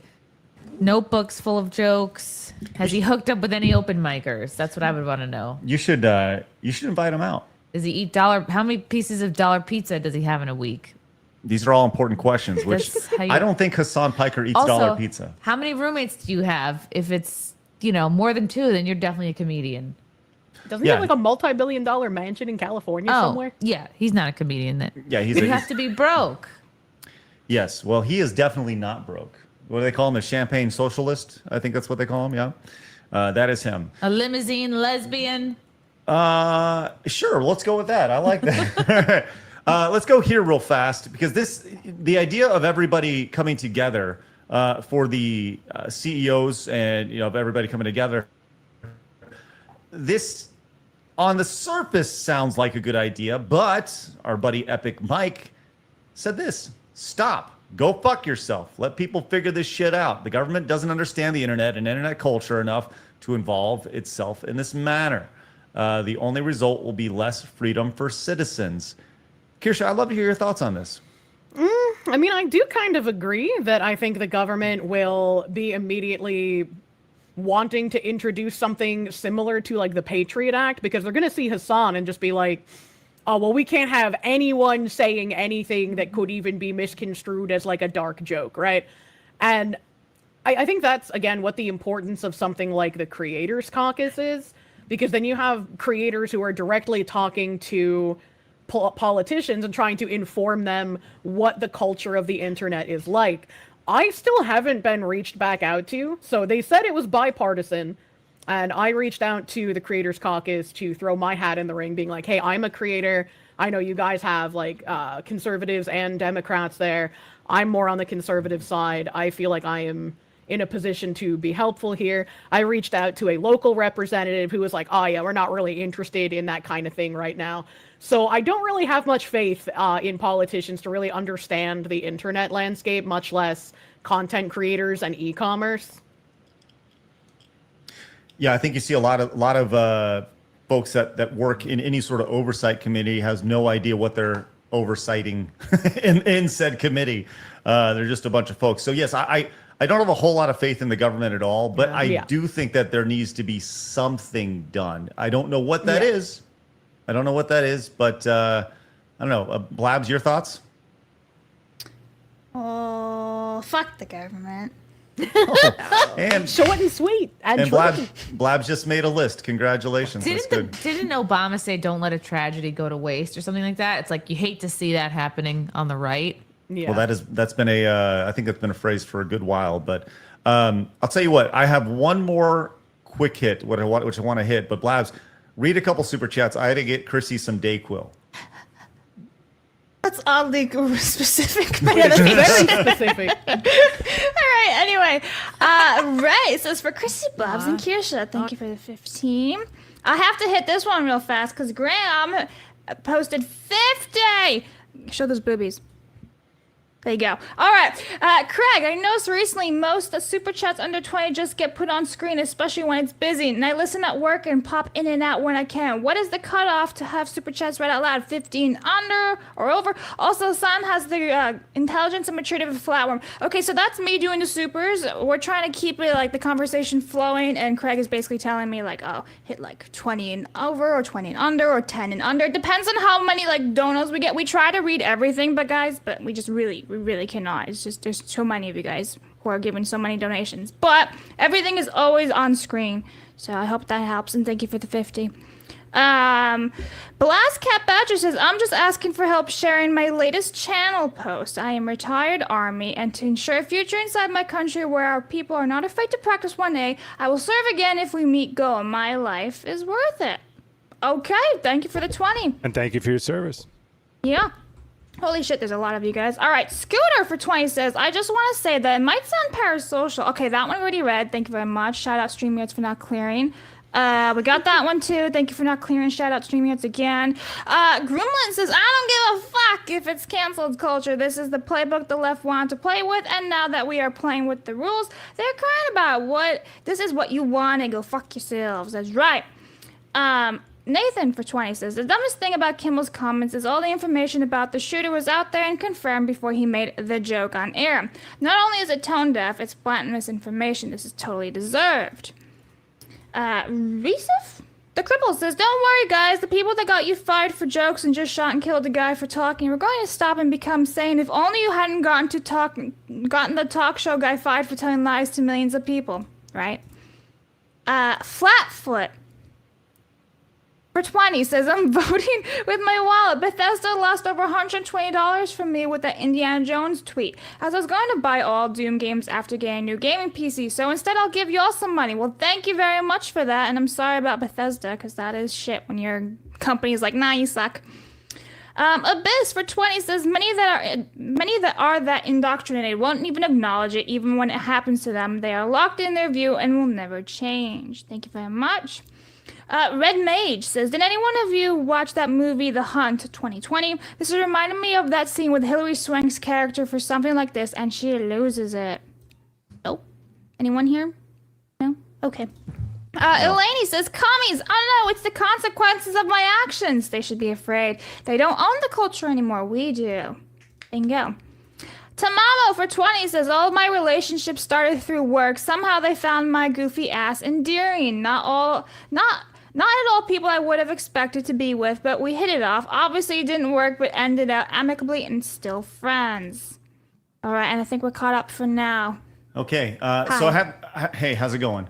notebooks full of jokes? Has he hooked up with any open micers? That's what I would want to know. You should invite him out. Does he eat how many pieces of dollar pizza does he have in a week? These are all important questions, which That's how you- I don't think Hassan Piker eats Also, dollar pizza. How many roommates do you have? If it's, more than 2, then you're definitely a comedian. Doesn't he have like a multi-billion-dollar mansion in California somewhere? Yeah, he's not a comedian then. Yeah, You have to be broke. Yes. Well, he is definitely not broke. What do they call him? A champagne socialist? I think that's what they call him. Yeah. That is him. A limousine lesbian. Sure. Let's go with that. I like that. Let's go here real fast because the idea of everybody coming together for the CEOs and of everybody coming together. This on the surface sounds like a good idea, but our buddy Epic Mike said this: stop. Go fuck yourself. Let people figure this shit out. The government doesn't understand the internet and internet culture enough to involve itself in this manner. The only result will be less freedom for citizens. Kirsha, I'd love to hear your thoughts on this. I mean, I do kind of agree that I think the government will be immediately wanting to introduce something similar to like the Patriot Act, because they're going to see Hassan and just be like, oh, well, we can't have anyone saying anything that could even be misconstrued as like a dark joke, right? And I think that's, again, what the importance of something like the Creators Caucus is, because then you have creators who are directly talking to politicians and trying to inform them what the culture of the internet is like. I still haven't been reached back out to, so they said it was bipartisan. And I reached out to the Creators Caucus to throw my hat in the ring, being like, hey, I'm a creator. I know you guys have like conservatives and Democrats there. I'm more on the conservative side. I feel like I am in a position to be helpful here. I reached out to a local representative who was like, oh yeah, we're not really interested in that kind of thing right now. So I don't really have much faith in politicians to really understand the internet landscape, much less content creators and e-commerce. Yeah, I think you see a lot of folks that work in any sort of oversight committee has no idea what they're oversighting in said committee. They're just a bunch of folks. So yes, I don't have a whole lot of faith in the government at all, but I do think that there needs to be something done. I don't know what that is. I don't know what that is, but I don't know. Blabs, your thoughts? Oh, fuck the government. And short and sweet. And Blabs just made a list. Congratulations. Didn't Obama say don't let a tragedy go to waste or something like that? It's like you hate to see that happening on the right. Yeah. Well, that's been I think that's been a phrase for a good while. But I'll tell you what, I have one more quick hit, which I want to hit. But Blabs, read a couple super chats. I had to get Chrissy some Dayquil. That's oddly specific. Yeah, that's very specific. All right, anyway. Right, so it's for Chrissy, Blabs, and Kirsha. Thank you for the 15. I have to hit this one real fast because Graham posted 50. Show those boobies. There you go. All right. Craig, I noticed recently most super chats under 20 just get put on screen, especially when it's busy. And I listen at work and pop in and out when I can. What is the cutoff to have super chats read out loud? 15 under or over? Also, Hassan has the intelligence and maturity of a flatworm. Okay, so that's me doing the supers. We're trying to keep it like the conversation flowing. And Craig is basically telling me like, oh, hit like 20 and over or 20 and under or 10 and under. It depends on how many like donos we get. We try to read everything, but we just really cannot. It's just there's so many of you guys who are giving so many donations, but everything is always on screen, so I hope that helps, and thank you for the 50. Blast Cat Badger says, I'm just asking for help sharing my latest channel post. I am retired Army, and to ensure a future inside my country where our people are not afraid to practice 1A, I will serve again if we meet goal. My life is worth it. Okay, thank you for the 20. And thank you for your service. Yeah. Holy shit, there's a lot of you guys. All right, Scooter for 20 says, I just want to say that it might sound parasocial. Okay, that one already read. Thank you very much. Shout out StreamYards for not clearing. We got that one too. Thank you for not clearing. Shout out StreamYards again. Gremlin says, I don't give a fuck if it's canceled culture. This is the playbook the left wanted to play with, and now that we are playing with the rules, they're crying about this is what you want, and go fuck yourselves. That's right. Nathan for 20 says, the dumbest thing about Kimmel's comments is all the information about the shooter was out there and confirmed before he made the joke on air. Not only is it tone deaf, it's blatant misinformation. This is totally deserved. Resif? The cripple says, don't worry guys, the people that got you fired for jokes and just shot and killed a guy for talking, we're going to stop and become sane. If only you hadn't gotten the talk show guy fired for telling lies to millions of people, right? Flatfoot. for 20 says, I'm voting with my wallet. Bethesda lost over $120 from me with that Indiana Jones tweet, as I was going to buy all Doom games after getting a new gaming PC. So instead, I'll give y'all some money. Well, thank you very much for that. And I'm sorry about Bethesda, because that is shit when your company's like, nah, you suck. Abyss for 20 says, many that are that indoctrinated won't even acknowledge it, even when it happens to them. They are locked in their view and will never change. Thank you very much. Red Mage says, did any one of you watch that movie, The Hunt, 2020? This is reminding me of that scene with Hilary Swank's character for something like this, and she loses it. Nope. Anyone here? No? Okay. Eleni says, commies, I don't know, it's the consequences of my actions. They should be afraid. They don't own the culture anymore. We do. Bingo. Tamamo for 20 says, all of my relationships started through work. Somehow they found my goofy ass endearing. Not at all people I would have expected to be with, but we hit it off. Obviously it didn't work, but ended out amicably and still friends. All right, and I think we're caught up for now. Okay, hey, how's it going?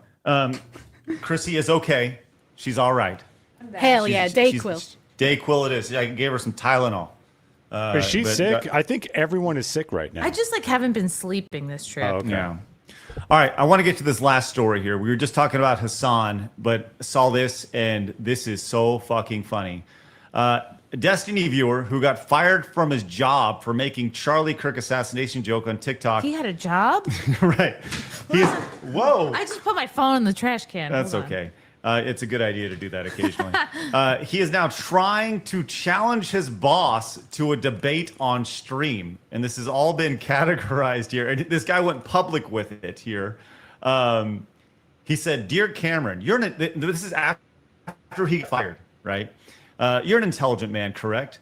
Chrissy is okay. She's all right. Hell yeah, Dayquil. Dayquil it is. I gave her some Tylenol. Is she sick? I think everyone is sick right now. I just haven't been sleeping this trip. Okay. Yeah. All right, I want to get to this last story here. We were just talking about Hassan, but saw this, and this is so fucking funny. A Destiny viewer who got fired from his job for making Charlie Kirk assassination joke on TikTok. He had a job? Right. Whoa. I just put my phone in the trash can. That's okay. It's a good idea to do that occasionally. He is now trying to challenge his boss to a debate on stream. And this has all been categorized here. And this guy went public with it here. He said, Dear Cameron, this is after he got fired, right? You're an intelligent man, correct?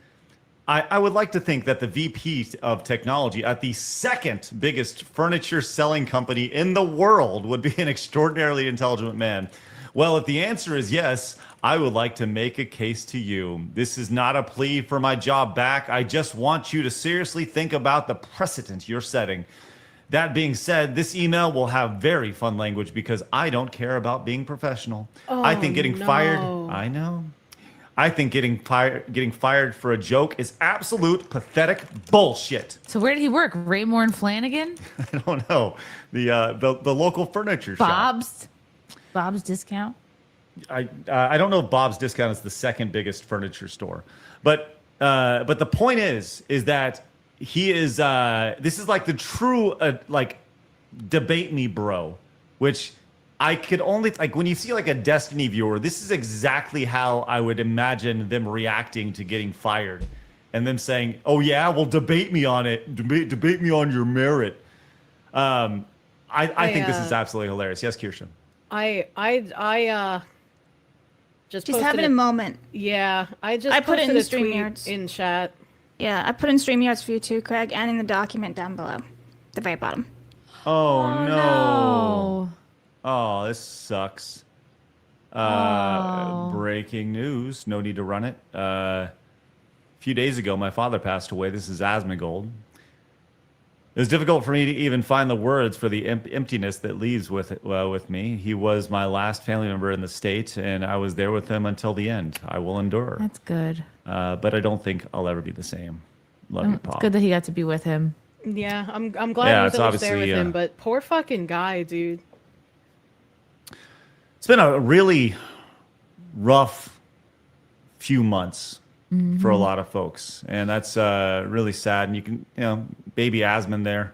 I would like to think that the VP of technology at the second biggest furniture selling company in the world would be an extraordinarily intelligent man. Well, if the answer is yes, I would like to make a case to you. This is not a plea for my job back. I just want you to seriously think about the precedent you're setting. That being said, this email will have very fun language because I don't care about being professional. I think getting fired, I know. I think getting fired for a joke is absolute pathetic bullshit. So where did he work? Raymore and Flanagan? I don't know. The local furniture shop. Bob's Discount? I don't know if Bob's Discount is the second biggest furniture store. But the point is that he is this is like the true debate me bro, which I could only when you see like a Destiny viewer, this is exactly how I would imagine them reacting to getting fired, and them saying, "Oh yeah, well debate me on it, debate me on your merit." I think this is absolutely hilarious. Yes, Kirsten. I just She's having a moment. Yeah, I put it in the StreamYards in chat. Yeah, I put in StreamYards for you too, Craig, and in the document down below, the very bottom. Oh no. Oh, this sucks. Breaking news. No need to run it. A few days ago, my father passed away. This is Asmongold. It was difficult for me to even find the words for the emptiness that leaves with me. He was my last family member in the state, and I was there with him until the end. I will endure. That's good. But I don't think I'll ever be the same. Love you, Paul. It's good that he got to be with him. Yeah, I'm glad he was always there with him, but poor fucking guy, dude. It's been a really rough few months for a lot of folks, and that's really sad. And you can, baby Asmon there.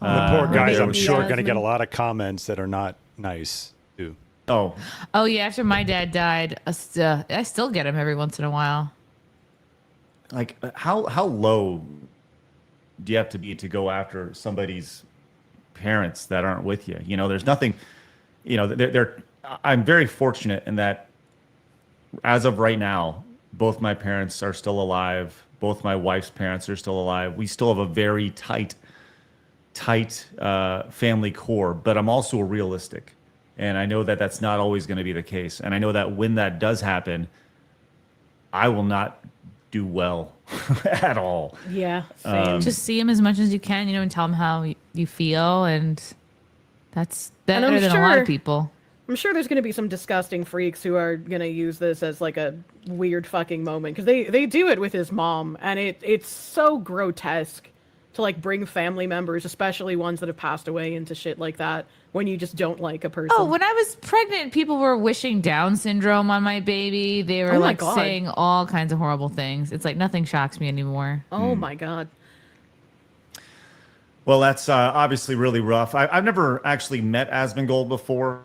The poor guys, I'm sure, going to get a lot of comments that are not nice too. Oh yeah. After my dad died, I still get him every once in a while. Like, how low do you have to be to go after somebody's parents that aren't with you? You know, there's nothing. You know, I'm very fortunate in that, as of right now, both my parents are still alive. Both my wife's parents are still alive. We still have a very tight family core, but I'm also realistic. And I know that that's not always going to be the case. And I know that when that does happen, I will not do well at all. Yeah, same. Just see him as much as you can, and tell him how you feel. And that's better than a lot of people. I'm sure there's going to be some disgusting freaks who are going to use this as like a weird fucking moment because they do it with his mom, and it's so grotesque to like bring family members, especially ones that have passed away, into shit like that when you just don't like a person. Oh, when I was pregnant, people were wishing Down syndrome on my baby. They were Oh my like God. saying all kinds of horrible things. It's like nothing shocks me anymore. Oh my God. Well, that's obviously really rough. I've never actually met Asmongold before.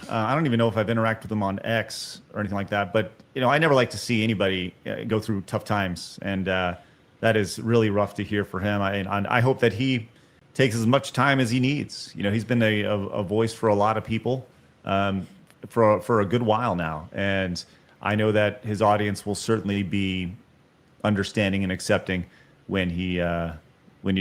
I don't even know if I've interacted with him on X or anything like that. But, you know, I never like to see anybody go through tough times. And that is really rough to hear for him. I hope that he takes as much time as he needs. You know, he's been a voice for a lot of people for a good while now. And I know that his audience will certainly be understanding and accepting when he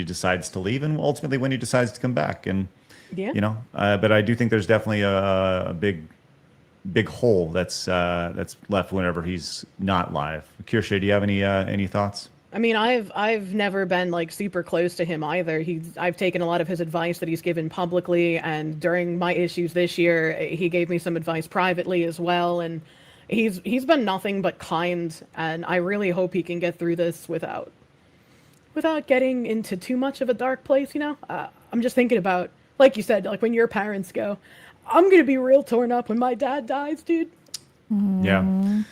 decides to leave and ultimately when he decides to come back. And, yeah. you know, but I do think there's definitely a big hole that's left whenever he's not live. Kirsche, do you have any thoughts? I mean, I've never been like super close to him either. I've taken a lot of his advice that he's given publicly, and during my issues this year, he gave me some advice privately as well. And he's been nothing but kind, and I really hope he can get through this without getting into too much of a dark place. You know, I'm just thinking about, like you said, like when your parents go, I'm gonna be real torn up when my dad dies, dude. Yeah,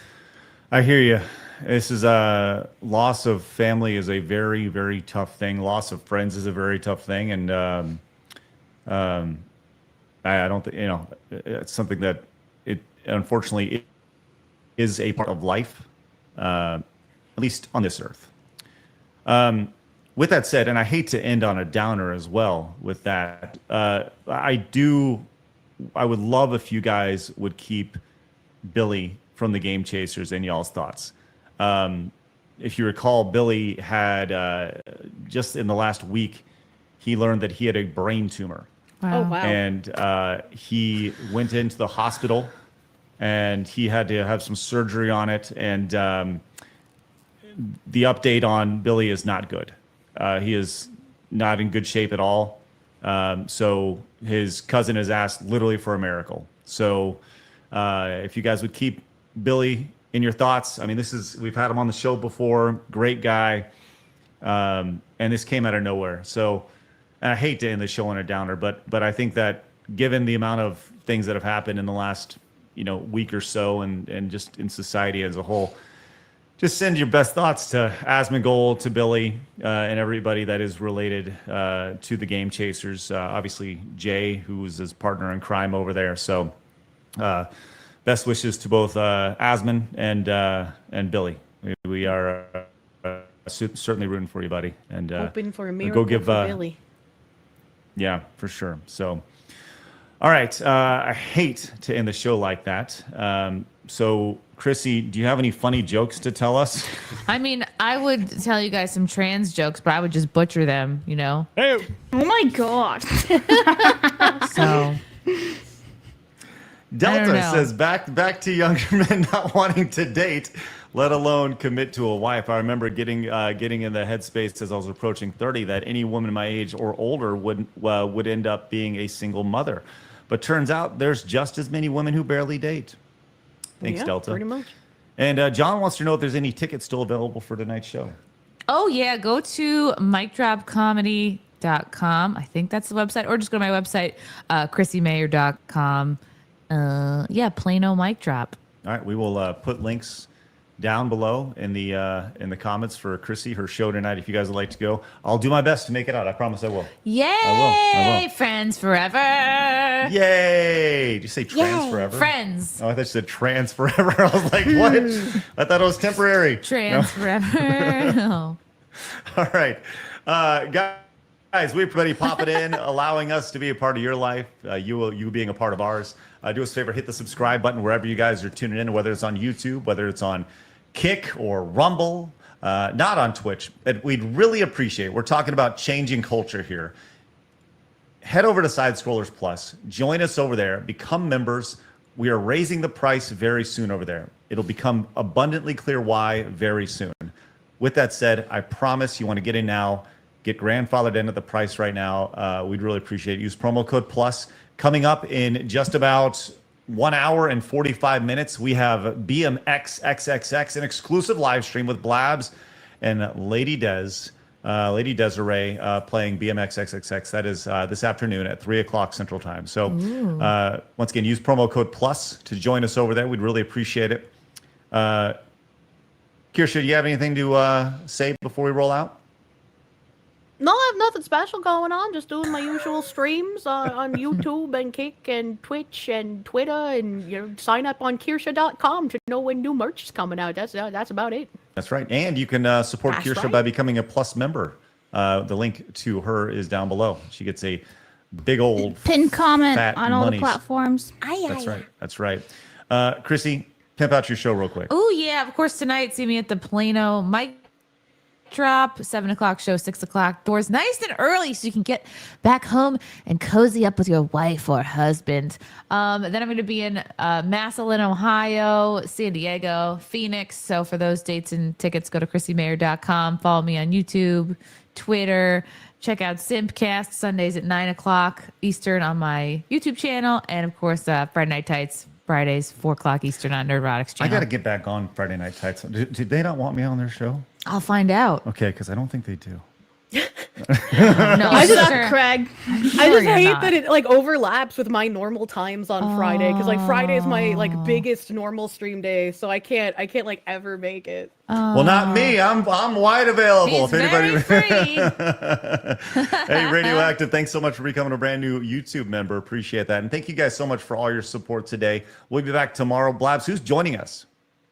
I hear you. This is loss of family is a very, very tough thing. Loss of friends is a very tough thing, and I don't think, you know, it's something that it unfortunately is a part of life, at least on this earth. With that said, and I hate to end on a downer as well with that, I would love if you guys would keep Billy from the Game Chasers in y'all's thoughts. If you recall, Billy had just in the last week, he learned that he had a brain tumor. Wow. Oh, wow. And he went into the hospital and he had to have some surgery on it. And the update on Billy is not good. He is not in good shape at all. So his cousin has asked literally for a miracle. So if you guys would keep Billy in your thoughts. I mean, we've had him on the show before, great guy. And this came out of nowhere. So, and I hate to end the show on a downer, but I think that given the amount of things that have happened in the last, you know, week or so and just in society as a whole, just send your best thoughts to Asmongold, to Billy, and everybody that is related to the Game Chasers. Obviously, Jay, who's his partner in crime over there. So, best wishes to both Asmon and Billy. We are certainly rooting for you, buddy. And hoping for a miracle go give for Billy. Yeah, for sure. So, all right. I hate to end the show like that. So, Chrissy, do you have any funny jokes to tell us? I mean, I would tell you guys some trans jokes, but I would just butcher them, you know? Hey. Oh my God. So... Delta says back to younger men not wanting to date, let alone commit to a wife. I remember getting in the headspace as I was approaching 30 that any woman my age or older would end up being a single mother. But turns out there's just as many women who barely date. Thanks, Yeah, Delta. pretty much. And John wants to know if there's any tickets still available for tonight's show. Oh, yeah. Go to micdropcomedy.com. I think that's the website. Or just go to my website, chrissymayer.com. Yeah, plain old mic drop. All right, we will put links down below in the comments for Chrissy, her show tonight. If you guys would like to go, I'll do my best to make it out. I promise I will. Yay! I will. Friends forever. Yay! Did you say trans Yay. forever? Friends. Oh, I thought you said trans forever. I was like, what? I thought it was temporary. Trans forever. No. All right, guys, we everybody pop it in, allowing us to be a part of your life. You being a part of ours. Do us a favor, hit the subscribe button wherever you guys are tuning in, whether it's on YouTube, whether it's on Kick or Rumble, not on Twitch. But we'd really appreciate it. We're talking about changing culture here. Head over to Side Scrollers Plus. Join us over there. Become members. We are raising the price very soon over there. It'll become abundantly clear why very soon. With that said, I promise you want to get in now. get grandfathered into the price right now. We'd really appreciate it. Use promo code PLUS. Coming up in just about 1 hour and 45 minutes, we have BMX XXX, an exclusive live stream with Blabs and Lady Desiree playing BMX XXX. That is this afternoon at 3 o'clock Central Time. So once again, use promo code PLUS to join us over there. We'd really appreciate it. Kirsha, do you have anything to say before we roll out? No, I have nothing special going on. Just doing my usual streams on YouTube and Kick and Twitch and Twitter, and sign up on Kirsha.com to know when new merch is coming out. That's about it. That's right. And you can support Kirsha by becoming a Plus member. The link to her is down below. She gets a big old Pin comment fat on all monies. the platforms. That's right. That's right. Chrissy, pimp out your show real quick. Oh yeah, of course tonight. See me at the Plano mic drop, 7 o'clock show, 6 o'clock doors, nice and early, so you can get back home and cozy up with your wife or husband. Then I'm going to be in Massillon, Ohio, San Diego, Phoenix. So for those dates and tickets, go to chrissymayer.com. Follow me on YouTube, Twitter. Check out Simpcast Sundays at 9 o'clock Eastern on my YouTube channel, and of course Friday Night Tights Fridays 4 o'clock Eastern on Nerdrotics channel. I got to get back on Friday Night Tights. Did they not want me on their show? I'll find out. Okay, because I don't think they do. No, I just, sure. Craig. I'm I sure just you're hate not. that it like overlaps with my normal times on Friday, because like Friday is my like biggest normal stream day, so I can't like ever make it. Well, not me. I'm wide available. He's very free. Hey, Radioactive, thanks so much for becoming a brand new YouTube member. Appreciate that. And thank you guys so much for all your support today. We'll be back tomorrow. Blabs, who's joining us?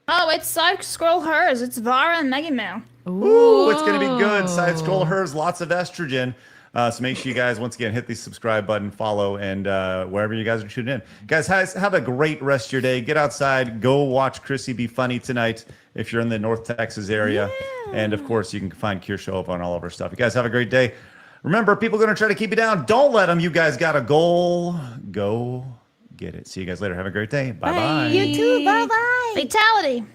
Oh, it's Side Scroll Hers. It's Vara and Mega Mail. Ooh, it's going to be good. Side scroll hers, lots of estrogen. So make sure you guys, once again, hit the subscribe button, follow, and wherever you guys are tuning in. Guys, have a great rest of your day. Get outside. Go watch Chrissy be funny tonight if you're in the North Texas area. Yeah. And, of course, you can find Kirsha over on all of our stuff. You guys have a great day. Remember, people are going to try to keep you down. Don't let them. You guys got a goal. Go get it. See you guys later. Have a great day. Bye-bye. You too. Bye-bye. Fatality.